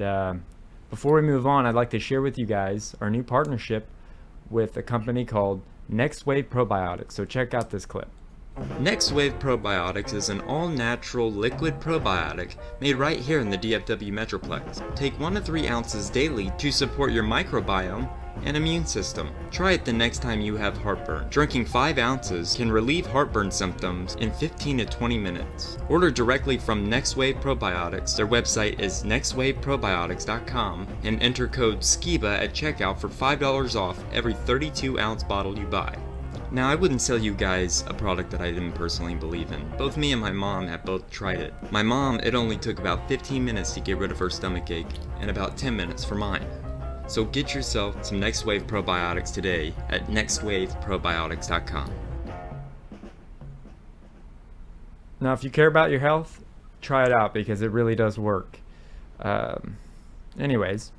S1: before we move on, I'd like to share with you guys our new partnership with a company called Next Wave Probiotics. So check out this clip.
S2: Next Wave Probiotics is an all-natural liquid probiotic made right here in the DFW Metroplex. Take 1 to 3 ounces daily to support your microbiome and immune system. Try it the next time you have heartburn. Drinking 5 ounces can relieve heartburn symptoms in 15 to 20 minutes. Order directly from Next Wave Probiotics. Their website is nextwaveprobiotics.com and enter code Skiba at checkout for $5 off every 32-ounce bottle you buy. Now, I wouldn't sell you guys a product that I didn't personally believe in. Both me and my mom have both tried it. My mom, it only took about 15 minutes to get rid of her stomach ache, and about 10 minutes for mine. So get yourself some Next Wave Probiotics today at nextwaveprobiotics.com.
S1: Now, if you care about your health, try it out because it really does work. Anyways,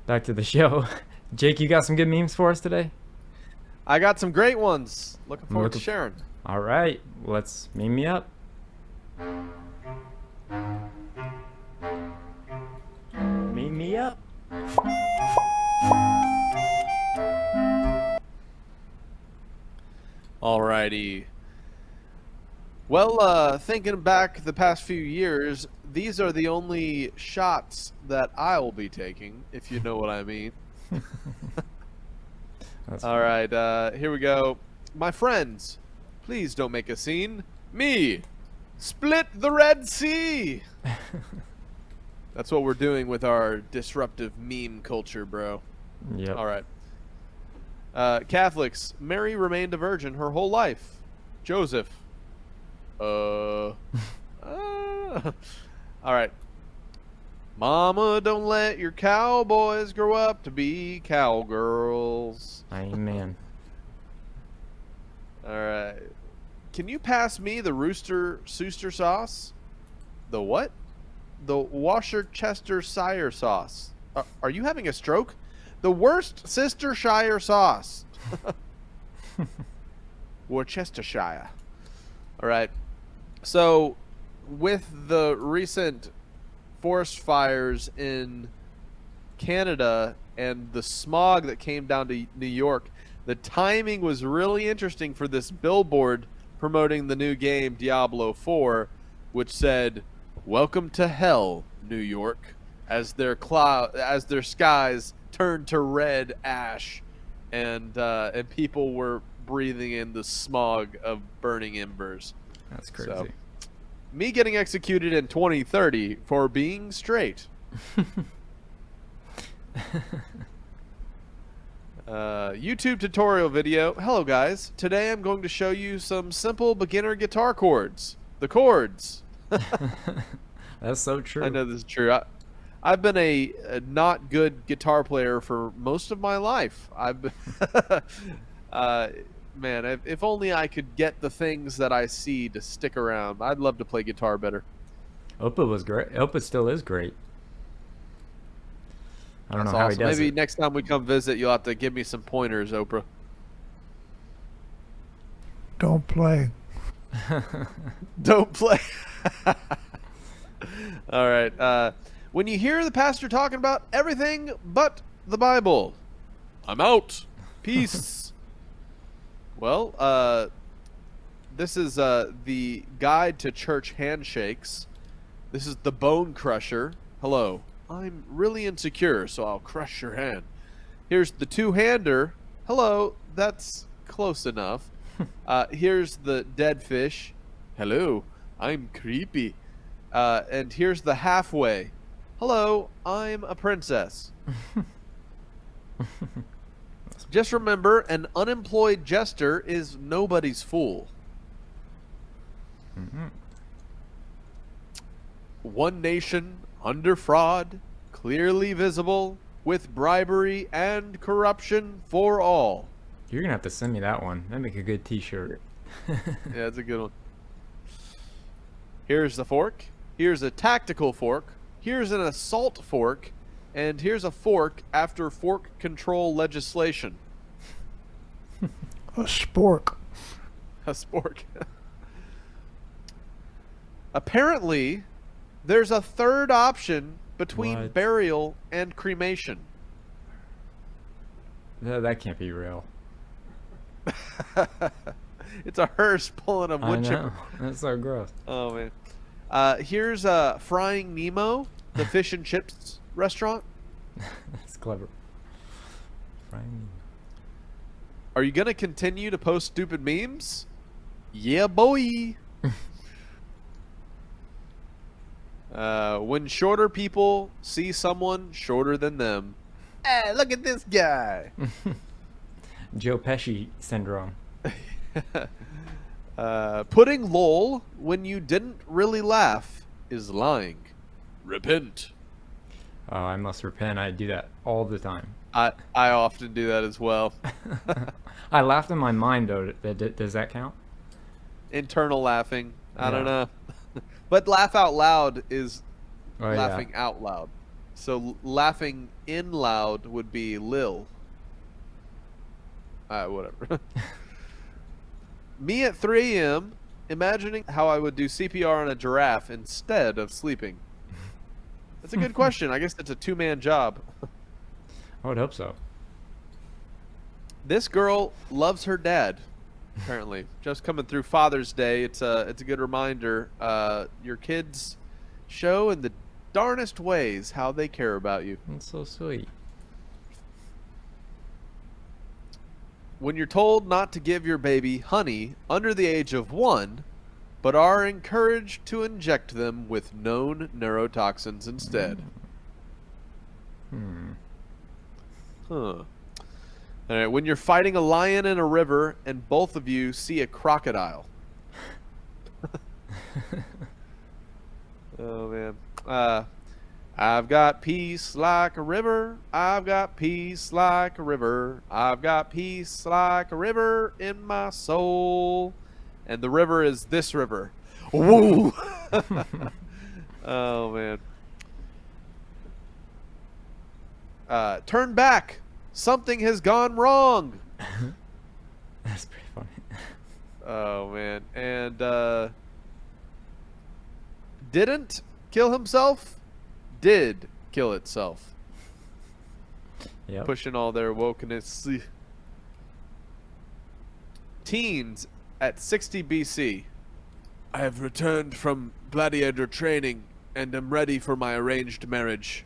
S1: back to the show. Jake, you got some good memes for us today?
S4: I got some great ones. Looking forward to sharing.
S1: All right, let's meme me up. Meme me up.
S4: Alrighty. Well, thinking back the past few years, these are the only shots that I'll be taking, if you know what I mean. All right, here we go. My friends, please don't make a scene. Me, split the Red Sea. That's what we're doing with our disruptive meme culture, bro.
S1: Yep.
S4: All right. Catholics, Mary remained a virgin her whole life. Joseph. All right. Mama, don't let your cowboys grow up to be cowgirls.
S1: Amen.
S4: All right. Can you pass me the Worcestershire sauce? The what? The Worcestershire sauce. Are you having a stroke? The Worcestershire sauce. Worcestershire. All right. So, with the recent forest fires in Canada and the smog that came down to New York, the timing was really interesting for this billboard promoting the new game Diablo 4, which said, "Welcome to hell, New York," as their skies turned to red ash, and people were breathing in the smog of burning embers.
S1: That's crazy.
S4: So, me getting executed in 2030 for being straight. YouTube tutorial video. Hello guys. Today I'm going to show you some simple beginner guitar chords. The chords.
S1: That's so true.
S4: I know this is true. I've been a not good guitar player for most of my life. Man, if only I could get the things that I see to stick around. I'd love to play guitar better.
S1: Opus was great. Opus still is great. I don't know how
S4: awesome.
S1: he does
S4: Maybe
S1: it.
S4: next time we come visit, you'll have to give me some pointers, Oprah.
S7: Don't play.
S4: Don't play. All right. When you hear the pastor talking about everything but the Bible, I'm out. Peace. Well, this is the guide to church handshakes. This is the bone crusher. Hello. I'm really insecure, so I'll crush your hand. Here's the two-hander. Hello. That's close enough. Here's the dead fish. Hello. I'm creepy. And here's the halfway. Hello. I'm a princess. Just remember, an unemployed jester is nobody's fool.
S1: Mm-hmm.
S4: One nation under fraud, clearly visible, with bribery and corruption for all.
S1: You're gonna have to send me that one. That'd make a good T-shirt.
S4: Yeah, that's a good one. Here's the fork. Here's a tactical fork. Here's an assault fork. And here's a fork after fork control legislation.
S7: A spork.
S4: A spork. Apparently, there's a third option between
S1: What?
S4: burial and cremation.
S1: That can't be real.
S4: It's a hearse pulling a wood chipper.
S1: That's so gross.
S4: Oh, man. Here's Frying Nemo, the fish and chips restaurant.
S1: That's clever. Frying.
S4: Are you going to continue to post stupid memes? Yeah, boy. When shorter people see someone shorter than them. Hey, look at this guy.
S1: Joe Pesci syndrome.
S4: Putting lol when you didn't really laugh is lying. Repent.
S1: Oh, I must repent. I do that all the time.
S4: I often do that as well.
S1: I laughed in my mind, though. Does that count?
S4: Internal laughing. I don't
S1: Yeah.
S4: know. But laugh out loud is
S1: Oh,
S4: laughing out loud. So laughing in loud would be lil. Whatever. Me at 3 a.m. imagining how I would do CPR on a giraffe instead of sleeping. That's a good question. I guess it's a two-man job.
S1: I would hope so.
S4: This girl loves her dad, apparently. Just coming through Father's Day, it's a good reminder. Your kids show in the darnest ways how they care about you.
S1: That's so sweet.
S4: When you're told not to give your baby honey under the age of 1, but are encouraged to inject them with known neurotoxins instead. Huh. All right, when you're fighting a lion in a river and both of you see a crocodile. Oh, man. I've got peace like a river. I've got peace like a river. I've got peace like a river in my soul. And the river is this river. Woo! Oh, man. Turn back. Something has gone wrong.
S1: That's pretty funny.
S4: Oh, man. And, didn't kill himself, did kill itself.
S1: Yep.
S4: Pushing all their wokeness. Teens at 60 BC. I have returned from gladiator training and am ready for my arranged marriage.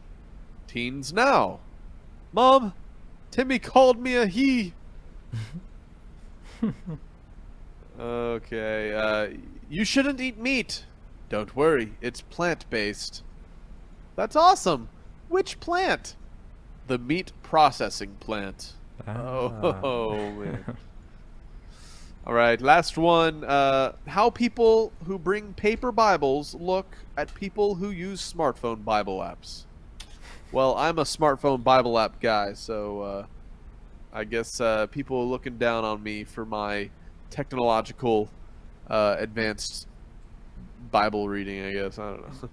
S4: Teens now. Mom, Timmy called me a he. Okay, you shouldn't eat meat. Don't worry, it's plant-based. That's awesome. Which plant? The meat processing plant. Oh man. All right, last one. How people who bring paper Bibles look at people who use smartphone Bible apps. Well, I'm a smartphone Bible app guy, so I guess people are looking down on me for my technological advanced Bible reading, I guess. I don't know.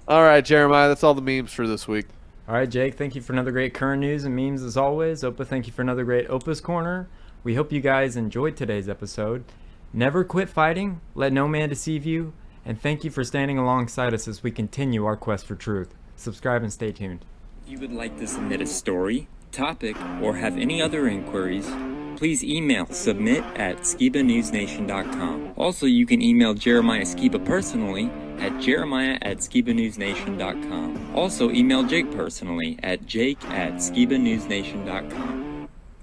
S4: All right, Jeremiah, that's all the memes for this week.
S1: All right, Jake, thank you for another great current news and memes as always. Opa, thank you for another great Opus Corner. We hope you guys enjoyed today's episode. Never quit fighting, let no man deceive you, and thank you for standing alongside us as we continue our quest for truth. Subscribe and stay tuned.
S2: If you would like to submit a story, topic, or have any other inquiries, please email submit@skibanewsnation.com. Also, you can email Jeremiah Skiba personally at jeremiah@skibanewsnation.com. Also, email Jake personally at jake@skibanewsnation.com.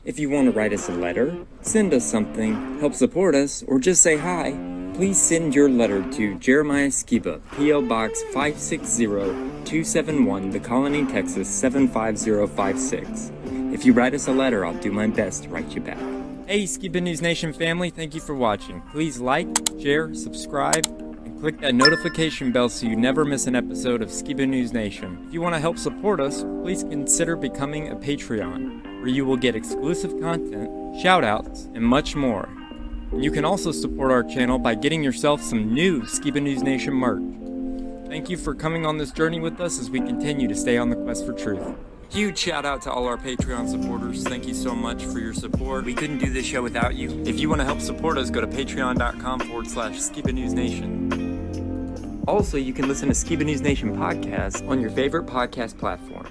S2: If you want to write us a letter, send us something, help support us, or just say hi, please send your letter to Jeremiah Skiba, P.O. Box 560-271, The Colony, Texas 75056. If you write us a letter, I'll do my best to write you back. Hey, Skiba News Nation family, thank you for watching. Please like, share, subscribe, and click that notification bell so you never miss an episode of Skiba News Nation. If you want to help support us, please consider becoming a Patreon, where you will get exclusive content, shoutouts, and much more. And you can also support our channel by getting yourself some new Skiba News Nation merch. Thank you for coming on this journey with us as we continue to stay on the quest for truth. Huge shout out to all our Patreon supporters. Thank you so much for your support. We couldn't do this show without you. If you want to help support us, go to patreon.com/Skiba News Nation. Also, you can listen to Skiba News Nation podcast on your favorite podcast platform.